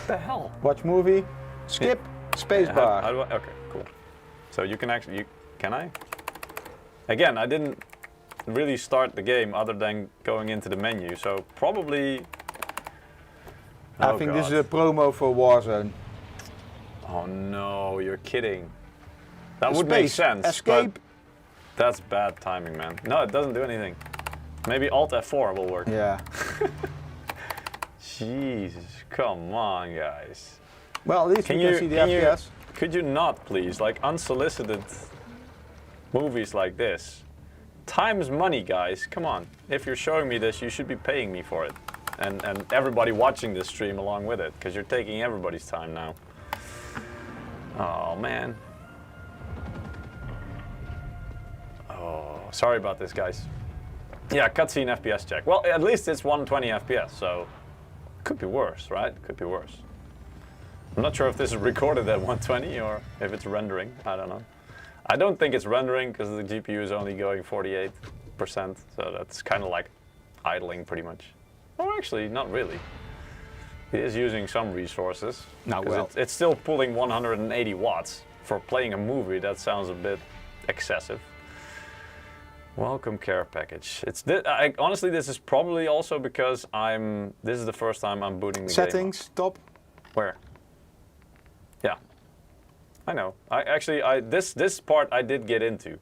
The hell? Watch movie, skip, spacebar. How do I? Okay, cool. So you can actually, can I? Again, I didn't really start the game other than going into the menu, so probably. I think this is a promo for Warzone. Oh no, you're kidding. That would make sense. Escape. That's bad timing, man. No, it doesn't do anything. Maybe Alt F4 will work. Yeah. Jesus, come on, guys. Well, at least we can see the FPS. Could you not, please? Like unsolicited movies like this. Time's money, guys. Come on. If you're showing me this, you should be paying me for it. And everybody watching this stream along with it, because you're taking everybody's time now. Oh, man. Oh, sorry about this, guys. Yeah, cutscene FPS check. Well, at least it's 120 FPS, so could be worse, right? Could be worse. I'm not sure if this is recorded at 120 or if it's rendering. I don't know. I don't think it's rendering because the GPU is only going 48%, so that's kind of like idling pretty much. Oh, actually, not really. It is using some resources. No, well, it's still pulling 180 watts. For playing a movie, that sounds a bit excessive. Welcome care package. Honestly, this is probably also because this is the first time I'm booting the game. Settings, top. Where? Yeah. I know. This part I did get into.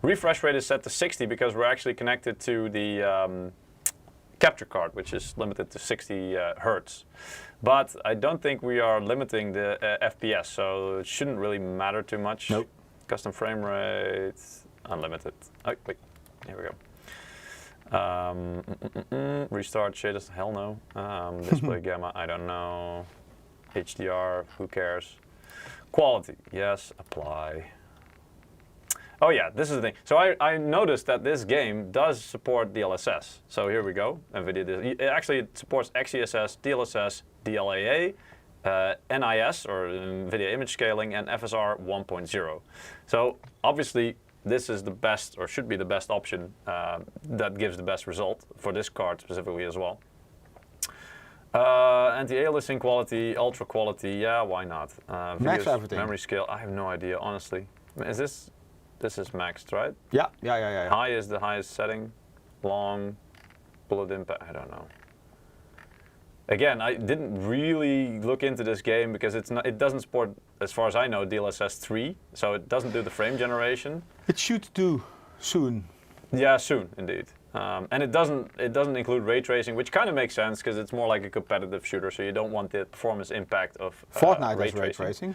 Refresh rate is set to 60 because we're actually connected to the capture card, which is limited to 60 hertz. But I don't think we are limiting the FPS, so it shouldn't really matter too much. Nope. Custom frame rate, unlimited. Oh, wait. Here we go. Restart shaders, hell no. Display gamma, I don't know. HDR, who cares? Quality, yes, apply. Oh yeah, this is the thing. So I noticed that this game does support DLSS. So here we go. NVIDIA, it supports XeSS, DLSS, DLAA, NIS, or NVIDIA Image Scaling, and FSR 1.0. So obviously, this is the best, or should be the best option that gives the best result for this card specifically as well. Anti-aliasing quality, ultra quality, yeah, why not? Max everything. Memory scale, I have no idea, honestly. Is this is maxed, right? Yeah. High is the highest setting. Long, bullet impact, I don't know. Again, I didn't really look into this game because it doesn't support, as far as I know, DLSS 3, so it doesn't do the frame generation. It should do soon. Yeah, soon indeed. And it doesn't include ray tracing, which kind of makes sense because it's more like a competitive shooter, so you don't want the performance impact of Fortnite has ray tracing.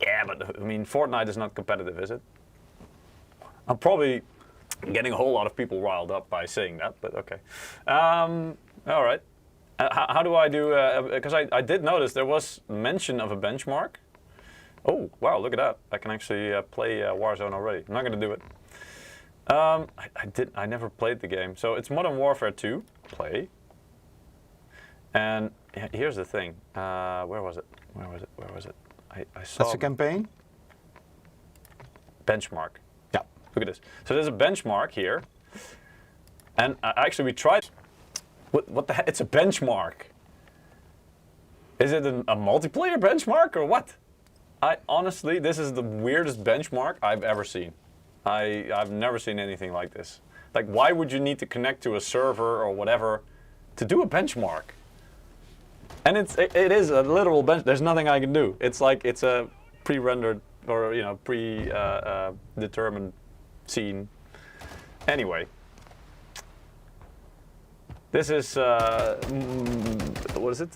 Yeah, but I mean, Fortnite is not competitive, is it? I'm probably getting a whole lot of people riled up by saying that, but okay. All right. How do I do, because I did notice there was mention of a benchmark. Oh, wow, look at that. I can actually play Warzone already. I'm not going to do it. I never played the game. So it's Modern Warfare 2, play. And here's the thing. Where was it? I saw... That's a campaign? Benchmark. Yeah. Look at this. So there's a benchmark here. And actually we tried... What the heck? It's a benchmark. Is it a multiplayer benchmark or what? Honestly, this is the weirdest benchmark I've ever seen. I've never seen anything like this. Like, why would you need to connect to a server or whatever to do a benchmark? And it is a literal bench. There's nothing I can do. It's like it's a pre-rendered or determined scene. Anyway. This is, what is it?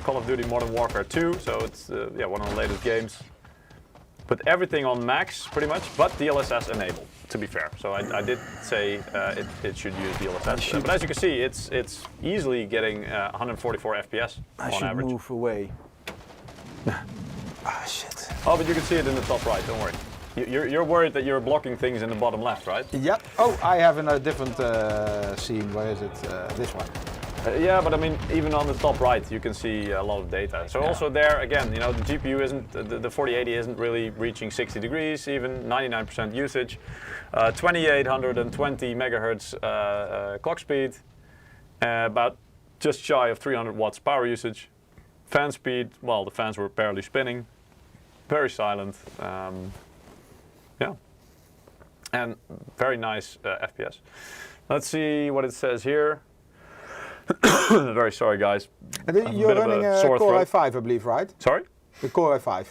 Call of Duty Modern Warfare 2, so it's one of the latest games. Put everything on max, pretty much, but DLSS enabled, to be fair. So I did say it should use DLSS. But as you can see, it's easily getting 144 FPS I on should average. move away. Ah, shit. Oh, but you can see it in the top right, don't worry. You're worried that you're blocking things in the bottom left, right? Yep. Oh, I have a different scene. Where is it? This one. Yeah, but I mean, even on the top right, you can see a lot of data. So also there, again, you know, the GPU isn't, the 4080 isn't really reaching 60 degrees, even 99% usage, 2820 megahertz clock speed, about just shy of 300 watts power usage. Fan speed, well, the fans were barely spinning, very silent, yeah, and very nice FPS. Let's see what it says here. Very sorry, guys. And then you're running a Core i5, I believe, right? Sorry? The Core i5.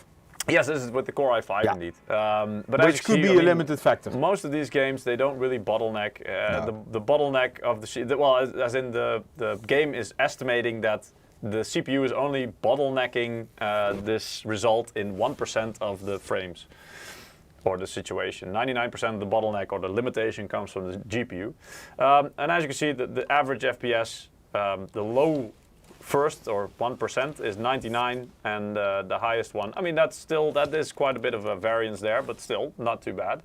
Yes, this is with the Core i5 Yeah. indeed. But Which could be a limited factor. Most of these games, they don't really bottleneck. The bottleneck of well, as in the game is estimating that the CPU is only bottlenecking this result in 1% of the frames or the situation. 99% of the bottleneck or the limitation comes from the GPU. And as you can see, the average FPS, the low first or 1% is 99, and the highest one, I mean, that is quite a bit of a variance there, but still not too bad.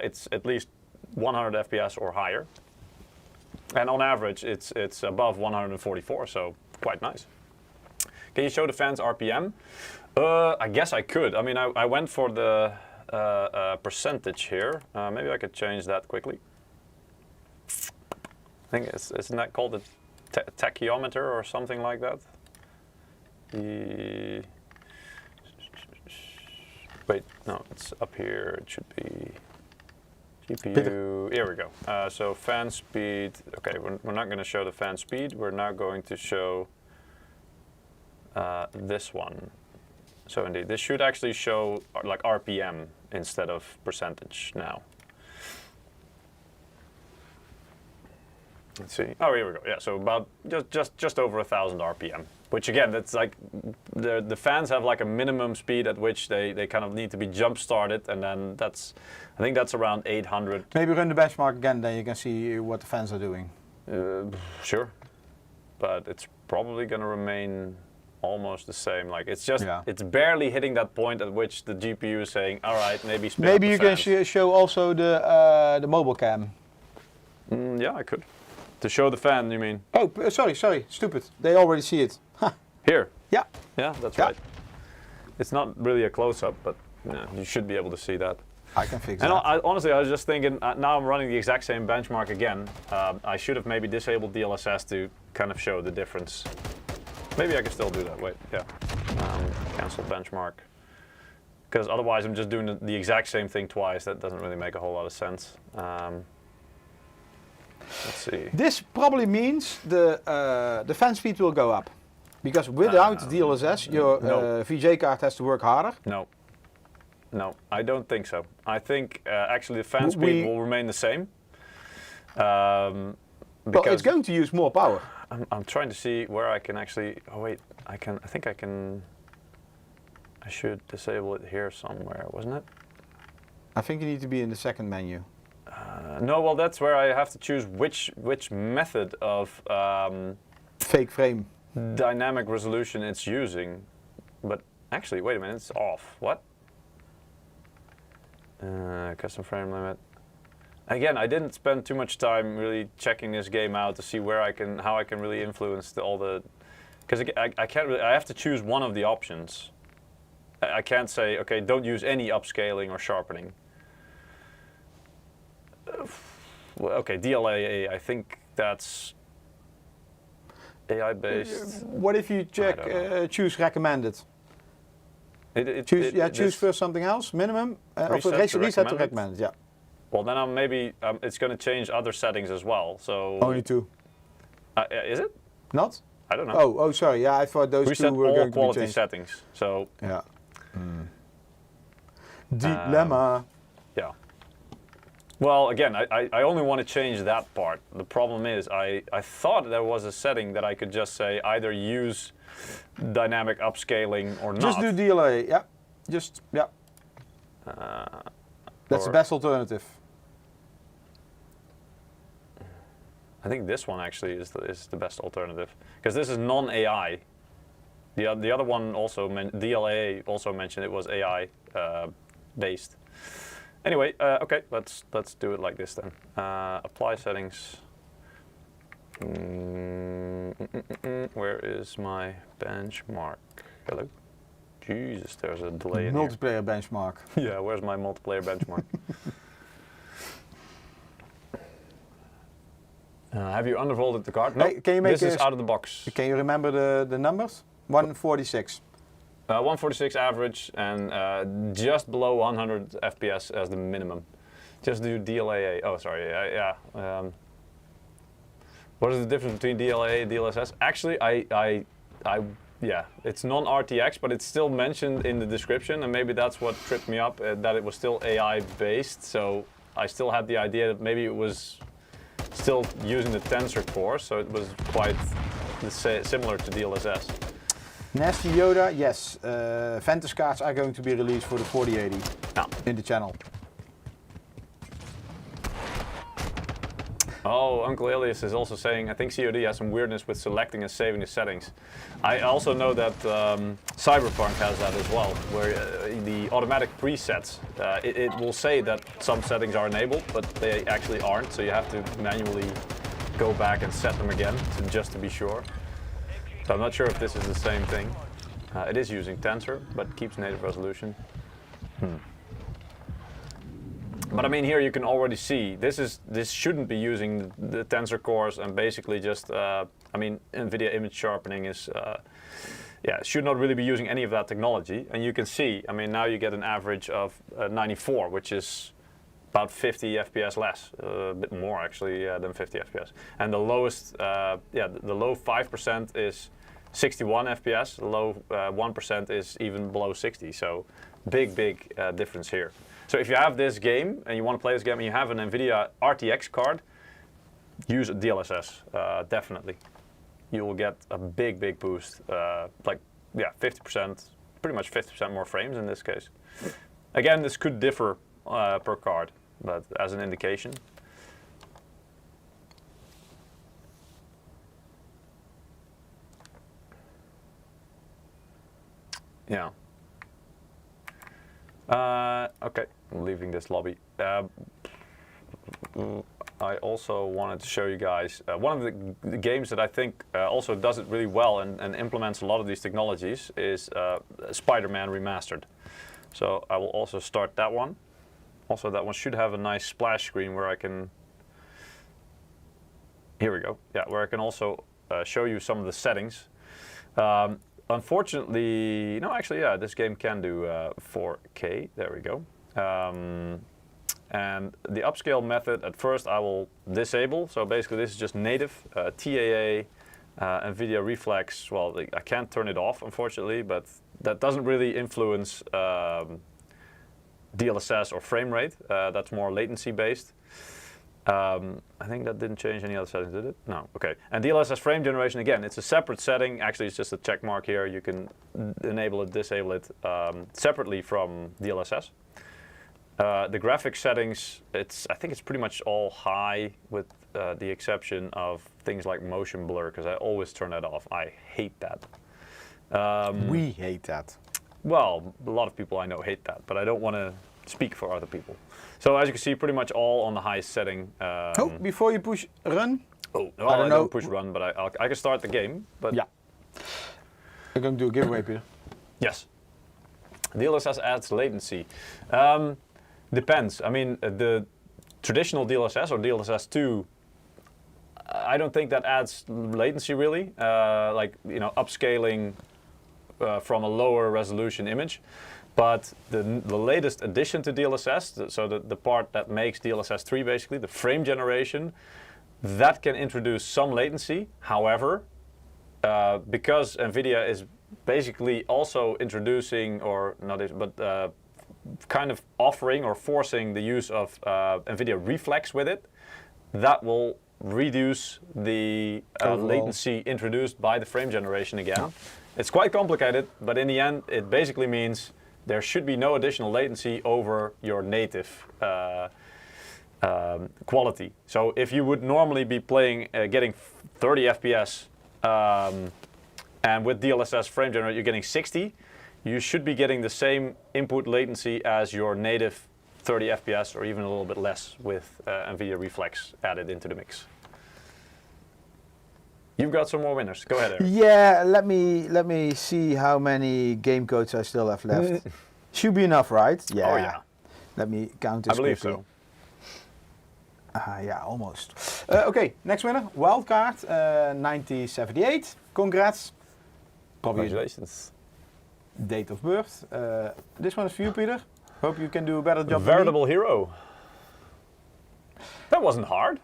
It's at least 100 FPS or higher. And on average, it's above 144, so quite nice. Can you show the fans RPM? I guess I could. I mean, I went for the percentage here. Maybe I could change that quickly. I think isn't that called a tachyometer or something like that? Wait, no, it's up here. It should be GPU. Here we go. So fan speed. Okay, we're not going to show the fan speed. We're now going to show this one. So indeed, this should actually show like RPM instead of percentage now. Let's see. Oh, here we go. Yeah, so about just over 1,000 RPM. Which again, that's like the fans have like a minimum speed at which they kind of need to be jump started, and then I think that's around 800. Maybe run the benchmark again, then you can see what the fans are doing. Sure, but it's probably going to remain almost the same. Like it's just it's barely hitting that point at which the GPU is saying, all right, maybe spin Maybe up you the can show also the mobile cam. Yeah, I could. To show the fan, you mean? Oh, sorry, stupid. They already see it. Here? Yeah. Yeah, that's right. It's not really a close-up, but you should be able to see that. I can fix and that. Honestly, I was just thinking, now I'm running the exact same benchmark again. I should have maybe disabled DLSS to kind of show the difference. Maybe I can still do that. Wait, yeah. Cancel benchmark. Because otherwise I'm just doing the exact same thing twice. That doesn't really make a whole lot of sense. Let's see. This probably means the fan speed will go up. Because without DLSS, your VJ card has to work harder. No, I don't think so. I think actually the fan speed will remain the same. Well, it's going to use more power. I'm trying to see where I can actually. Oh wait, I think I can. I should disable it here somewhere, wasn't it? I think you need to be in the second menu. No, well that's where I have to choose which method of fake frame dynamic resolution it's using. But actually, wait a minute, it's off. What? Custom frame limit. Again, I didn't spend too much time really checking this game out to see how I can really influence all the, because I can't really. I have to choose one of the options. I can't say, okay, don't use any upscaling or sharpening. Well, okay, DLA, I think that's AI based. What if you check choose recommended? Choose first something else, minimum, reset to recommended, yeah. Well, then maybe it's going to change other settings as well. So only two. Is it? Not? I don't know. Oh, sorry. Yeah, I thought those Reset two were all going to be quality changed. settings. So yeah. Dilemma. Yeah. Well, again, I only want to change that part. The problem is I thought there was a setting that I could just say either use dynamic upscaling or not. Just do DLA, yeah. That's the best alternative. I think this one actually is the best alternative, because this is non-AI. The other one also DLA also mentioned it was AI based. Anyway, okay, let's do it like this then. Apply settings. Where is my benchmark? Hello. Jesus, there's a delay in here. Multiplayer benchmark. Yeah, where's my multiplayer benchmark? Have you undervolted the card? No, Hey, can you make this is out of the box. Can you remember the numbers? 146. 146 average and just below 100 FPS as the minimum. Just do DLAA. Oh, sorry. Yeah. What is the difference between DLAA and DLSS? Actually, yeah, it's non-RTX, but it's still mentioned in the description, and maybe that's what tripped me up, that it was still AI based. So I still had the idea that maybe it was still using the tensor core, so it was quite similar to DLSS. Nasty Yoda, yes. Ventus cards are going to be released for the 4080 in the channel. Oh, Uncle Elias is also saying, I think COD has some weirdness with selecting and saving the settings. I also know that Cyberpunk has that as well, where the automatic presets, it will say that some settings are enabled, but they actually aren't, so you have to manually go back and set them again just to be sure. So I'm not sure if this is the same thing. It is using tensor, but keeps native resolution. But I mean, here you can already see this shouldn't be using the tensor cores, and basically just I mean, NVIDIA image sharpening is should not really be using any of that technology. And you can see, I mean, now you get an average of 94, which is about 50 FPS less, a bit more actually than 50 FPS. And the lowest, the low 5% is 61 FPS. The low 1% is even below 60. So big difference here. So if you have this game and you want to play this game and you have an NVIDIA RTX card, use a DLSS, definitely. You will get a big boost, 50%, pretty much 50% more frames in this case. Again, this could differ per card, but as an indication. Yeah. Okay, I'm leaving this lobby. I also wanted to show you guys one of the games that I think also does it really well and implements a lot of these technologies is Spider-Man Remastered. So I will also start that one. Also, that one should have a nice splash screen where I can... Here we go. Yeah, where I can also show you some of the settings. Unfortunately, no, actually, yeah, this game can do 4K. There we go. And the upscale method, at first I will disable. So basically this is just native TAA, NVIDIA Reflex. Well, I can't turn it off, unfortunately, but that doesn't really influence DLSS or frame rate. That's more latency based. I think that didn't change any other settings, did it? No, okay. And DLSS frame generation, again, it's a separate setting. Actually, it's just a check mark here. You can enable it, disable it separately from DLSS. The graphics settings, I think it's pretty much all high with the exception of things like motion blur, because I always turn that off. I hate that. We hate that. Well, a lot of people I know hate that, but I don't want to speak for other people. So as you can see, pretty much all on the highest setting. Before you push run? Oh, well, I don't push run, but I can start the game. But yeah. You're going to do a giveaway, Peter. Yes. DLSS adds latency. Depends. I mean, the traditional DLSS or DLSS 2, I don't think that adds latency really. Like, you know, upscaling from a lower resolution image. But the latest addition to DLSS, so the part that makes DLSS 3 basically, the frame generation, that can introduce some latency. However, because NVIDIA is basically also introducing, or not, but kind of offering or forcing the use of NVIDIA Reflex with it, that will reduce the latency introduced by the frame generation again. Yeah. It's quite complicated, but in the end, it basically means there should be no additional latency over your native quality. So if you would normally be playing, getting 30 FPS, and with DLSS frame generator you're getting 60, you should be getting the same input latency as your native 30 FPS, or even a little bit less with NVIDIA Reflex added into the mix. You've got some more winners. Go ahead, Eric. Yeah, let me see how many game codes I still have left. Should be enough, right? Yeah. Oh yeah. Let me count this I believe quickly. so. Yeah, almost. Okay, next winner, Wildcard, 1978. Congrats. Probably Congratulations. date of birth. This one is for you, Peter. Hope you can do a better job. Veritable hero. That wasn't hard.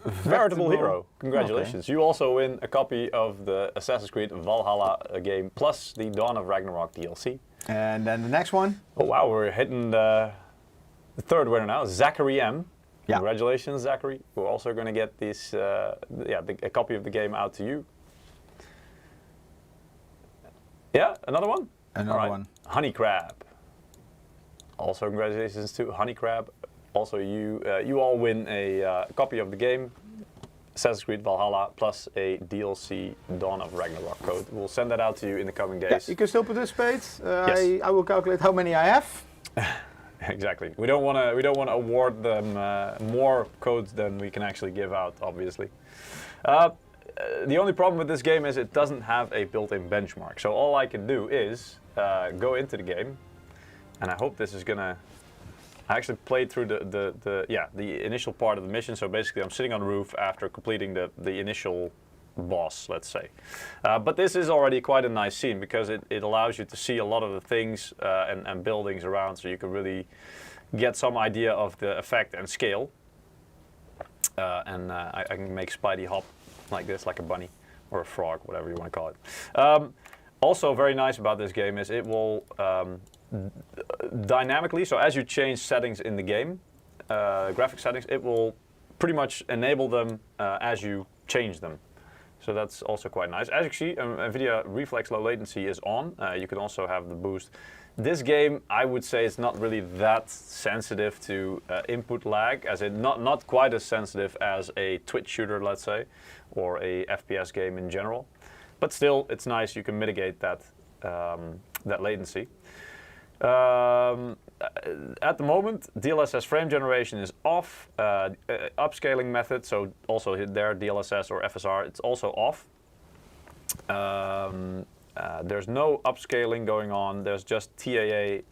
Veritable hero. Congratulations. Okay. You also win a copy of the Assassin's Creed Valhalla game, plus the Dawn of Ragnarok DLC. And then the next one. Oh wow, we're hitting the third winner now, Zachary M. Yeah. Congratulations, Zachary. We're also going to get this, a copy of the game out to you. Yeah, another one? Another one. Honey Crab. Also congratulations to Honey Crab. Also you all win a copy of the game, Assassin's Creed Valhalla, plus a DLC Dawn of Ragnarok code. We'll send that out to you in the coming days. Yeah, you can still participate. Yes. I will calculate how many I have. Exactly. We don't want to award them more codes than we can actually give out, obviously. The only problem with this game is it doesn't have a built-in benchmark. So all I can do is go into the game, and I hope this is gonna. I actually played through the initial part of the mission. So basically, I'm sitting on the roof after completing the initial boss, let's say. But this is already quite a nice scene because it allows you to see a lot of the things and buildings around, so you can really get some idea of the effect and scale. I can make Spidey hop like this, like a bunny or a frog, whatever you want to call it. Also very nice about this game is it will dynamically, so as you change settings in the game, graphic settings, it will pretty much enable them as you change them. So that's also quite nice. As you see, NVIDIA Reflex Low Latency is on. You can also have the boost. This game, I would say, is not really that sensitive to input lag, as in not quite as sensitive as a Twitch shooter, let's say, or a FPS game in general. But still, it's nice. You can mitigate that that latency. At the moment, DLSS frame generation is off. Upscaling method, so also there DLSS or FSR, it's also off. There's no upscaling going on. There's just TAA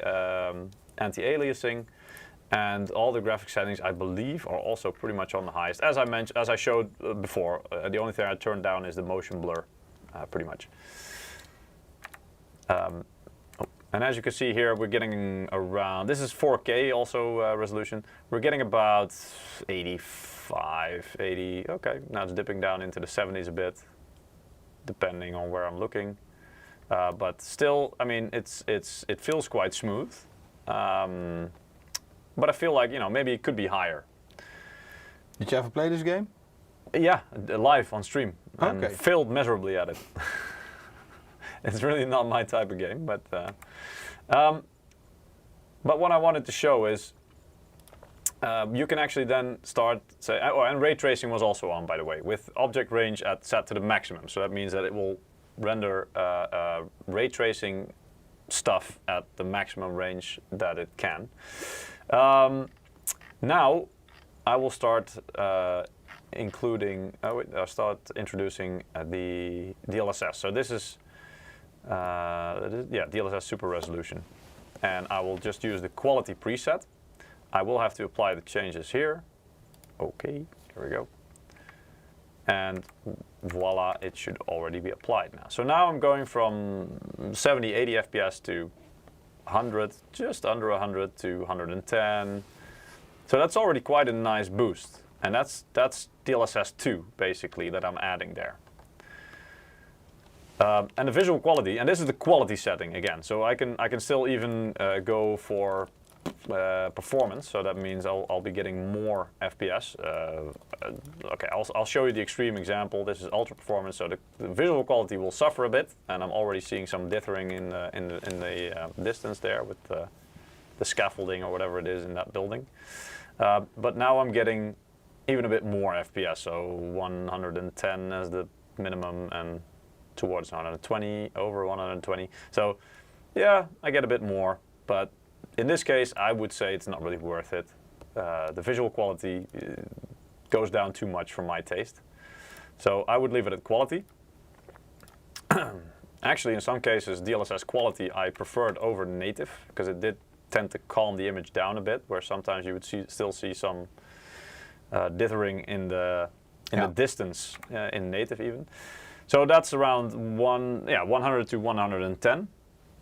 anti-aliasing, and all the graphic settings, I believe, are also pretty much on the highest. As I mentioned, as I showed before, the only thing I turned down is the motion blur, pretty much. And as you can see here, we're getting around, this is 4K also resolution. We're getting about 85, 80, okay. Now it's dipping down into the 70s a bit, depending on where I'm looking. But still, I mean, it feels quite smooth. But I feel like, you know, maybe it could be higher. Did you ever play this game? Yeah, live on stream. Okay. And failed miserably at it. It's really not my type of game, but what I wanted to show is you can actually then start, say, and ray tracing was also on, by the way, with object range set to the maximum. So that means that it will render ray tracing stuff at the maximum range that it can. Now I will start introducing the DLSS. So this is DLSS Super Resolution, and I will just use the quality preset. I will have to apply the changes here. Okay, here we go. And voila, it should already be applied now. So now I'm going from 70, 80 FPS to 100, just under 100 to 110. So that's already quite a nice boost. And that's DLSS 2, basically, that I'm adding there. And the visual quality, and this is the quality setting again. So I can still even go for performance, so that means I'll be getting more FPS. Okay, I'll show you the extreme example. This is ultra performance, so the visual quality will suffer a bit, and I'm already seeing some dithering in the distance there with the scaffolding or whatever it is in that building. But now I'm getting even a bit more FPS, so 110 as the minimum and towards 120, over 120. So yeah, I get a bit more, but in this case I would say it's not really worth it. The visual quality goes down too much for my taste. So I would leave it at quality. Actually, in some cases, DLSS quality I preferred over native, because it did tend to calm the image down a bit, where sometimes you would still see some dithering in the distance in native even. So that's around 100 to 110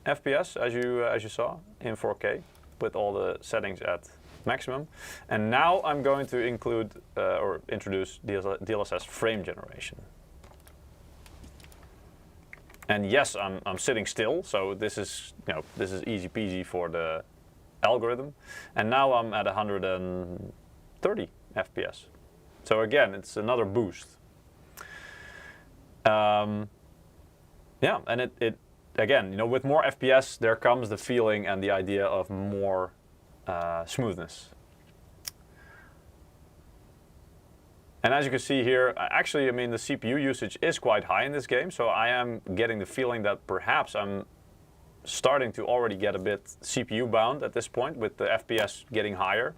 FPS as you saw in 4K with all the settings at maximum. And now I'm going to include or introduce DLSS frame generation. And yes, I'm sitting still, so this is easy peasy for the algorithm. And now I'm at 130 FPS. So again, it's another boost. Yeah, and it again, with more FPS, there comes the feeling and the idea of more smoothness. And as you can see here, actually, I mean, the CPU usage is quite high in this game, so I am getting the feeling that perhaps I'm starting to already get a bit CPU bound at this point with the FPS getting higher,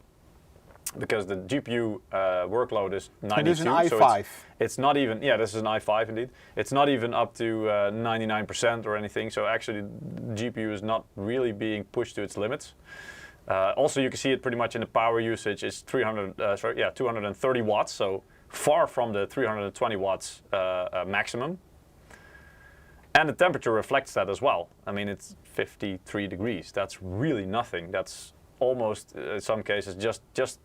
because the GPU workload is 92. It is an i5. So it's not even, yeah, this is an i5 indeed. It's not even up to 99% or anything, so actually the GPU is not really being pushed to its limits. Also, you can see it pretty much in the power usage. It's 230 watts, so far from the 320 watts maximum. And the temperature reflects that as well. I mean, it's 53 degrees. That's really nothing. That's almost, in some cases, just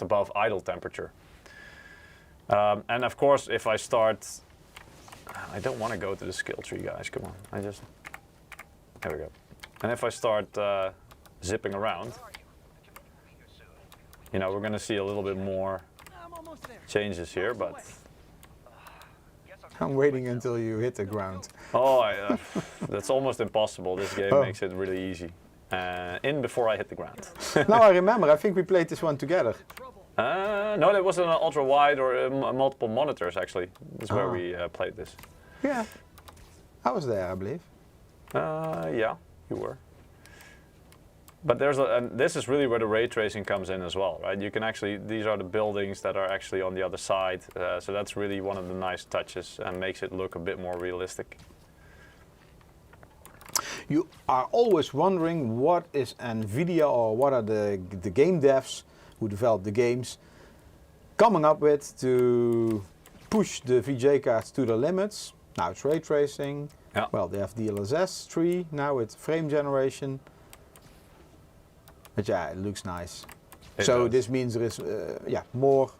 above idle temperature. And of course, if I start, I don't want to go to the skill tree, guys. Come on, there we go. And if I start zipping around, we're going to see a little bit more changes here, but I'm waiting until you hit the ground. Oh, that's almost impossible. This game makes it really easy. In before I hit the ground. Now I remember, I think we played this one together. No, that was an ultra wide or multiple monitors actually. That's where we played this. Yeah, I was there, I believe. Yeah, you were. But this is really where the ray tracing comes in as well, right? You can actually, these are the buildings that are actually on the other side, so that's really one of the nice touches and makes it look a bit more realistic. You are always wondering what is NVIDIA or what are the game devs who develop the games coming up with to push the VGA cards to the limits. Now it's ray tracing. Yeah. Well, they have DLSS 3 now with frame generation. But yeah, it looks nice. So this means there is more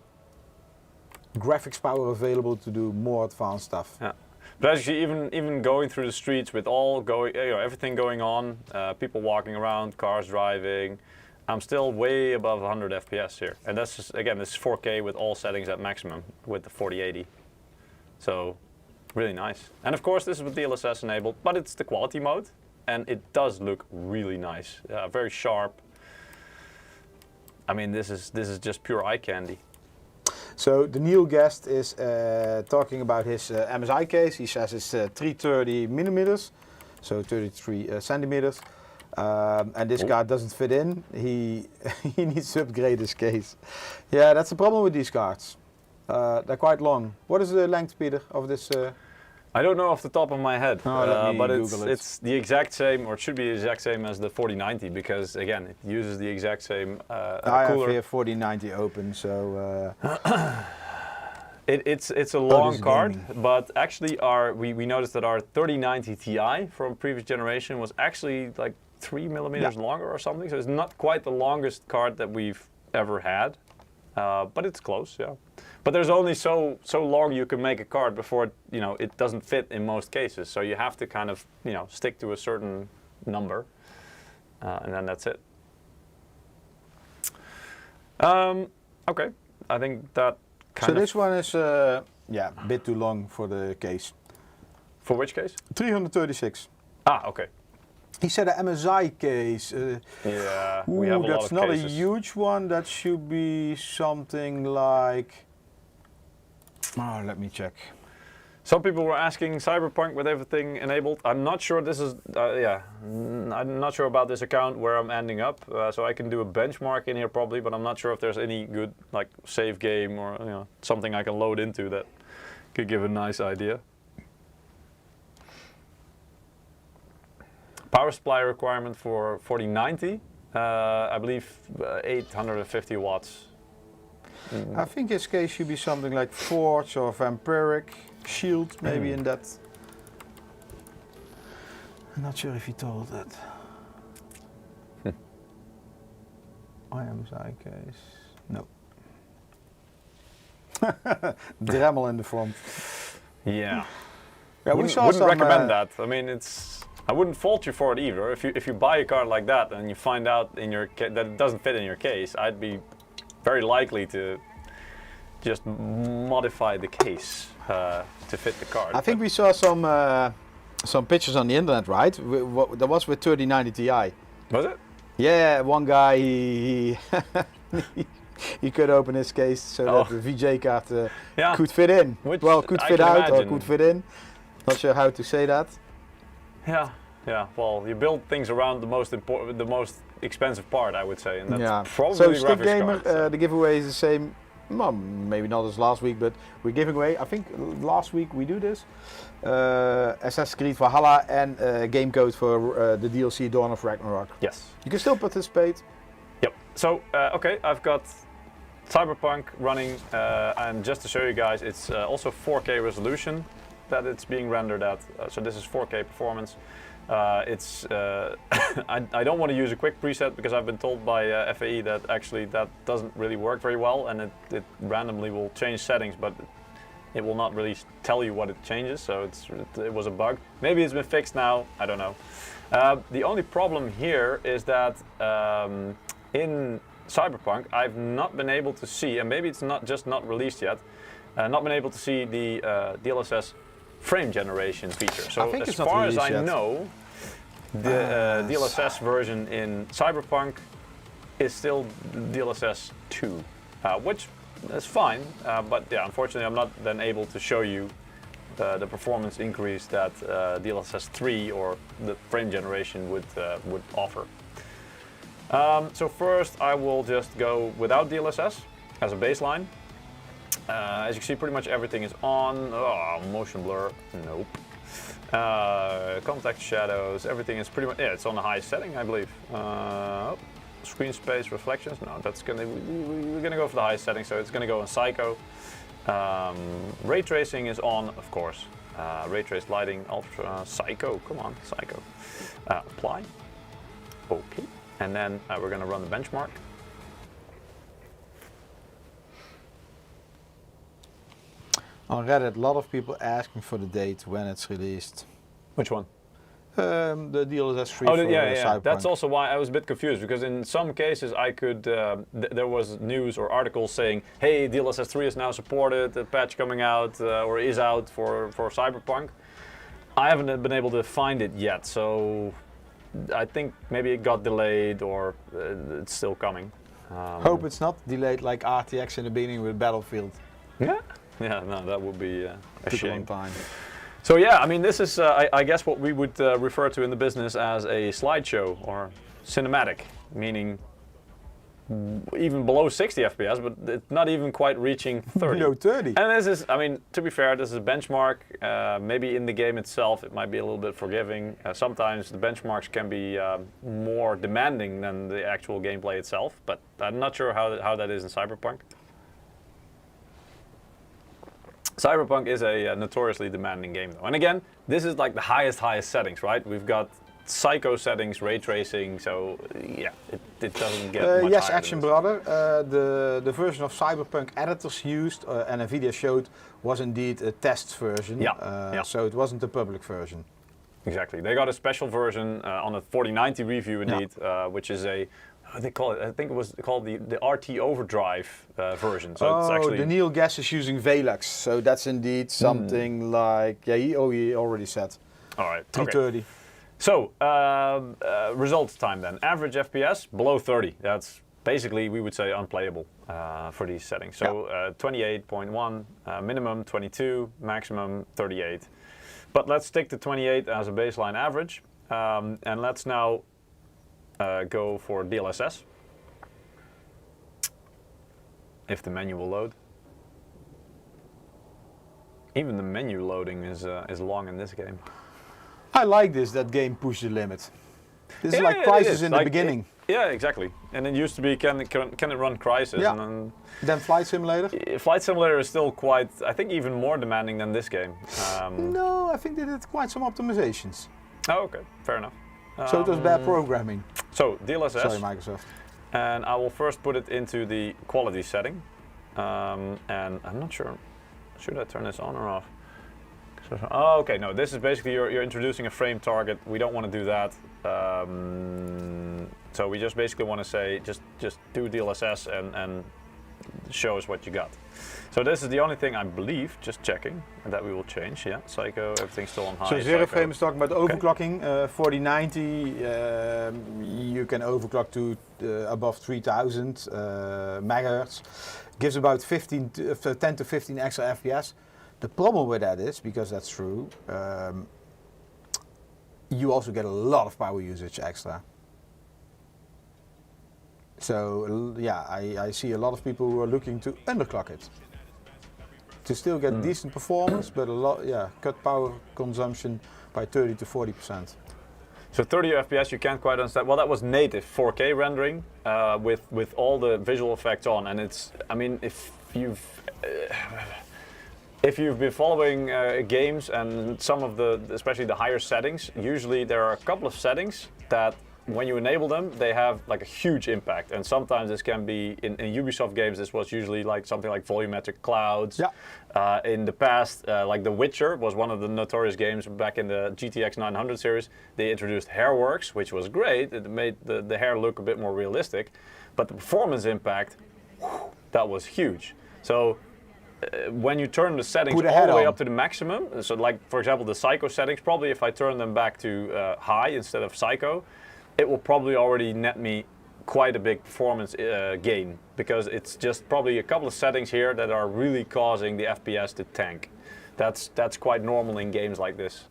graphics power available to do more advanced stuff. Yeah. But actually, even going through the streets with everything going on, people walking around, cars driving, I'm still way above 100 FPS here. And that's just, again, this is 4K with all settings at maximum with the 4080. So really nice. And of course, this is with DLSS enabled, but it's the quality mode, and it does look really nice, very sharp. I mean, this is just pure eye candy. So the Neil guest is talking about his MSI case. He says it's 330 millimeters, so 33 centimeters. And this card doesn't fit in. He needs to upgrade his case. Yeah, that's the problem with these cards. They're quite long. What is the length, Peter, of this? I don't know off the top of my head, but it's the exact same, or it should be the exact same as the 4090, because again, it uses the exact same I cooler. have here 4090 open, so... It's a long card, but actually we noticed that our 3090 Ti from previous generation was actually like 3 millimeters longer or something, so it's not quite the longest card that we've ever had, but it's close, yeah. But there's only so long you can make a card before it doesn't fit in most cases. So you have to kind of stick to a certain number, and then that's it. Okay, I think that kind So of... this one is, yeah, a bit too long for the case. For which case? 336. Ah, okay. He said an MSI case. Yeah, we have a lot that's of not cases. a huge one. That should be something like. Oh, let me check. Some people were asking Cyberpunk with everything enabled. I'm not sure this is, I'm not sure about this account where I'm ending up. So I can do a benchmark in here probably, but I'm not sure if there's any good like save game or something I can load into that could give a nice idea. Power supply requirement for 4090, I believe 850 watts. I think his case should be something like Forge or Vampiric Shield, maybe in that. I'm not sure if he told that. IMSI case. No. Dremel in the front. Yeah. Yeah, we saw wouldn't some, recommend that. I mean, I wouldn't fault you for it either. If you buy a card like that and you find out in your that it doesn't fit in your case, I'd be very likely to just modify the case to fit the card. I think we saw some pictures on the internet, right? That was with 3090 Ti. Was it? Yeah, one guy he he could open his case so that the VJ card could fit in. Could fit out or could fit in. Not sure how to say that. Yeah. Well, you build things around the most expensive part, I would say, and that's probably so the Stick graphics Gamer, card. the giveaway is the same. Well, maybe not as last week, but we're giving away. I think last week we do this. Assassin's Creed Valhalla and game code for the DLC Dawn of Ragnarök. Yes. You can still participate. Yep. So okay, I've got Cyberpunk running, and just to show you guys, it's also 4K resolution that it's being rendered at. So this is 4K performance. I don't want to use a quick preset because I've been told by FAE that actually that doesn't really work very well, and it randomly will change settings, but it will not really tell you what it changes. So it was a bug. Maybe it's been fixed now. I don't know. The only problem here is that in Cyberpunk I've not been able to see, and maybe it's not released yet, not been able to see the DLSS frame generation feature. So as far as I know, the DLSS version in Cyberpunk is still DLSS 2, which is fine, but yeah, unfortunately I'm not then able to show you the performance increase that DLSS 3 or the frame generation would offer. So first I will just go without DLSS as a baseline. As you can see, pretty much everything is on. Motion blur, nope. Context shadows, everything is pretty much, it's on the highest setting, I believe. Screen space, reflections, no, we're gonna go for the highest setting, so it's gonna go on Psycho. Ray tracing is on, of course. Ray trace lighting, ultra, Psycho, come on, Psycho. Apply, okay. And then we're gonna run the benchmark. On Reddit, a lot of people asking for the date when it's released. Which one? The DLSS 3 for Cyberpunk. That's also why I was a bit confused, because in some cases I could, there was news or articles saying, hey, DLSS 3 is now supported, a patch coming out, or is out for Cyberpunk. I haven't been able to find it yet, so I think maybe it got delayed or it's still coming. Hope it's not delayed like RTX in the beginning with Battlefield. Yeah? Yeah, no, that would be a shame. A long time. So yeah, I mean, this is, I guess, what we would refer to in the business as a slideshow or cinematic, meaning even below 60 FPS, but it's not even quite reaching 30. Below 30. And this is, I mean, to be fair, this is a benchmark. Maybe in the game itself, it might be a little bit forgiving. Sometimes the benchmarks can be more demanding than the actual gameplay itself, but I'm not sure how that is in Cyberpunk. Cyberpunk is a notoriously demanding game though. And again, this is like the highest settings, right? We've got Psycho settings, ray tracing, so yeah, it doesn't get much yes, higher Action than Brother. The version of Cyberpunk editors used and NVIDIA showed was indeed a test version. Yeah. So it wasn't a public version. Exactly. They got a special version on a 4090 review indeed, which is a how they call it. I think it was called the RT Overdrive version. So it's actually the Neil Guest is using Velux, so that's indeed something like he already said. all right. 330. Okay. So results time then. Average FPS below 30. That's basically, we would say, unplayable for these settings. So 28.1, minimum 22, maximum 38. But let's stick to 28 as a baseline average. And let's now go for DLSS. If the menu will load. Even the menu loading is long in this game. I like this, that game push the limit. This is Yeah, like it Crysis is. in Like, the beginning. Yeah, exactly. And it used to be, can it run Crysis? Yeah. And then Then Flight Simulator? Flight Simulator is still quite, I think, even more demanding than this game. No, I think they did quite some optimizations. Oh, okay, fair enough. So it was bad programming. So DLSS, Sorry, Microsoft. and I will first put it into the quality setting. And I'm not sure, should I turn this on or off? Oh, okay, no, this is basically you're introducing a frame target. We don't want to do that. So we just basically want to say, just do DLSS and show us what you got. So this is the only thing I believe, just checking, that we will change. Yeah, Psycho, everything's still on high. So zero Psycho. frame is talking about overclocking. 4090, you can overclock to above 3000 megahertz. Gives about 10 to 15 extra FPS. The problem with that is, because that's true, you also get a lot of power usage extra. So yeah, I see a lot of people who are looking to underclock it. To still get decent performance, but cut power consumption by 30 to 40%. So 30 FPS, you can't quite understand. Well, that was native 4K rendering with all the visual effects on, and it's. I mean, if you've been following games and some of especially the higher settings, usually there are a couple of settings that when you enable them, they have like a huge impact. And sometimes this can be, in Ubisoft games, this was usually like something like volumetric clouds. Yeah. In the past, like The Witcher was one of the notorious games back in the GTX 900 series. They introduced Hairworks, which was great. It made the hair look a bit more realistic. But the performance impact, that was huge. So when you turn the settings all the way up to the maximum, so like for example the Psycho settings, probably if I turn them back to high instead of Psycho, it will probably already net me quite a big performance gain, because it's just probably a couple of settings here that are really causing the FPS to tank. That's quite normal in games like this.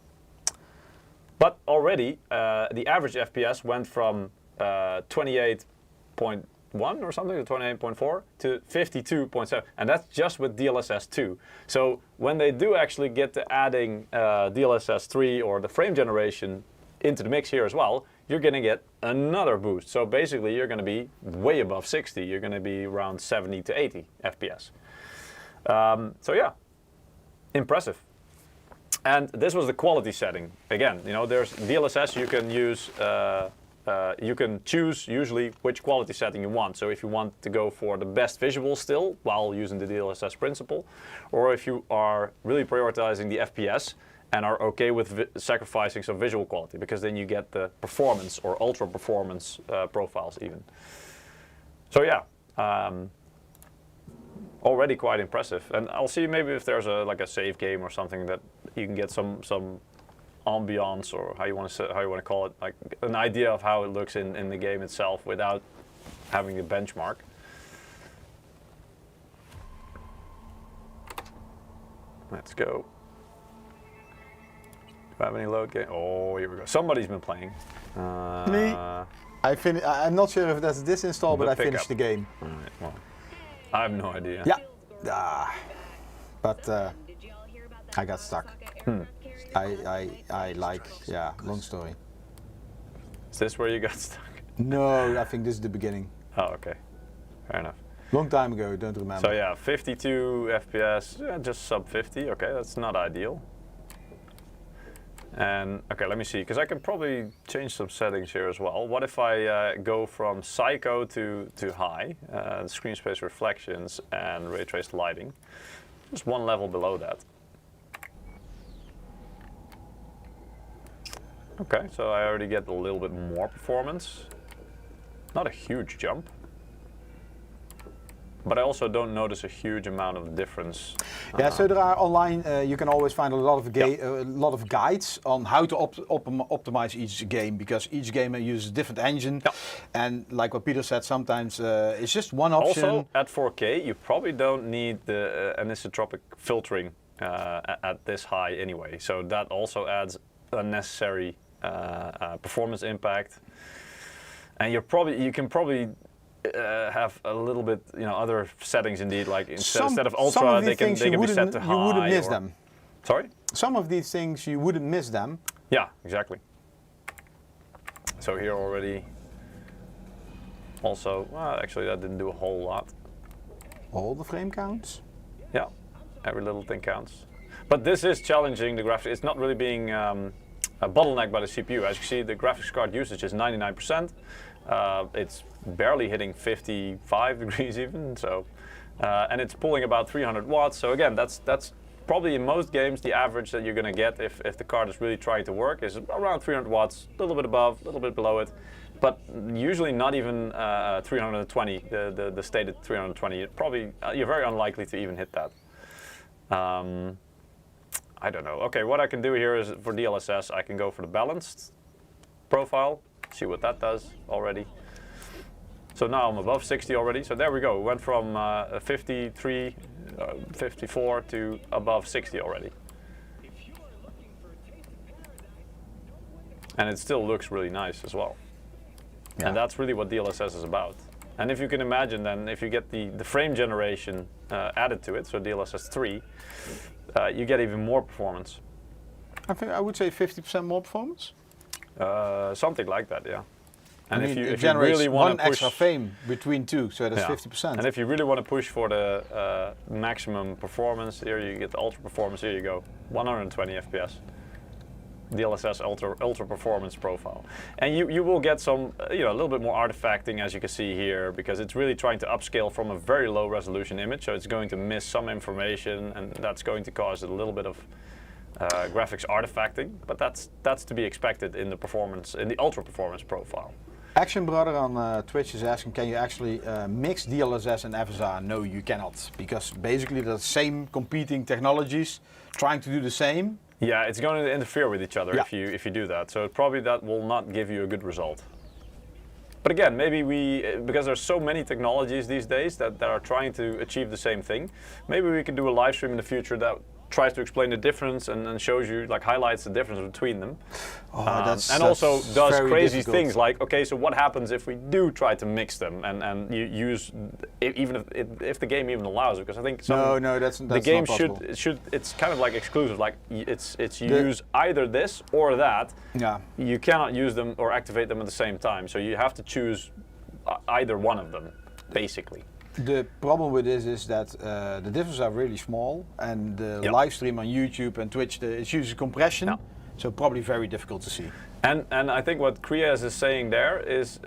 But already the average FPS went from 28.1 or something, to 28.4 to 52.7, and that's just with DLSS 2. So when they do actually get to adding DLSS 3 or the frame generation into the mix here as well, you're going to get another boost. So basically you're going to be way above 60. You're going to be around 70 to 80 FPS. So yeah, impressive. And this was the quality setting. Again, you know, there's DLSS, you can use, you can choose usually which quality setting you want. So if you want to go for the best visual still while using the DLSS principle, or if you are really prioritizing the FPS and are okay with sacrificing some visual quality, because then you get the performance or ultra performance profiles even. So yeah, already quite impressive. And I'll see maybe if there's like a save game or something that you can get some ambiance, or how you want to call it, like an idea of how it looks in the game itself without having the benchmark. Let's go. Do I have any load game? Oh, here we go. Somebody's been playing. Me. I'm not sure if that's this install, but I finished the game. All right, well, I have no idea. Yeah. But I got stuck. I like, long story. Is this where you got stuck? No, I think this is the beginning. Oh, okay. Fair enough. Long time ago, don't remember. So yeah, 52 FPS, just sub 50. Okay, that's not ideal. And okay, let me see, because I can probably change some settings here as well. What if I go from Psycho to high, screen space reflections and ray traced lighting, just one level below that. Okay, so I already get a little bit more performance. Not a huge jump. But I also don't notice a huge amount of difference. Yeah, so there are online, you can always find a lot of guides on how to optimize each game, because each game uses a different engine. Yeah. And like what Peter said, sometimes it's just one option. Also, at 4K, you probably don't need the anisotropic filtering at this high anyway. So that also adds unnecessary performance impact. And you can probably have a little bit, other settings indeed. Like instead of ultra, they can be set to high. You wouldn't miss them. Sorry? Some of these things you wouldn't miss them. Yeah, exactly. So here already. Also, well, actually that didn't do a whole lot. All the frame counts. Yeah, every little thing counts. But this is challenging the graphics. It's not really being a bottleneck by the CPU. As you see, the graphics card usage is 99%. It's barely hitting 55 degrees even, so and it's pulling about 300 watts. So again, that's probably in most games the average that you're going to get if the card is really trying to work is around 300 watts, a little bit above, a little bit below it, but usually not even 320, the stated 320. You're very unlikely to even hit that. I don't know. Okay, what I can do here is for DLSS, I can go for the balanced profile. See what that does already. So now I'm above 60 already. So there we go. We went from 53, 54 to above 60 already. And it still looks really nice as well. Yeah. And that's really what DLSS is about. And if you can imagine then, if you get the frame generation added to it, so DLSS 3, you get even more performance. I would say 50% more performance. Something like that, yeah. And if you really want to push extra frame between two, so that's 50%. And if you really want to push for the maximum performance, here you get the ultra performance. Here you go, 120 FPS. DLSS ultra performance profile, and you will get some a little bit more artifacting, as you can see here, because it's really trying to upscale from a very low resolution image, so it's going to miss some information, and that's going to cause a little bit of graphics artifacting, but that's to be expected in the ultra performance profile. Action Brother on Twitch is asking, can you actually mix DLSS and FSR? No, you cannot, because basically they're the same competing technologies trying to do the same. Yeah, it's going to interfere with each other if you do that. So probably that will not give you a good result. But again, maybe because there's so many technologies these days that are trying to achieve the same thing, maybe we can do a live stream in the future that tries to explain the difference and shows you, like, highlights the difference between them. Oh, and also does crazy difficult things like, okay, so what happens if we do try to mix them and you use, even if the game even allows it? Because I think that's the game not it's kind of like exclusive, like it's you use either this or that. Yeah. You cannot use them or activate them at the same time, so you have to choose either one of them, basically. The problem with this is that the differences are really small, and the live stream on YouTube and Twitch, it uses compression, so probably very difficult to see. And I think what Krias is saying there is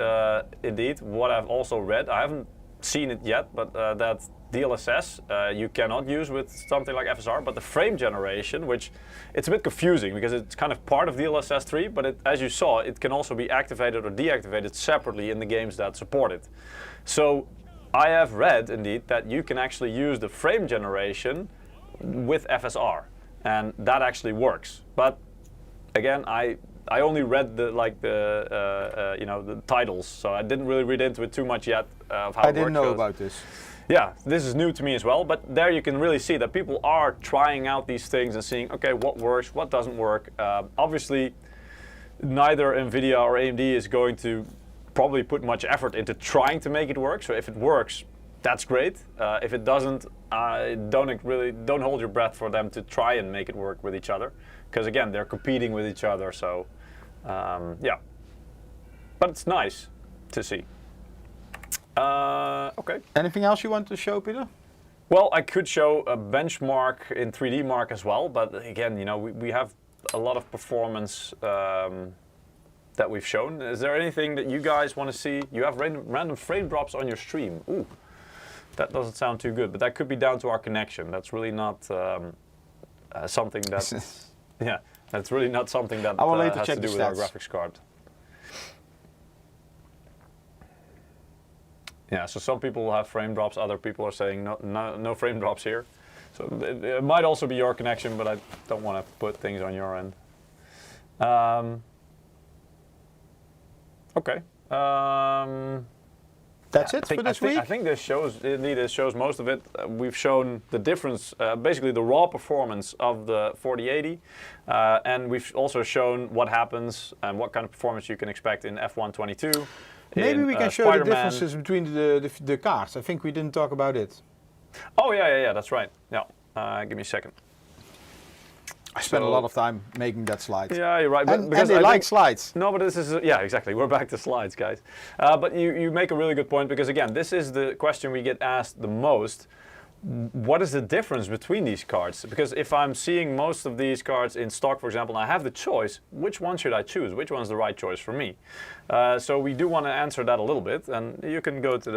indeed what I've also read. I haven't seen it yet, but that DLSS you cannot use with something like FSR, but the frame generation, which it's a bit confusing because it's kind of part of DLSS 3, but as you saw, it can also be activated or deactivated separately in the games that support it. So I have read, indeed, that you can actually use the frame generation with FSR, and that actually works. But again, I only read the titles, so I didn't really read into it too much yet of how it works. I didn't know about this. Yeah, this is new to me as well, but there you can really see that people are trying out these things and seeing, okay, what works, what doesn't work. Obviously, neither NVIDIA or AMD is going to probably put much effort into trying to make it work. So if it works, that's great. If it doesn't, don't hold your breath for them to try and make it work with each other, because again, they're competing with each other. So yeah, but it's nice to see. Okay. Anything else you want to show, Peter? Well, I could show a benchmark in 3D Mark as well, but again, we have a lot of performance that we've shown. Is there anything that you guys want to see? You have random frame drops on your stream. Ooh, that doesn't sound too good, but that could be down to our connection. That's really not something that, yeah, that's really not something that has to do with our graphics card. Yeah, so some people will have frame drops, other people are saying no frame drops here. So it might also be your connection, but I don't want to put things on your end. Okay. That's it for this week? I think this shows most of it. We've shown the difference, basically the raw performance of the 4080, and we've also shown what happens and what kind of performance you can expect in F122. Maybe we can show the differences between the cards. I think we didn't talk about it. Oh yeah, that's right. Yeah, give me a second. I spent a lot of time making that slide. Yeah, you're right. And they like slides. No, but this is, yeah, exactly. We're back to slides, guys. But you make a really good point, because again, this is the question we get asked the most. What is the difference between these cards? Because if I'm seeing most of these cards in stock, for example, and I have the choice, which one should I choose? Which one's the right choice for me? So we do want to answer that a little bit, and you can go to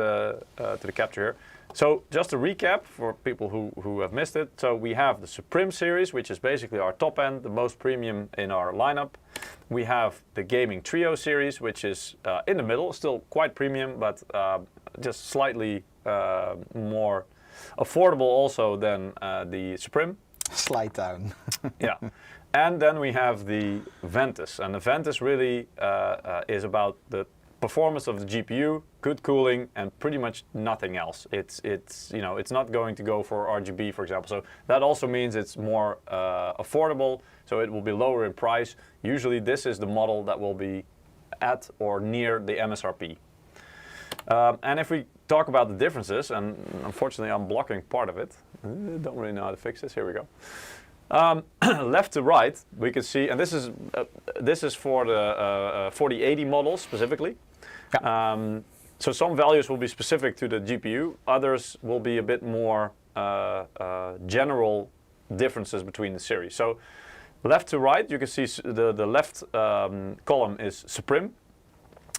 the capture here. So just to recap for people who have missed it, so we have the SUPRIM series, which is basically our top end, the most premium in our lineup. We have the Gaming Trio series, which is in the middle, still quite premium, but just slightly more affordable also than the SUPRIM. Slide down. Yeah. And then we have the Ventus, and the Ventus really is about the performance of the GPU, good cooling, and pretty much nothing else. It's not going to go for RGB, for example. So that also means it's more affordable, so it will be lower in price. Usually this is the model that will be at or near the MSRP. And if we talk about the differences, and unfortunately I'm blocking part of it. I don't really know how to fix this. Here we go. Left to right, we can see, and this is for the 4080 models specifically. Yeah. So some values will be specific to the GPU, others will be a bit more general differences between the series. So left to right, you can see the left column is SUPRIM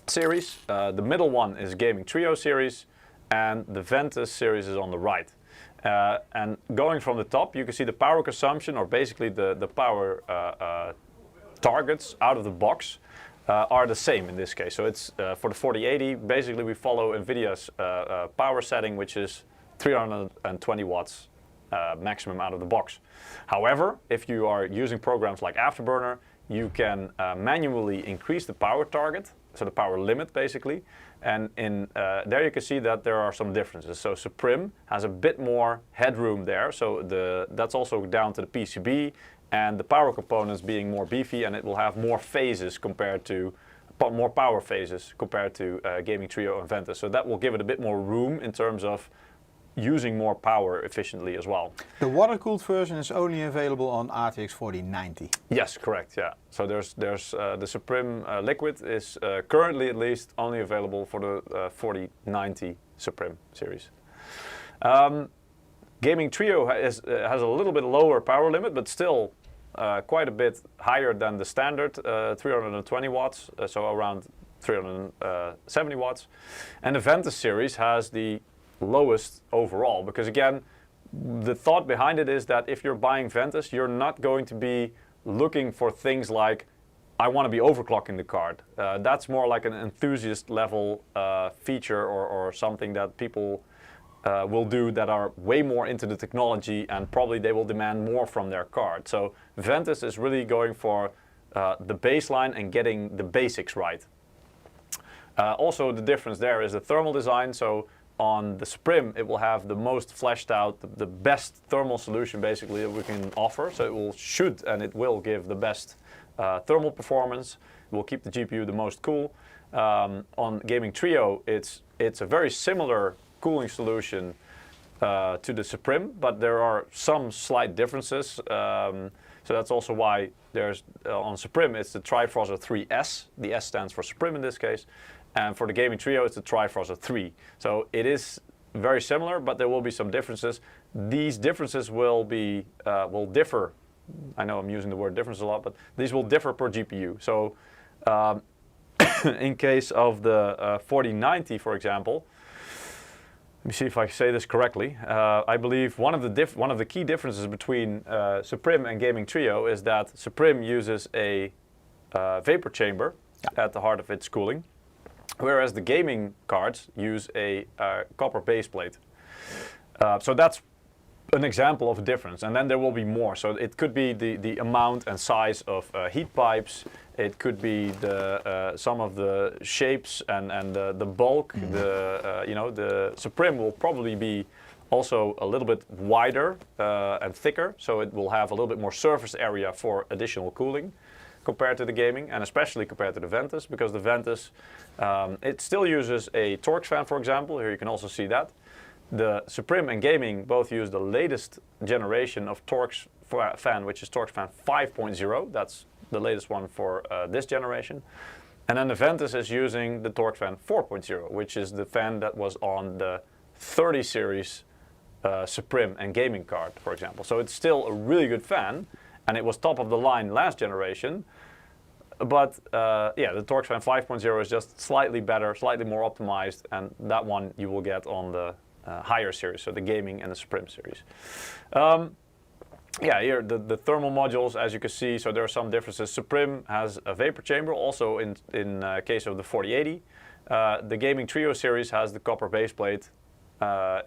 series, the middle one is Gaming Trio series, and the Ventus series is on the right. And going from the top, you can see the power consumption, or basically the power targets out of the box are the same in this case. So it's for the 4080, basically we follow NVIDIA's power setting, which is 320 watts maximum out of the box. However, if you are using programs like Afterburner, you can manually increase the power target, so the power limit basically, and in there you can see that there are some differences. So SUPRIM has a bit more headroom there, so that's also down to the PCB and the power components being more beefy, and it will have more phases compared to more power phases compared to Gaming Trio and Ventus. So that will give it a bit more room in terms of using more power efficiently as well. The water-cooled version is only available on RTX 4090. Yes, correct. Yeah. So there's the SUPRIM Liquid is currently at least only available for the 4090 SUPRIM series. Gaming Trio has a little bit lower power limit, but still quite a bit higher than the standard 320 watts, so around 370 watts. And the Ventus series has the lowest overall, because again, the thought behind it is that if you're buying Ventus, you're not going to be looking for things like, I want to be overclocking the card. That's more like an enthusiast level feature or something that people will do that are way more into the technology, and probably they will demand more from their card. So Ventus is really going for the baseline and getting the basics right. Also the difference there is the thermal design. So on the SUPRIM, it will have the most fleshed out, the best thermal solution basically that we can offer. So it will give the best thermal performance. It will keep the GPU the most cool. On Gaming Trio, it's a very similar cooling solution to the SUPRIM, but there are some slight differences. So that's also why there's on SUPRIM it's the Trifroster 3S. The S stands for SUPRIM in this case. And for the Gaming Trio, it's the Trifroster 3. So it is very similar, but there will be some differences. These differences will differ. I know I'm using the word difference a lot, but these will differ per GPU. So in case of the 4090, for example, let me see if I say this correctly. I believe one of the key differences between SUPRIM and Gaming Trio is that SUPRIM uses a vapor chamber at the heart of its cooling. whereas the gaming cards use a copper base plate. So that's an example of a difference, and then there will be more. So it could be the amount and size of heat pipes. It could be some of the shapes and the bulk. The SUPRIM will probably be also a little bit wider and thicker, so it will have a little bit more surface area for additional cooling compared to the gaming, and especially compared to the Ventus, because the Ventus, it still uses a Torx fan, for example. Here you can also see that. The SUPRIM and gaming both use the latest generation of Torx fan, which is Torx fan 5.0. That's the latest one for this generation. And then the Ventus is using the Torx fan 4.0, which is the fan that was on the 30 series SUPRIM and gaming card, for example. So it's still a really good fan, and it was top of the line last generation. But the Torx fan 5.0 is just slightly better, slightly more optimized, and that one you will get on the higher series, so the gaming and the SUPRIM series. Here the thermal modules, as you can see, so there are some differences. SUPRIM has a vapor chamber, also in case of the 4080. The gaming Trio series has the copper base plate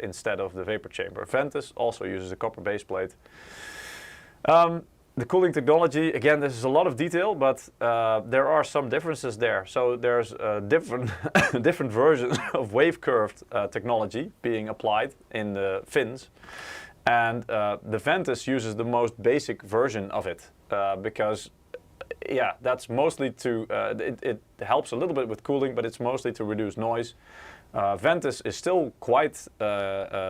instead of the vapor chamber. Ventus also uses a copper base plate. The cooling technology, again, this is a lot of detail, but there are some differences there. So there's different different versions of wave-curved technology being applied in the fins. And the Ventus uses the most basic version of it because, that's mostly to, it helps a little bit with cooling, but it's mostly to reduce noise. Ventus is still quite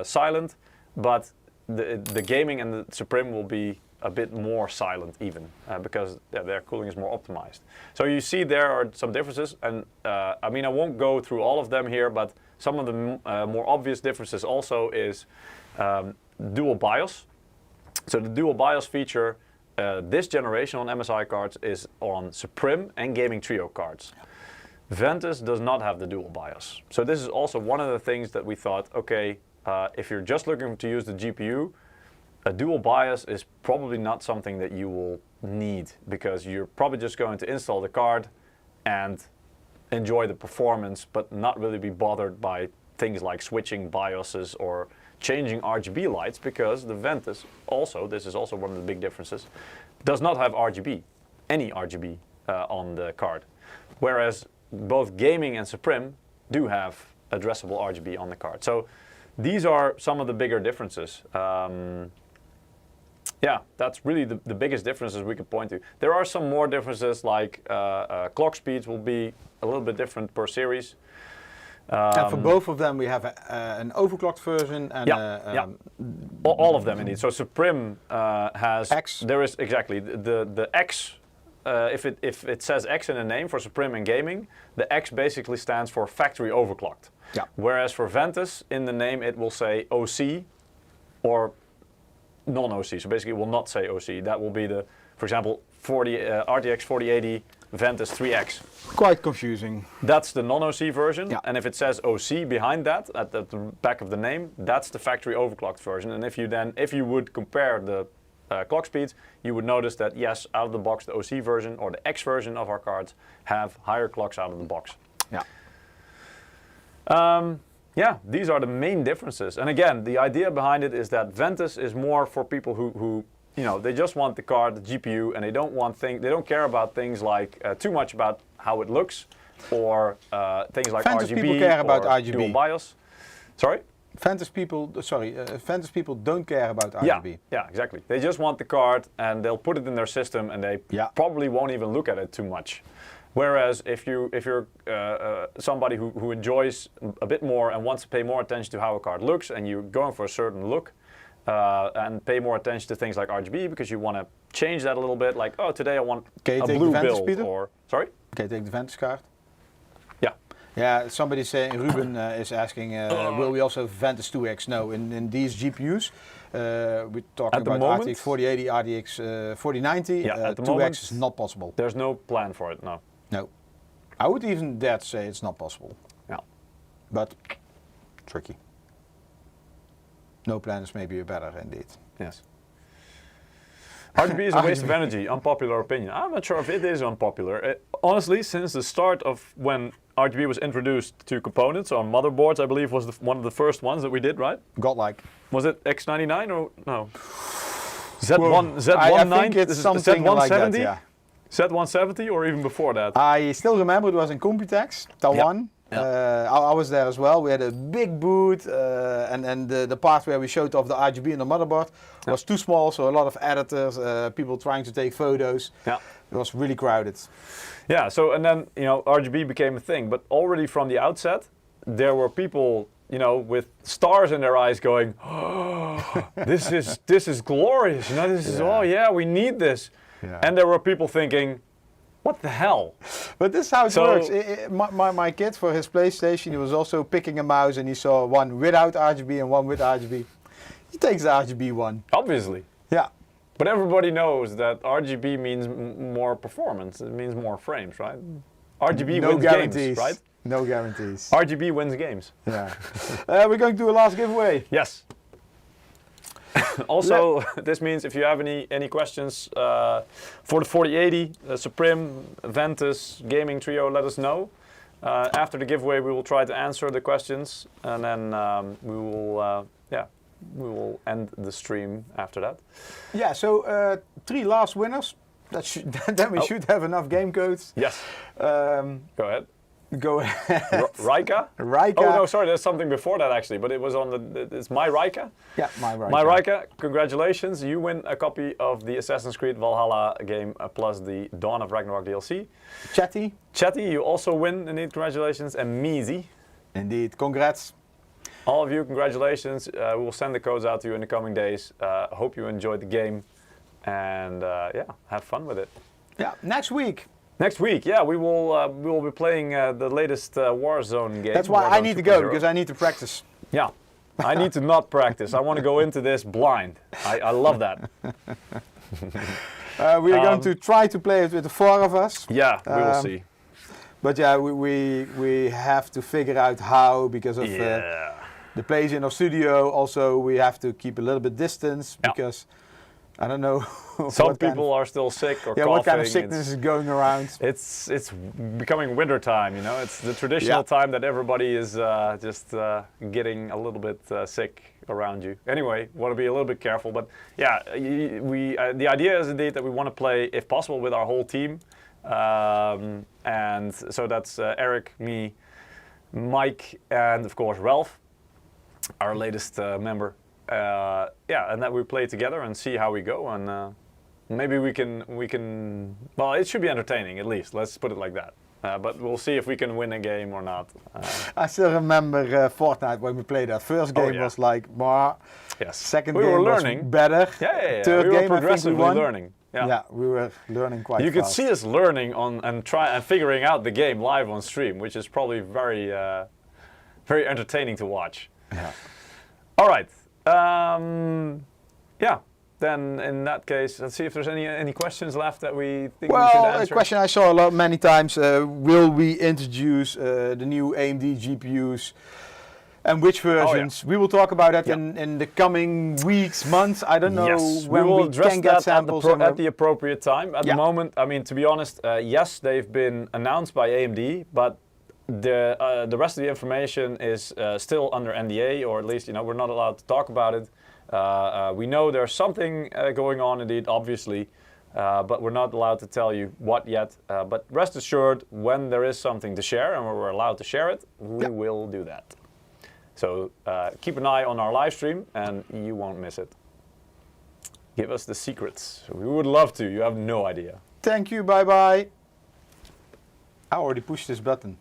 silent, but the gaming and the SUPRIM will be a bit more silent even because their cooling is more optimized. So you see there are some differences, and I won't go through all of them here, but some of the more obvious differences also is dual BIOS. So the dual BIOS feature this generation on MSI cards is on SUPRIM and gaming Trio cards. Ventus does not have the dual BIOS. So this is also one of the things that we thought, okay, if you're just looking to use the GPU, a dual BIOS is probably not something that you will need, because you're probably just going to install the card and enjoy the performance, but not really be bothered by things like switching BIOSes or changing RGB lights, because the Ventus also, this is also one of the big differences, does not have RGB, any RGB on the card. Whereas both gaming and SUPRIM do have addressable RGB on the card. So these are some of the bigger differences. That's really the biggest differences we could point to. There are some more differences, like clock speeds will be a little bit different per series. And for both of them we have an overclocked version and all of them indeed. So SUPRIM has X. There is exactly the X. If it says X in the name for SUPRIM and gaming, the X basically stands for factory overclocked. Yeah. Whereas for Ventus in the name it will say OC or non-OC. So basically it will not say OC. That will be the, for example, RTX 4080 Ventus 3X. Quite confusing. That's the non-OC version, yeah. And if it says OC behind that, at the back of the name, that's the factory overclocked version. And if you would compare the clock speeds, you would notice that yes, out of the box, the OC version or the X version of our cards have higher clocks out of the box. Yeah. These are the main differences. And again, the idea behind it is that Ventus is more for people who they just want the card, the GPU, and they don't care about things like too much about how it looks, or things like Ventus RGB people care about or RGB. dual BIOS. Sorry? Ventus people don't care about RGB. Yeah, exactly. They just want the card and they'll put it in their system and they probably won't even look at it too much. Whereas if you're somebody who enjoys a bit more and wants to pay more attention to how a card looks, and you're going for a certain look, and pay more attention to things like RGB because you want to change that a little bit, like, oh, today I want a blue build, or, sorry? Can you take the Ventus card? Yeah. Yeah, somebody saying, Ruben is asking, will we also have Ventus 2X? No, in these GPUs, we're talking about RTX 4080, RTX 4090, 2X is not possible. There's no plan for it, no. No. I would even dare to say it's not possible. Yeah. But tricky. No plan is maybe better indeed. Yes. RGB is a waste of energy, unpopular opinion. I'm not sure if it is unpopular. Honestly, since the start of when RGB was introduced to components on motherboards, I believe was one of the first ones that we did, right? Godlike. Was it X99 or no? Well, Z190? I think it's something Z170? like that, yeah. Z170 or even before that? I still remember it was in Computex, Taiwan. Yeah. I was there as well. We had a big booth, and the part where we showed off the RGB and the motherboard was too small, so a lot of editors, people trying to take photos. Yeah. It was really crowded. Yeah, so and then, you know, RGB became a thing, but already from the outset, there were people, you know, with stars in their eyes going, oh, this is glorious, you know, this is, oh yeah, we need this. Yeah. And there were people thinking, what the hell? But this is how it works. My kid, for his PlayStation, he was also picking a mouse and he saw one without RGB and one with RGB. He takes the RGB one. Obviously. Yeah. But everybody knows that RGB means more performance. It means more frames, right? RGB No wins guarantees. games, right? No guarantees. RGB wins games. Yeah. We're going to do a last giveaway. Yes. Also, this means if you have any questions for the 4080, SUPRIM, Ventus, Gaming Trio, let us know. After the giveaway, we will try to answer the questions, and then we will end the stream after that. Yeah, so 3 last winners. Then we should have enough game codes. Yes. Go ahead. Go ahead. Raika? Raika. Oh no, sorry, there's something before that actually, but it was on it's my Raika. Yeah, my Raika. My Raika, congratulations. You win a copy of the Assassin's Creed Valhalla game plus the Dawn of Ragnarok DLC. Chatty, you also win, indeed, congratulations. And Meezy. Indeed, congrats. All of you, congratulations. We will send the codes out to you in the coming days. Hope you enjoyed the game, and yeah, have fun with it. Yeah, next week. Next week, yeah, we will be playing the latest Warzone game. That's why I need to go, because I need to practice. Yeah, I need to not practice. I want to go into this blind. I love that. We are going to try to play it with the 4 of us. Yeah, we will see. But yeah, we have to figure out how, because of the place in our studio. Also, we have to keep a little bit distance, because I don't know. Some people are still sick or coughing. What kind of sickness is going around? It's becoming winter time, you know. It's the traditional time that everybody is just getting a little bit sick around you. Anyway, want to be a little bit careful. But yeah, the idea is indeed that we want to play, if possible, with our whole team. And so that's Eric, me, Mike, and of course Ralph, our latest member. Yeah, and that we play together and see how we go, and maybe we can. Well, it should be entertaining at least. Let's put it like that. But we'll see if we can win a game or not. I still remember Fortnite when we played that. First game was like, yes. Second we game were was learning. better. Yeah. Third we were game, progressively I think we won. learning. Yeah, we were learning quite You fast. could see us learning and figuring out the game live on stream, which is probably very, very entertaining to watch. Yeah. All right. Yeah. Then in that case, let's see if there's any questions left that we think we should answer. Well, a question I saw many times: will we introduce the new AMD GPUs? And which versions? We will talk about that in the coming weeks, months. I don't know when we can get samples at the appropriate time. At the moment, I mean, to be honest, yes, they've been announced by AMD, but the rest of the information is still under NDA, or at least, you know, we're not allowed to talk about it. We know there's something going on, indeed, obviously, but we're not allowed to tell you what yet. But rest assured, when there is something to share and we're allowed to share it, we will do that. So keep an eye on our live stream and you won't miss it. Give us the secrets. We would love to. You have no idea. Thank you. Bye-bye. I already pushed this button.